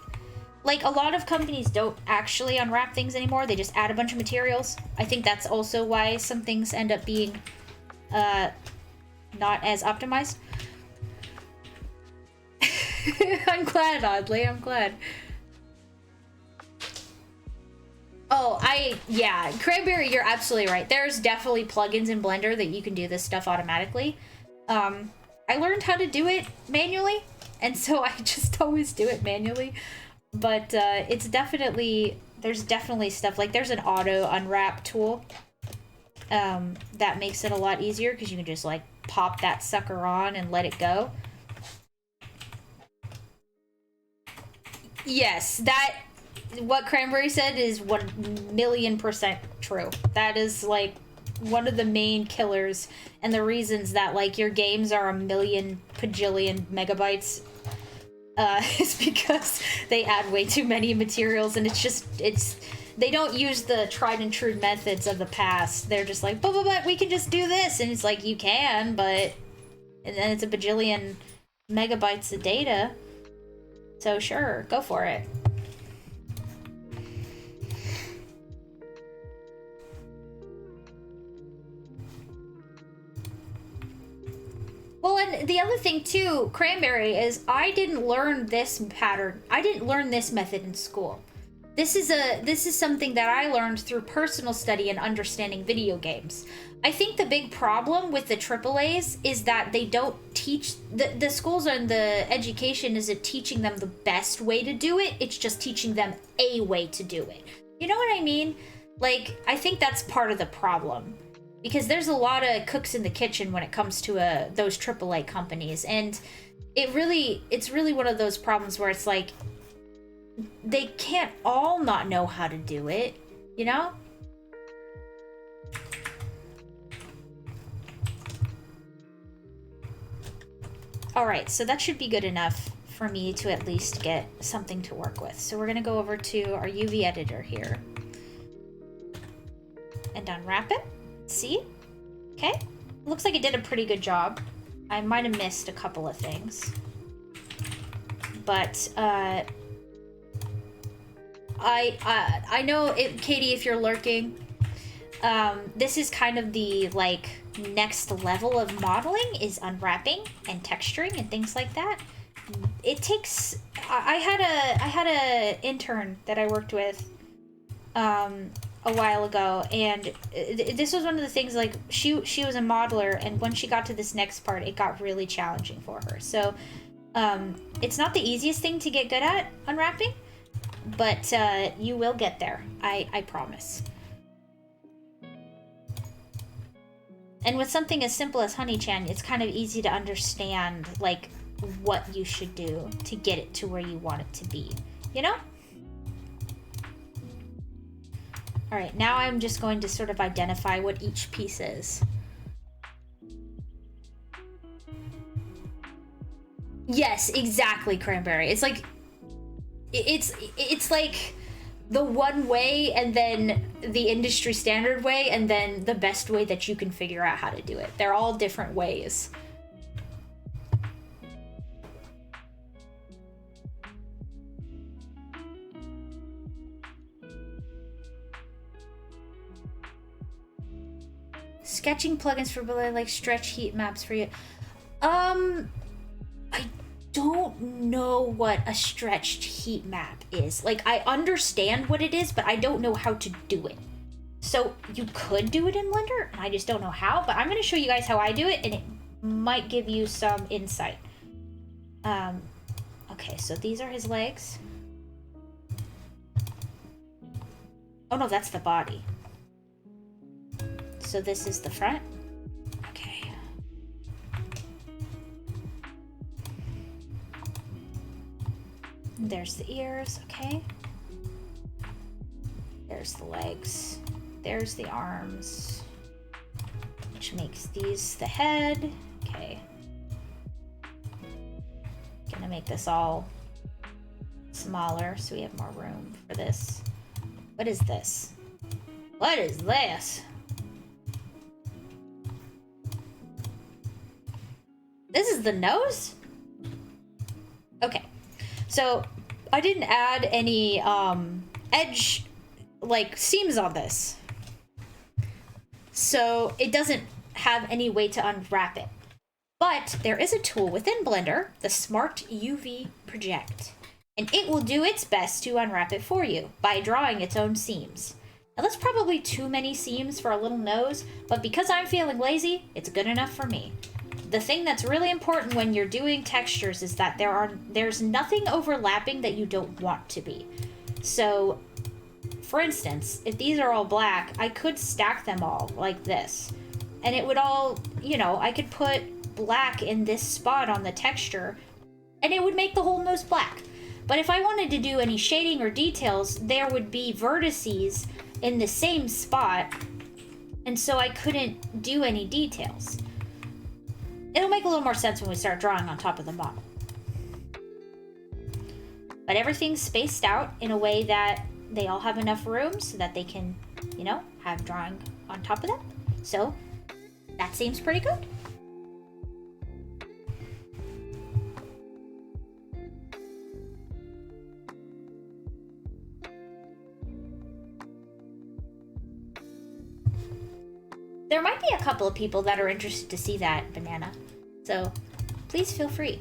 Like, a lot of companies don't actually unwrap things anymore. They just add a bunch of materials. I think that's also why some things end up being not as optimized. I'm glad, Oddly. I'm glad. Oh, yeah. Cranberry, you're absolutely right. There's definitely plugins in Blender that you can do this stuff automatically. I learned how to do it manually, and so I just always do it manually. But it's definitely, there's definitely stuff, like there's an auto unwrap tool that makes it a lot easier, because you can just like pop that sucker on and let it go. Yes, that, what Cranberry said is 1,000,000% true. That is like one of the main killers and the reasons that like your games are 1,000,000 bajillion megabytes. is because they add way too many materials, and they don't use the tried and true methods of the past. They're just like, but we can just do this, and it's like, you can, but and then it's a bajillion megabytes of data. So sure, go for it. Well, and the other thing too, Cranberry, is I didn't learn this pattern. I didn't learn this method in school. This is something that I learned through personal study and understanding video games. I think the big problem with the AAAs is that they don't teach the schools and the education isn't teaching them the best way to do it. It's just teaching them a way to do it. You know what I mean? Like, I think that's part of the problem. Because there's a lot of cooks in the kitchen when it comes to those AAA companies, and it's really one of those problems where it's like they can't all not know how to do it, you know? All right, so that should be good enough for me to at least get something to work with. So we're gonna go over to our UV editor here and unwrap it. See? Okay. Looks like it did a pretty good job. I might have missed a couple of things. But, I know, Katie, if you're lurking, this is kind of the, like, next level of modeling is unwrapping and texturing and things like that. It takes... I had a intern that I worked with, a while ago, and this was one of the things, like, she was a modeler, and when she got to this next part, it got really challenging for her. So it's not the easiest thing to get good at, unwrapping, but you will get there. I promise. And with something as simple as Honey-chan, it's kind of easy to understand, like, what you should do to get it to where you want it to be, you know? All right, now I'm just going to sort of identify what each piece is. Yes, exactly, Cranberry. It's like, it's like the one way, and then the industry standard way, and then the best way that you can figure out how to do it. They're all different ways. Sketching plugins for like stretch heat maps for you. I don't know what a stretched heat map is. Like, I understand what it is, but I don't know how to do it. So you could do it in Blender, and I just don't know how, but I'm going to show you guys how I do it, and it might give you some insight. Okay, so these are his legs. Oh no, that's the body. So this is the front. Okay. There's the ears, okay. There's the legs. There's the arms, which makes these the head. Okay. Gonna make this all smaller so we have more room for this. What is this? What is this? This is the nose? Okay. So I didn't add any edge, like, seams on this. So it doesn't have any way to unwrap it. But there is a tool within Blender, the Smart UV Project, and it will do its best to unwrap it for you by drawing its own seams. Now that's probably too many seams for a little nose, but because I'm feeling lazy, it's good enough for me. The thing that's really important when you're doing textures is that there's nothing overlapping that you don't want to be. So, for instance, if these are all black, I could stack them all like this. And it would all, you know, I could put black in this spot on the texture, and it would make the whole nose black. But if I wanted to do any shading or details, there would be vertices in the same spot, and so I couldn't do any details. It'll make a little more sense when we start drawing on top of the model. But everything's spaced out in a way that they all have enough room so that they can, you know, have drawing on top of them. So that seems pretty good. There might be a couple of people that are interested to see that, Banana. So please feel free.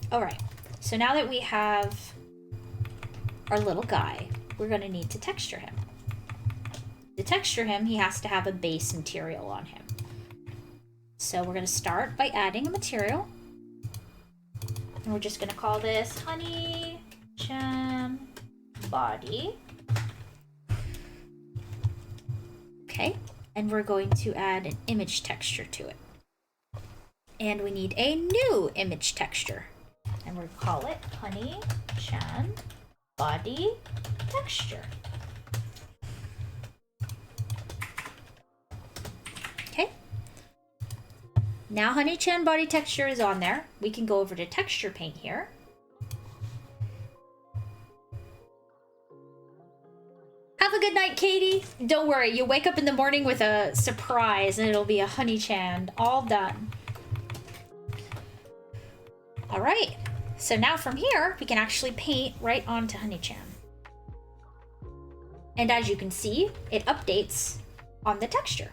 All right, so now that we have our little guy, we're gonna need to texture him. To texture him, he has to have a base material on him. So we're gonna start by adding a material. And we're just gonna call this Honey Chan Body. Okay, and we're going to add an image texture to it. And we need a new image texture. And we'll call it Honey Chan Body Texture. Okay. Now Honey Chan Body Texture is on there. We can go over to Texture Paint here. Have a good night, Katie. Don't worry, you'll wake up in the morning with a surprise and it'll be a Honey Chan all done. All right. So now from here, we can actually paint right onto Honey-chan. And as you can see, it updates on the texture.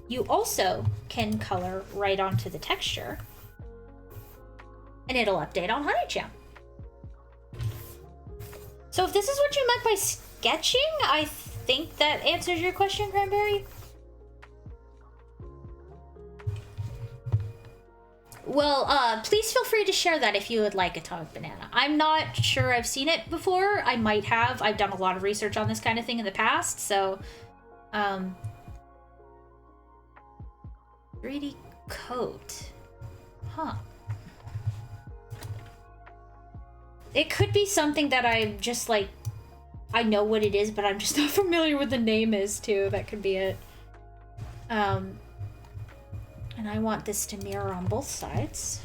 You also can color right onto the texture, and it'll update on Honey-chan. So if this is what you meant by sketching, I think that answers your question, Cranberry. Well, please feel free to share that if you would like, Atomic Banana. I'm not sure I've seen it before. I might have. I've done a lot of research on this kind of thing in the past, so... 3D coat. Huh. It could be something that I'm just, like... I know what it is, but I'm just not familiar with the name is, too. That could be it. And I want this to mirror on both sides.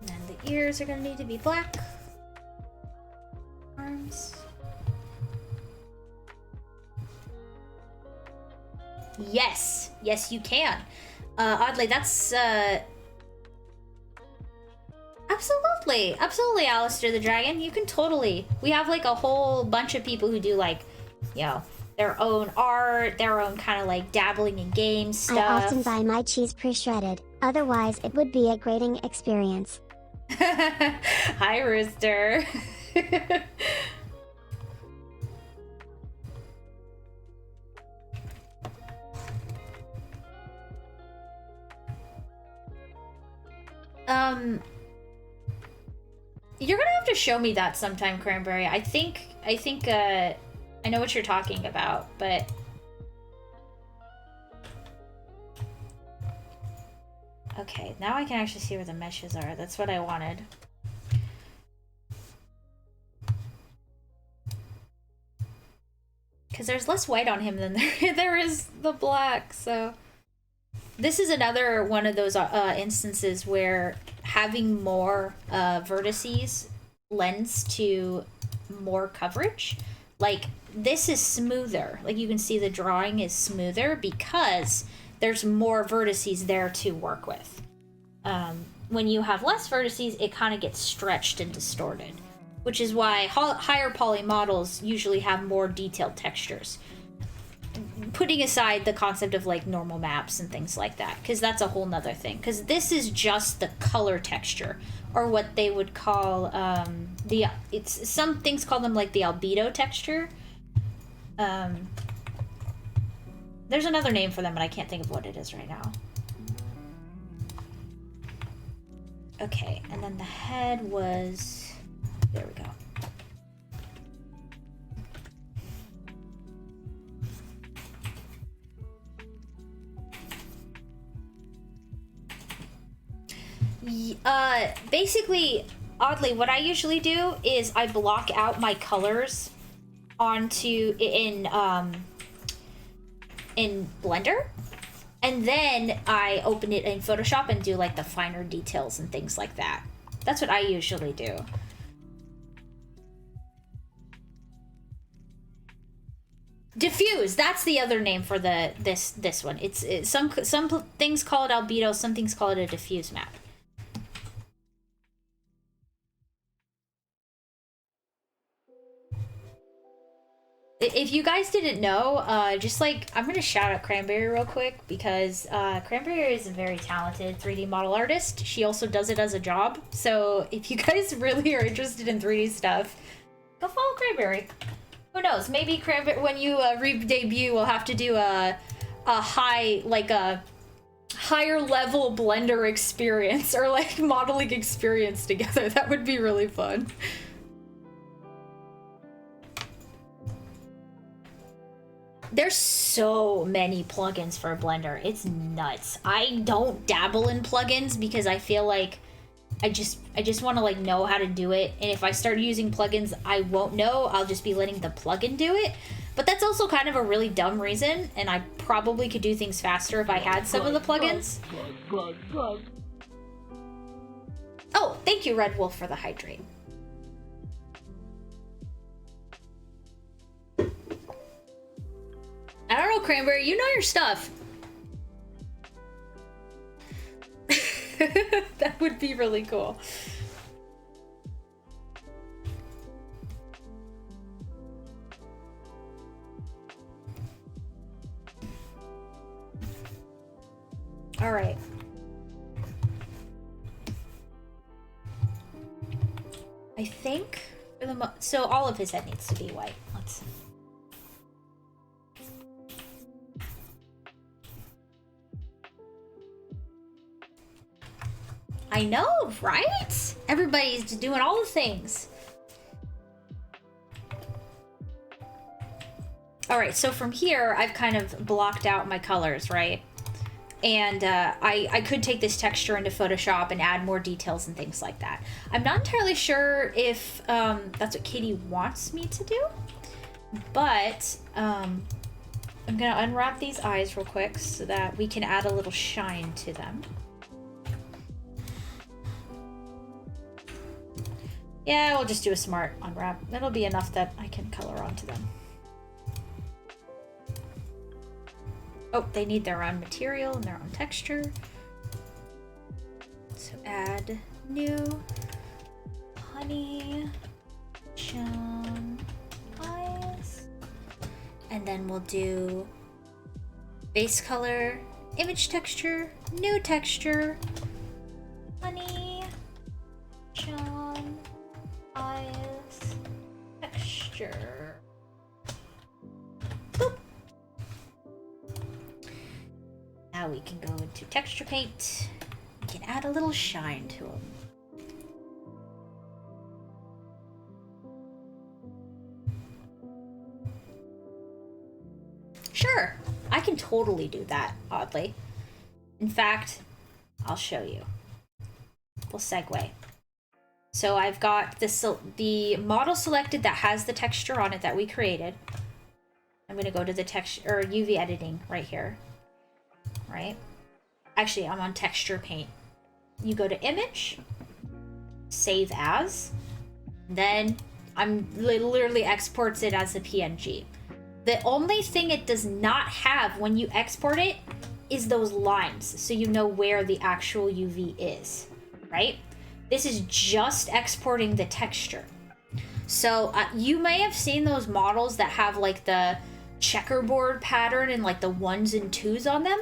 And then the ears are going to need to be black. Arms. Yes! Yes, you can. Oddly, that's, Absolutely, Alistair the Dragon. You can totally. We have like a whole bunch of people who do like, you know, their own art, their own kind of like dabbling in game stuff. I often buy my cheese pre-shredded, otherwise it would be a grating experience. Hi, Rooster. You're gonna have to show me that sometime, Cranberry. I think, I know what you're talking about, but... Okay, now I can actually see where the meshes are. That's what I wanted. Because there's less white on him than there is the black, so... This is another one of those instances where having more vertices lends to more coverage. Like, this is smoother. Like, you can see the drawing is smoother because there's more vertices there to work with. When you have less vertices, it kind of gets stretched and distorted, which is why higher poly models usually have more detailed textures. Putting aside the concept of like normal maps and things like that, because that's a whole nother thing, because this is just the color texture, or what they would call it's some things call them like the albedo texture. There's another name for them, but I can't think of what it is right now. Okay, and then the head was, there we go. Basically, oddly, what I usually do is I block out my colors onto in Blender, and then I open it in Photoshop and do like the finer details and things like that. That's what I usually do. Diffuse, that's the other name for this one. It's some things call it albedo, some things call it a diffuse map. If you guys didn't know, just like, I'm gonna shout out Cranberry real quick, because Cranberry is a very talented 3D model artist. She also does it as a job. So if you guys really are interested in 3D stuff, go follow Cranberry. Who knows? Maybe Cranberry, when you re-debut, we'll have to do a higher level Blender experience, or like modeling experience together. That would be really fun. There's so many plugins for Blender. It's nuts. I don't dabble in plugins because I feel like I just want to like know how to do it. And if I start using plugins I won't know, I'll just be letting the plugin do it. But that's also kind of a really dumb reason, and I probably could do things faster if I had some of the plugins. Oh, thank you, Red Wolf, for the hydrate. I don't know, Cranberry, you know your stuff. That would be really cool. All right. I think for the so all of his head needs to be white. Let's. I know, right? Everybody's doing all the things. All right, so from here, I've kind of blocked out my colors, right? And I could take this texture into Photoshop and add more details and things like that. I'm not entirely sure if that's what Katie wants me to do, but I'm gonna unwrap these eyes real quick so that we can add a little shine to them. Yeah, we'll just do a smart unwrap. That'll be enough that I can color onto them. Oh, they need their own material and their own texture. So add new honey shine eyes. And then we'll do base color, image texture, new texture, honey shine eyes, texture. Boop. Now we can go into texture paint. We can add a little shine to them. Sure, I can totally do that, oddly. In fact, I'll show you. We'll segue. So I've got the model selected that has the texture on it that we created. I'm gonna go to the texture or UV editing right here. Right? Actually, I'm on texture paint. You go to image, save as, then literally exports it as a PNG. The only thing it does not have when you export it is those lines, so you know where the actual UV is, right? This is just exporting the texture. So you may have seen those models that have like the checkerboard pattern and like the 1s and 2s on them.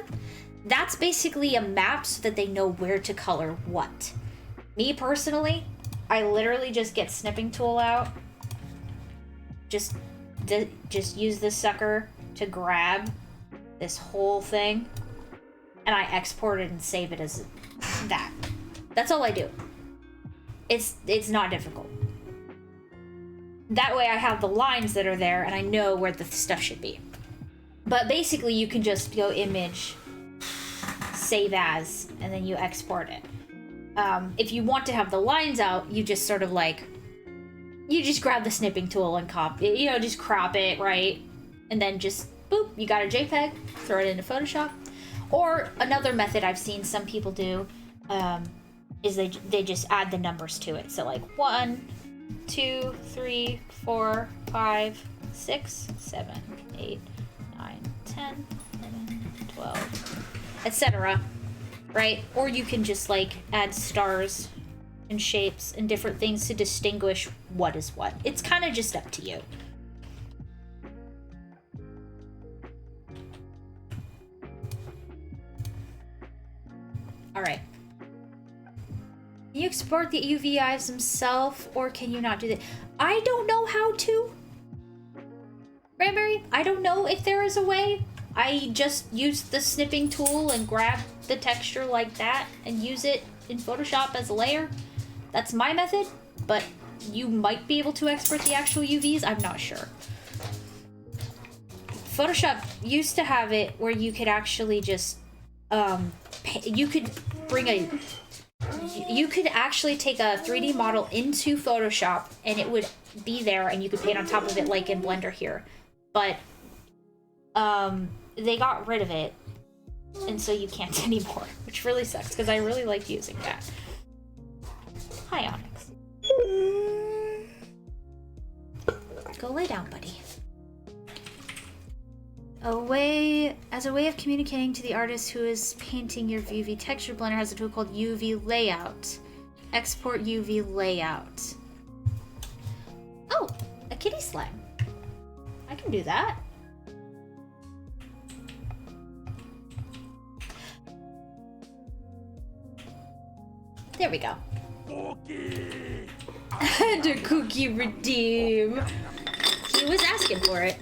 That's basically a map so that they know where to color what. Me personally, I literally just get snipping tool out. Just use this sucker to grab this whole thing, and I export it and save it as that. That's all I do. It's not difficult. That way I have the lines that are there and I know where the stuff should be. But basically you can just go image, save as, and then you export it. If you want to have the lines out, you just sort of like, you just grab the snipping tool and just crop it, right? And then just, boop, you got a JPEG, throw it into Photoshop. Or another method I've seen some people do is they just add the numbers to it. So like 1, 2, 3, 4, 5, 6, 7, 8, 9, 10, 11, 12, etc. Right? Or you can just like add stars and shapes and different things to distinguish what is what. It's kind of just up to you. All right. Can you export the UV eyes themselves, or can you not do that? I don't know how to. Cranberry, I don't know if there is a way. I just used the snipping tool and grabbed the texture like that and use it in Photoshop as a layer. That's my method, but you might be able to export the actual UVs. I'm not sure. Photoshop used to have it where you could actually just, you could actually take a 3D model into Photoshop and it would be there and you could paint on top of it like in Blender here. But, they got rid of it, and so you can't anymore, which really sucks, because I really liked using that. Hi, Onyx. Go lay down, buddy. As a way of communicating to the artist who is painting your UV texture, Blender has a tool called UV Layout. Export UV Layout. Oh, a kitty slime. I can do that. There we go. Cookie. The cookie redeem. He was asking for it.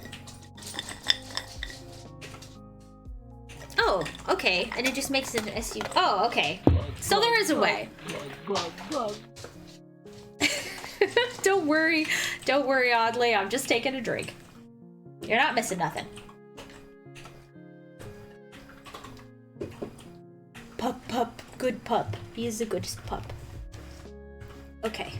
Oh, okay. And it just makes it an SU. Oh, okay. So there is a way. Don't worry, Oddly. I'm just taking a drink. You're not missing nothing. Pup, good pup. He is the goodest pup. Okay.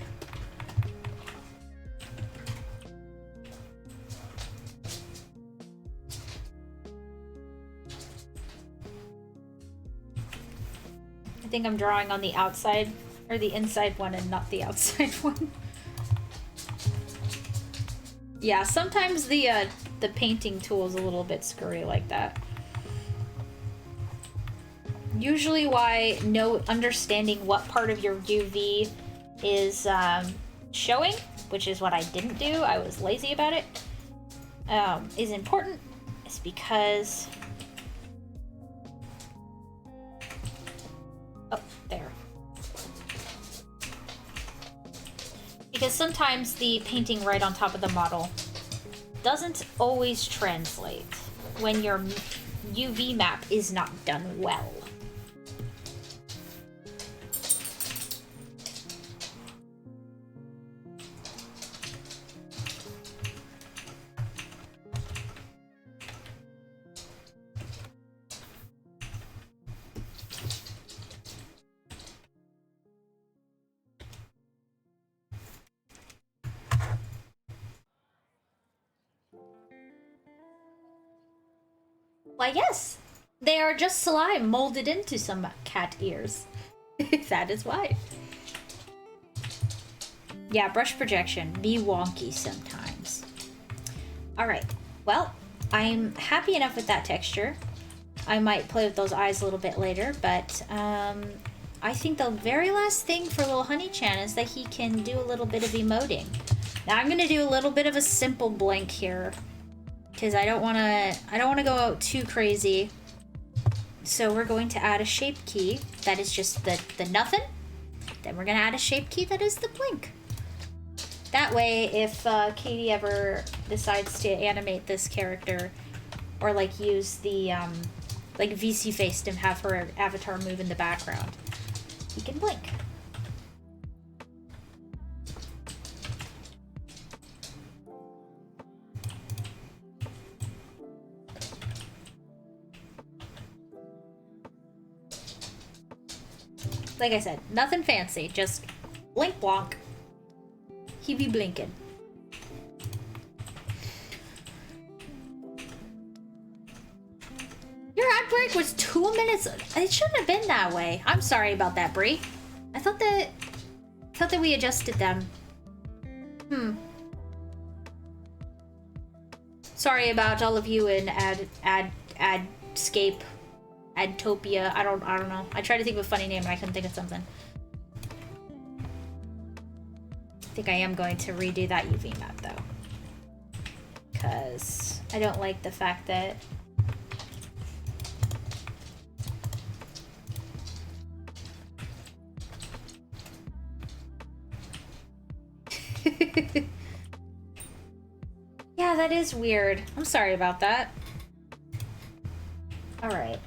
I think I'm drawing on the outside, or the inside one and not the outside one. Yeah, sometimes the painting tool is a little bit screwy like that. Usually why understanding what part of your UV is showing, which is what I didn't do, I was lazy about it, is important, is because... Oh, there. Because sometimes the painting right on top of the model doesn't always translate when your UV map is not done well. Why, yes, they are just slime molded into some cat ears. That is why. Yeah, brush projection, be wonky sometimes. Alright, well, I'm happy enough with that texture. I might play with those eyes a little bit later, but I think the very last thing for little Honey-chan is that he can do a little bit of emoting. Now I'm gonna do a little bit of a simple blink here, because I don't wanna go out too crazy. So we're going to add a shape key that is just the nothing. Then we're gonna add a shape key that is the blink. That way, if Katie ever decides to animate this character, or like use the like VC faced and have her avatar move in the background, he can blink. like I said, nothing fancy. Just blink blonk. He be blinking. Your ad break was 2 minutes. It shouldn't have been that way. I'm sorry about that, Brie. I thought that we adjusted them. Sorry about all of you in Adscape, Adtopia. I don't know. I tried to think of a funny name and I couldn't think of something. I think I am going to redo that UV map though, because I don't like the fact that yeah, that is weird. I'm sorry about that. All right.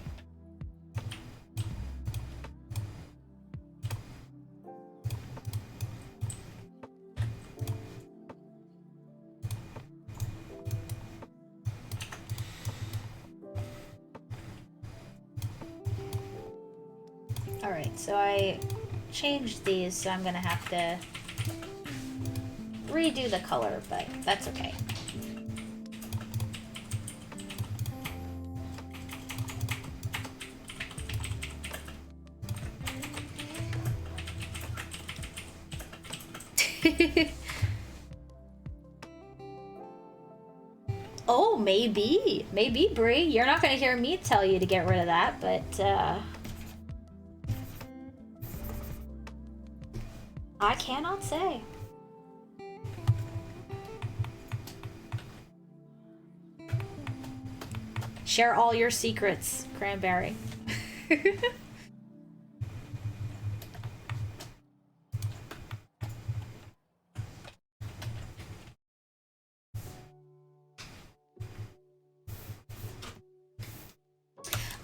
All right, so I changed these, so I'm gonna have to redo the color, but that's okay. Oh, maybe. Maybe, Brie. You're not gonna hear me tell you to get rid of that, but, I cannot say. Share all your secrets, Cranberry.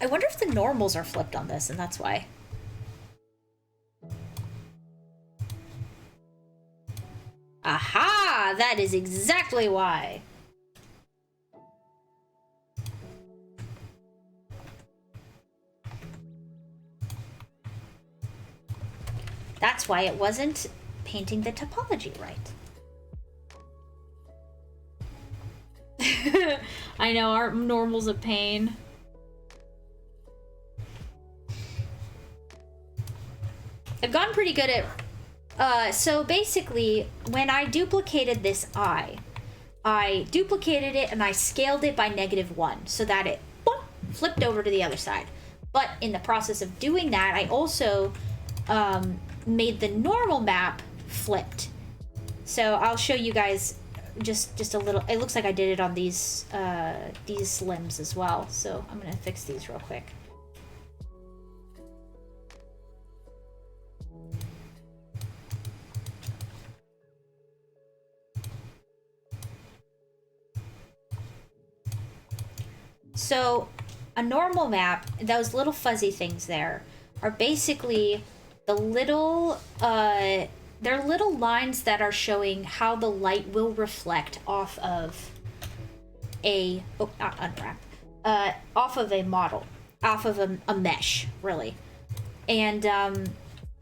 I wonder if the normals are flipped on this, and that's why. Aha! That is exactly why. That's why it wasn't painting the topology right. I know, our normal's a pain. I've gotten pretty good at... so basically, when I duplicated this eye, I duplicated it and I scaled it by -1 so that it boop, flipped over to the other side. But in the process of doing that, I also made the normal map flipped. So I'll show you guys just a little. It looks like I did it on these limbs as well. So I'm gonna fix these real quick. So a normal map, those little fuzzy things there, are basically the little, they're little lines that are showing how the light will reflect off of a, oh, not unwrap, off of a model, off of a mesh, really. And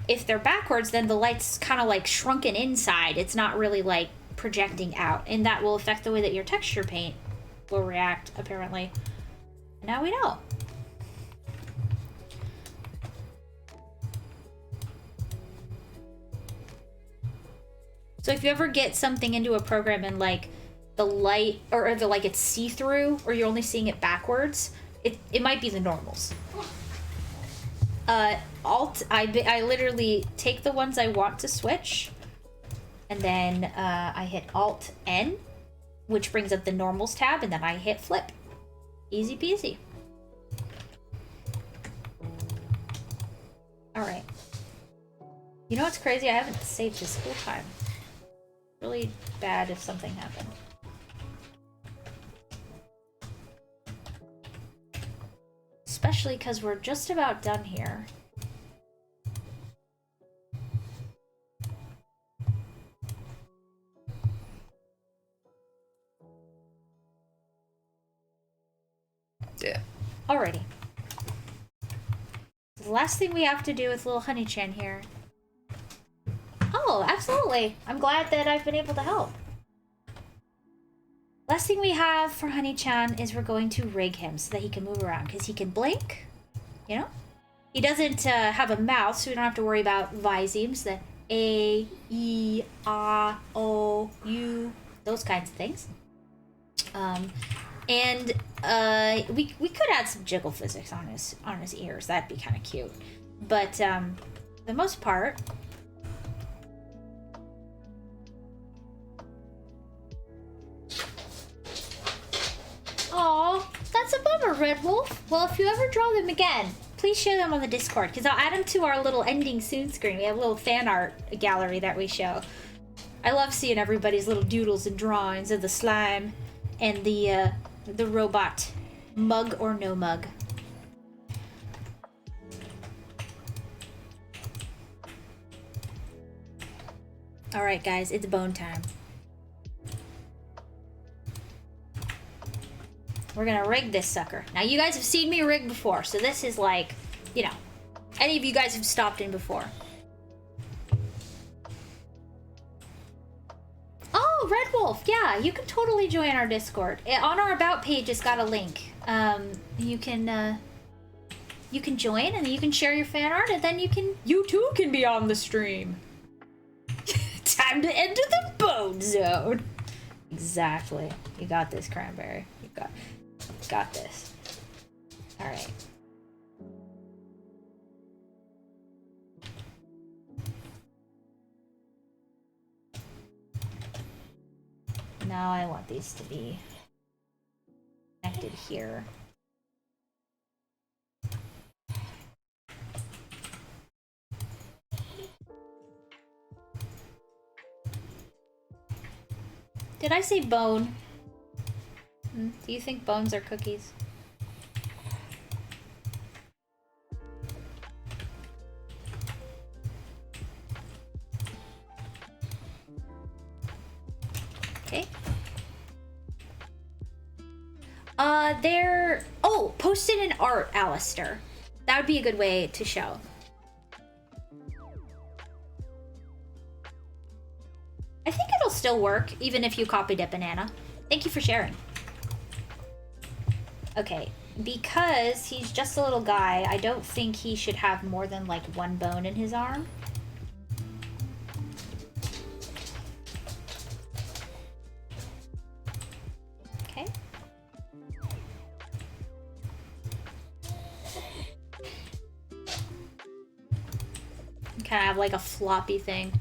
if they're backwards, then the light's kind of like shrunken inside. It's not really like projecting out, and that will affect the way that your texture paint will react, apparently. Now we know. So if you ever get something into a program and like the light or the like it's see-through or you're only seeing it backwards, it might be the normals. I literally take the ones I want to switch, and then I hit Alt N, which brings up the normals tab, and then I hit flip. Easy peasy. All right. You know what's crazy? I haven't saved this whole time. Really bad if something happened. Especially because we're just about done here. Yeah. Alrighty. The last thing we have to do with little Honey-chan here. Oh, absolutely. I'm glad that I've been able to help. Last thing we have for Honey-chan is we're going to rig him so that he can move around, because he can blink, you know? He doesn't have a mouth, so we don't have to worry about visemes, the A, E, A, O, U, those kinds of things. And we could add some jiggle physics on his ears. That'd be kind of cute. But for the most part, aw, that's a bummer, Red Wolf. Well, if you ever draw them again, please share them on the Discord, because I'll add them to our little ending soon screen. We have a little fan art gallery that we show. I love seeing everybody's little doodles and drawings of the slime and the robot, mug or no mug. All right, guys, it's bone time. We're gonna rig this sucker. Now, you guys have seen me rig before, so this is like, you know, any of you guys have stopped in before. Oh, Red Wolf, yeah, you can totally join our Discord. On our About page, it's got a link. You can join, and then you can share your fan art, and then you too can be on the stream. Time to enter the bone zone. Exactly. You got this, Cranberry. You got this. All right. Now I want these to be connected here. Did I say bone? Do you think bones are cookies? Okay. Oh, post it in art, Alistair. That would be a good way to show. I think it'll still work, even if you copied it, Banana. Thank you for sharing. Okay, because he's just a little guy, I don't think he should have more than like one bone in his arm. Okay. Kind of have like a floppy thing.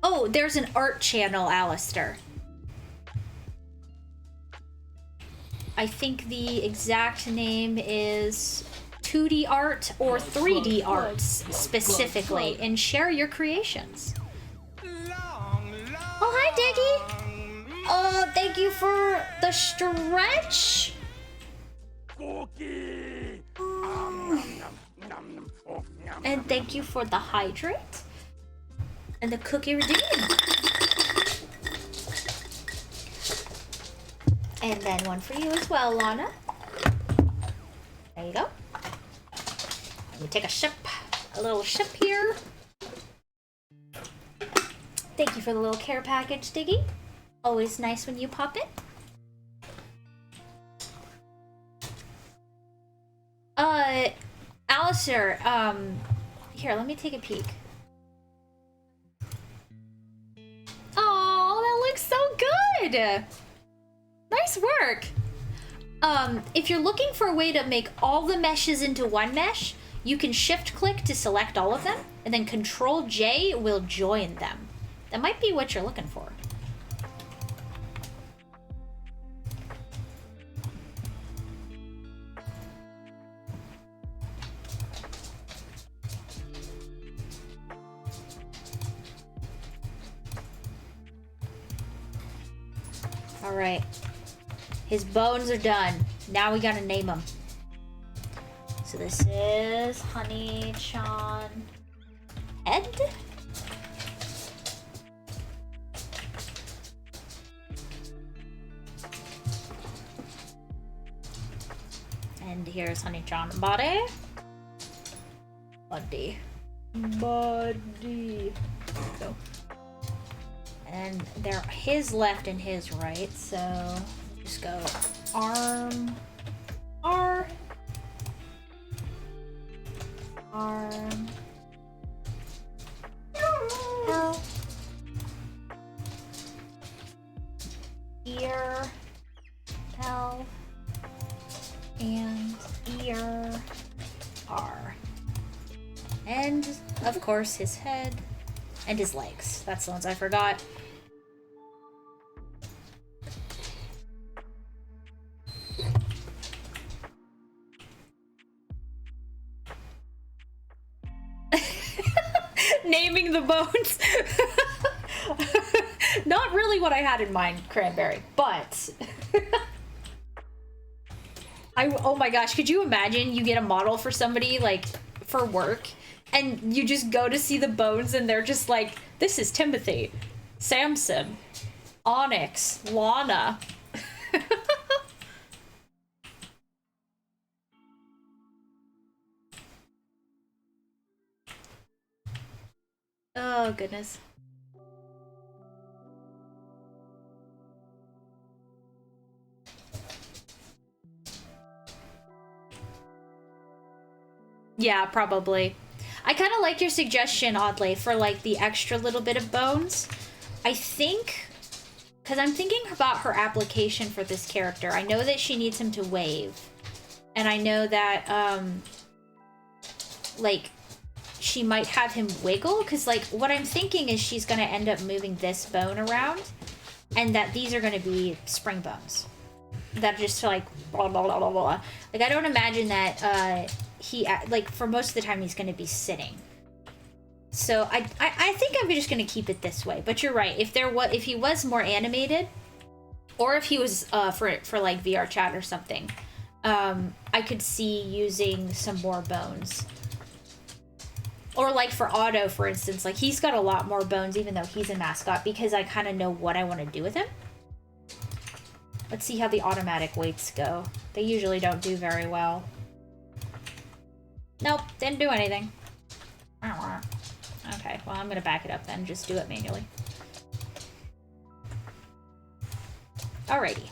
Oh, there's an art channel, Alistair. I think the exact name is 2D art or 3D arts specifically, and share your creations. Oh, hi, Diggy. Oh, thank you for the stretch. And thank you for the hydrate and the cookie redeem. And then one for you as well, Lana. There you go. Let me take a little sip here. Thank you for the little care package, Diggy. Always nice when you pop it. Alistair, here, let me take a peek. Oh, that looks so good! Nice work! If you're looking for a way to make all the meshes into one mesh, you can shift-click to select all of them, and then Control-J will join them. That might be what you're looking for. Alright. His bones are done. Now we gotta name them. So this is Honey-chan Head. And here's Honey-chan Body. Buddy. Buddy. Go. And they're his left and his right, so just go arm, R, arm, L, ear, L, and ear, R. And, of course, his head and his legs. That's the ones I forgot. Naming the bones. Not really what I had in mind, Cranberry, but oh my gosh, could you imagine you get a model for somebody like for work and you just go to see the bones and they're just like, this is Timothy, Samson, Onyx, Lana. Oh goodness. Yeah, probably. I kind of like your suggestion, oddly, for like the extra little bit of bones. I think, because I'm thinking about her application for this character. I know that she needs him to wave. And I know that, like, she might have him wiggle, because like what I'm thinking is she's going to end up moving this bone around and that these are going to be spring bones that are just like blah, blah, blah, blah, blah. Like I don't imagine that he like for most of the time he's going to be sitting, so I think I'm just going to keep it this way. But you're right, if he was more animated, or if he was for like VR chat or something, I could see using some more bones. Or like for Otto, for instance, like he's got a lot more bones even though he's a mascot, because I kind of know what I want to do with him. Let's see how the automatic weights go. They usually don't do very well. Nope, didn't do anything. Okay, well I'm gonna back it up then, just do it manually. Alrighty.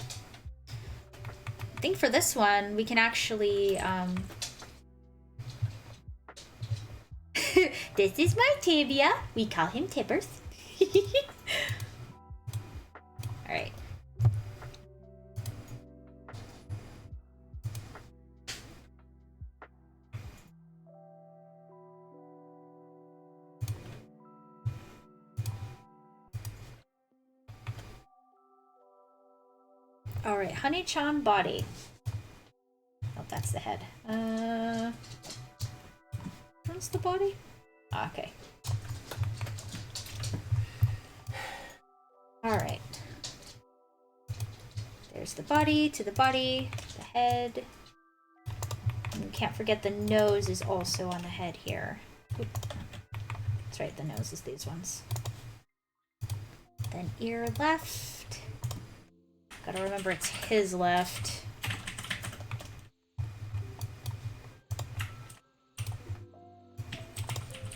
I think for this one, we can actually, this is my tibia. We call him Tibbers. Alright. Alright, Honey-chan body. Oh, that's the head. Where's the body? Okay. Alright. There's the body, to the body, the head. And we can't forget the nose is also on the head here. Oop. That's right, the nose is these ones. Then ear left. Gotta remember it's his left.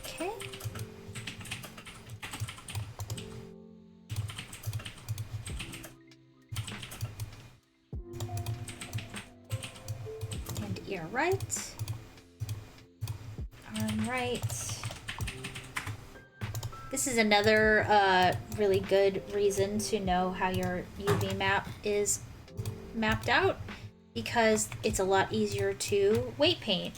Okay. And ear right. Arm right. This is another really good reason to know how your UV map is mapped out, because it's a lot easier to weight paint.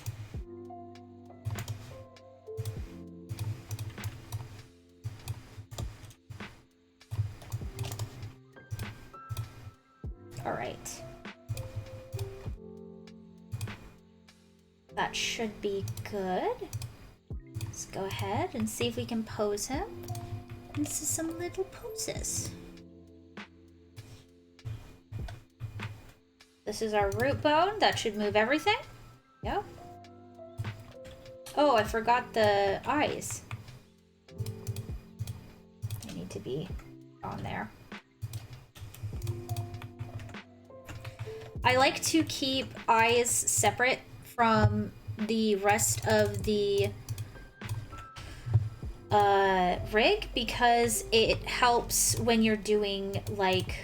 All right. That should be good. Let's go ahead and see if we can pose him. This is some little poses. This is our root bone. That should move everything. Yep. Oh, I forgot the eyes. They need to be on there. I like to keep eyes separate from the rest of the rig because it helps when you're doing like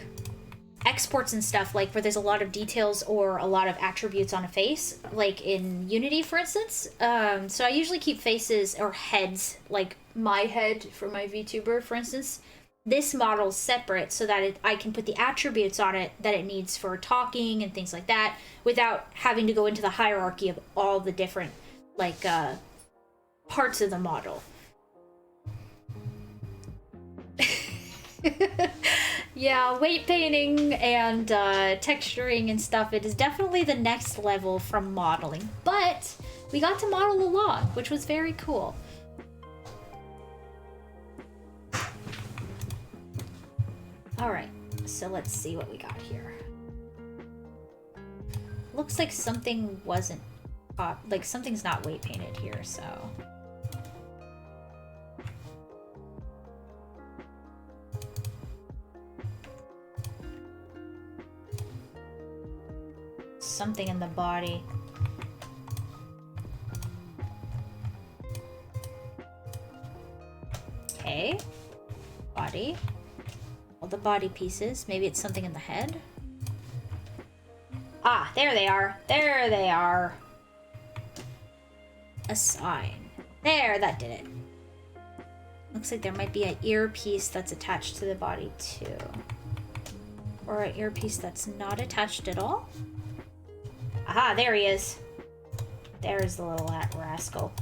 exports and stuff, like where there's a lot of details or a lot of attributes on a face, like in Unity, for instance. So I usually keep faces or heads, like my head for my VTuber, for instance. This model's separate so that I can put the attributes on it that it needs for talking and things like that without having to go into the hierarchy of all the different, like, parts of the model. Yeah, weight painting and texturing and stuff, it is definitely the next level from modeling. But we got to model a lot, which was very cool. Alright, so let's see what we got here. Looks like something wasn't... like something's not weight painted here, so... Something in the body. Okay. Body. All the body pieces. Maybe it's something in the head. Ah, there they are. There they are. A sign. There, that did it. Looks like there might be an earpiece that's attached to the body too. Or an earpiece that's not attached at all. Aha, there he is. There's the little rascal.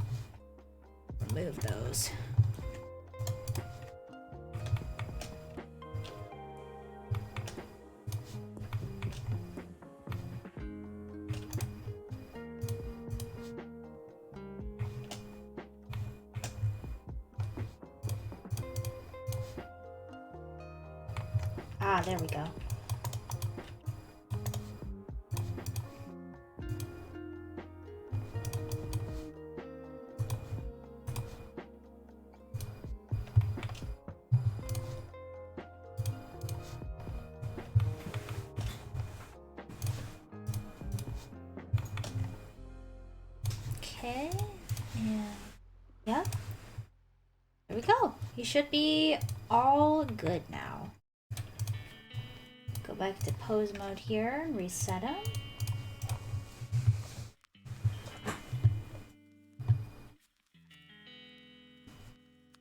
Remove those. Ah, there we go. Okay, and yep, there we go. He should be all good now. Go back to pose mode here and reset him.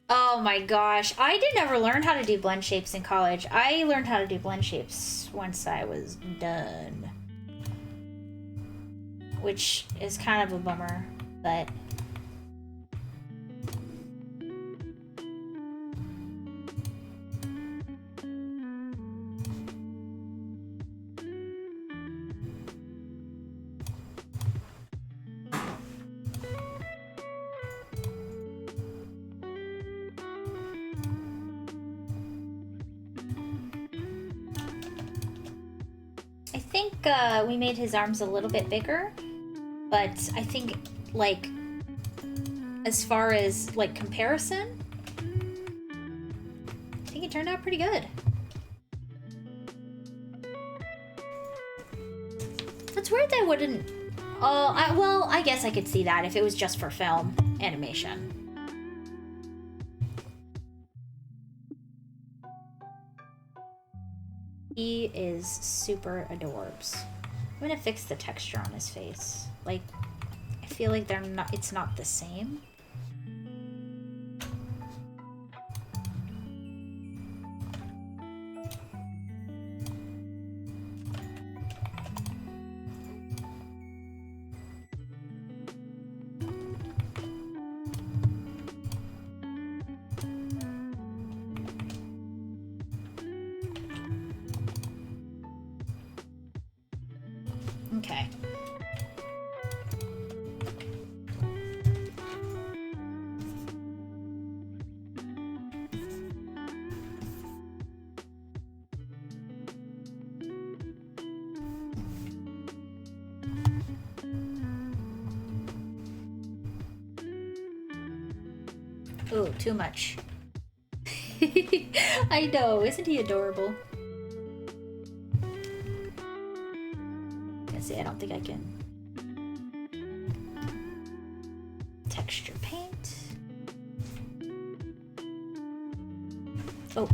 Oh my gosh, I did never learn how to do blend shapes in college. I learned how to do blend shapes once I was done. Which is kind of a bummer, but... I think we made his arms a little bit bigger, but I think, like, as far as, like, comparison, I think it turned out pretty good. It's weird they wouldn't... Oh, well, I guess I could see that if it was just for film animation. He is super adorbs. I'm gonna fix the texture on his face. Like, I feel like it's not the same. Okay. Ooh, too much. I know, isn't he adorable? See, I don't think I can texture paint. Oh,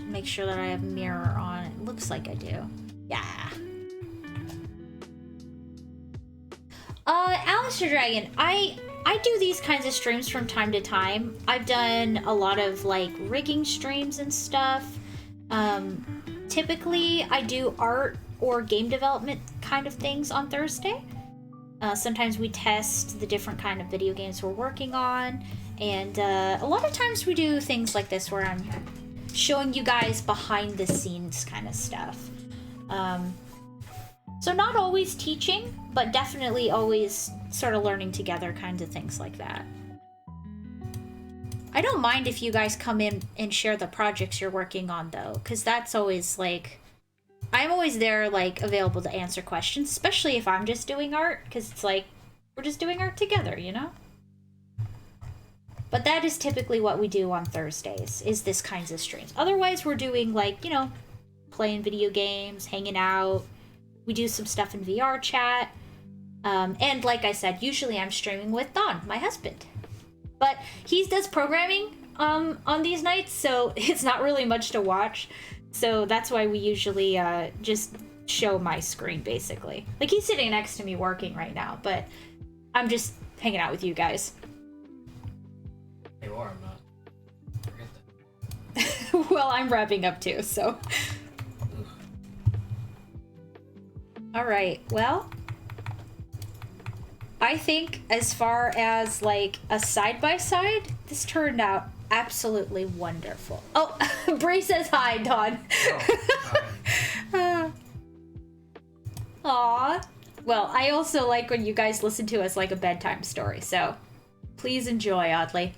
make sure that I have mirror on. It looks like I do. Yeah. Alistair Dragon, I do these kinds of streams from time to time. I've done a lot of like rigging streams and stuff. Typically I do art or game development kind of things on Thursday. Sometimes we test the different kind of video games we're working on, and a lot of times we do things like this where I'm showing you guys behind the scenes kind of stuff. So not always teaching, but definitely always sort of learning together kinds of things like that. I don't mind if you guys come in and share the projects you're working on though, because that's always like, I'm always there like available to answer questions, especially if I'm just doing art, because it's like, we're just doing art together, you know? But that is typically what we do on Thursdays, is this kinds of streams. Otherwise, we're doing like, you know, playing video games, hanging out. We do some stuff in VR chat. And like I said, usually I'm streaming with Don, my husband. But he does programming on these nights, so it's not really much to watch. So that's why we usually just show my screen, basically. Like, he's sitting next to me working right now, but I'm just hanging out with you guys. You are, I'm not. Forget that. Well, I'm wrapping up too, so. Alright, well, I think as far as like a side-by-side, this turned out absolutely wonderful. Oh, Bree says hi, Dawn. Oh, Aw. Well, I also like when you guys listen to us like a bedtime story, so please enjoy, Oddly.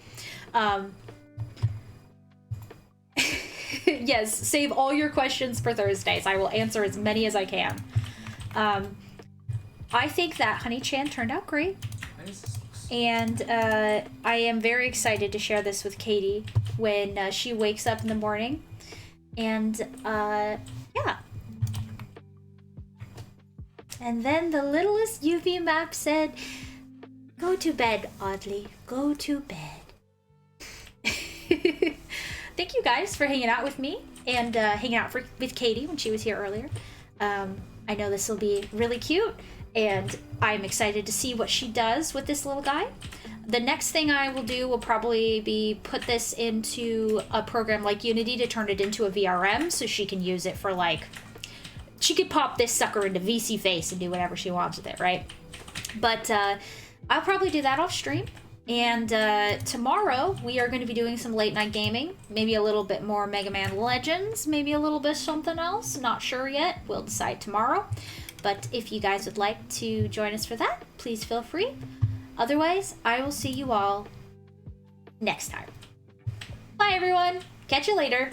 Yes, save all your questions for Thursdays. I will answer as many as I can. I think that Honey-chan turned out great. And I am very excited to share this with Katie when she wakes up in the morning. And yeah. And then the littlest UV map said, "Go to bed, Oddly. Go to bed." Thank you guys for hanging out with me and hanging out with Katie when she was here earlier. I know this will be really cute, and I'm excited to see what she does with this little guy. The next thing I will do will probably be put this into a program like Unity to turn it into a VRM so she can use it for like, she could pop this sucker into VC Face and do whatever she wants with it, right? But I'll probably do that off stream. And tomorrow we are going to be doing some late night gaming, maybe a little bit more Mega Man Legends, maybe a little bit something else, not sure yet, we'll decide tomorrow. But if you guys would like to join us for that, please feel free. Otherwise, I will see you all next time. Bye everyone, catch you later.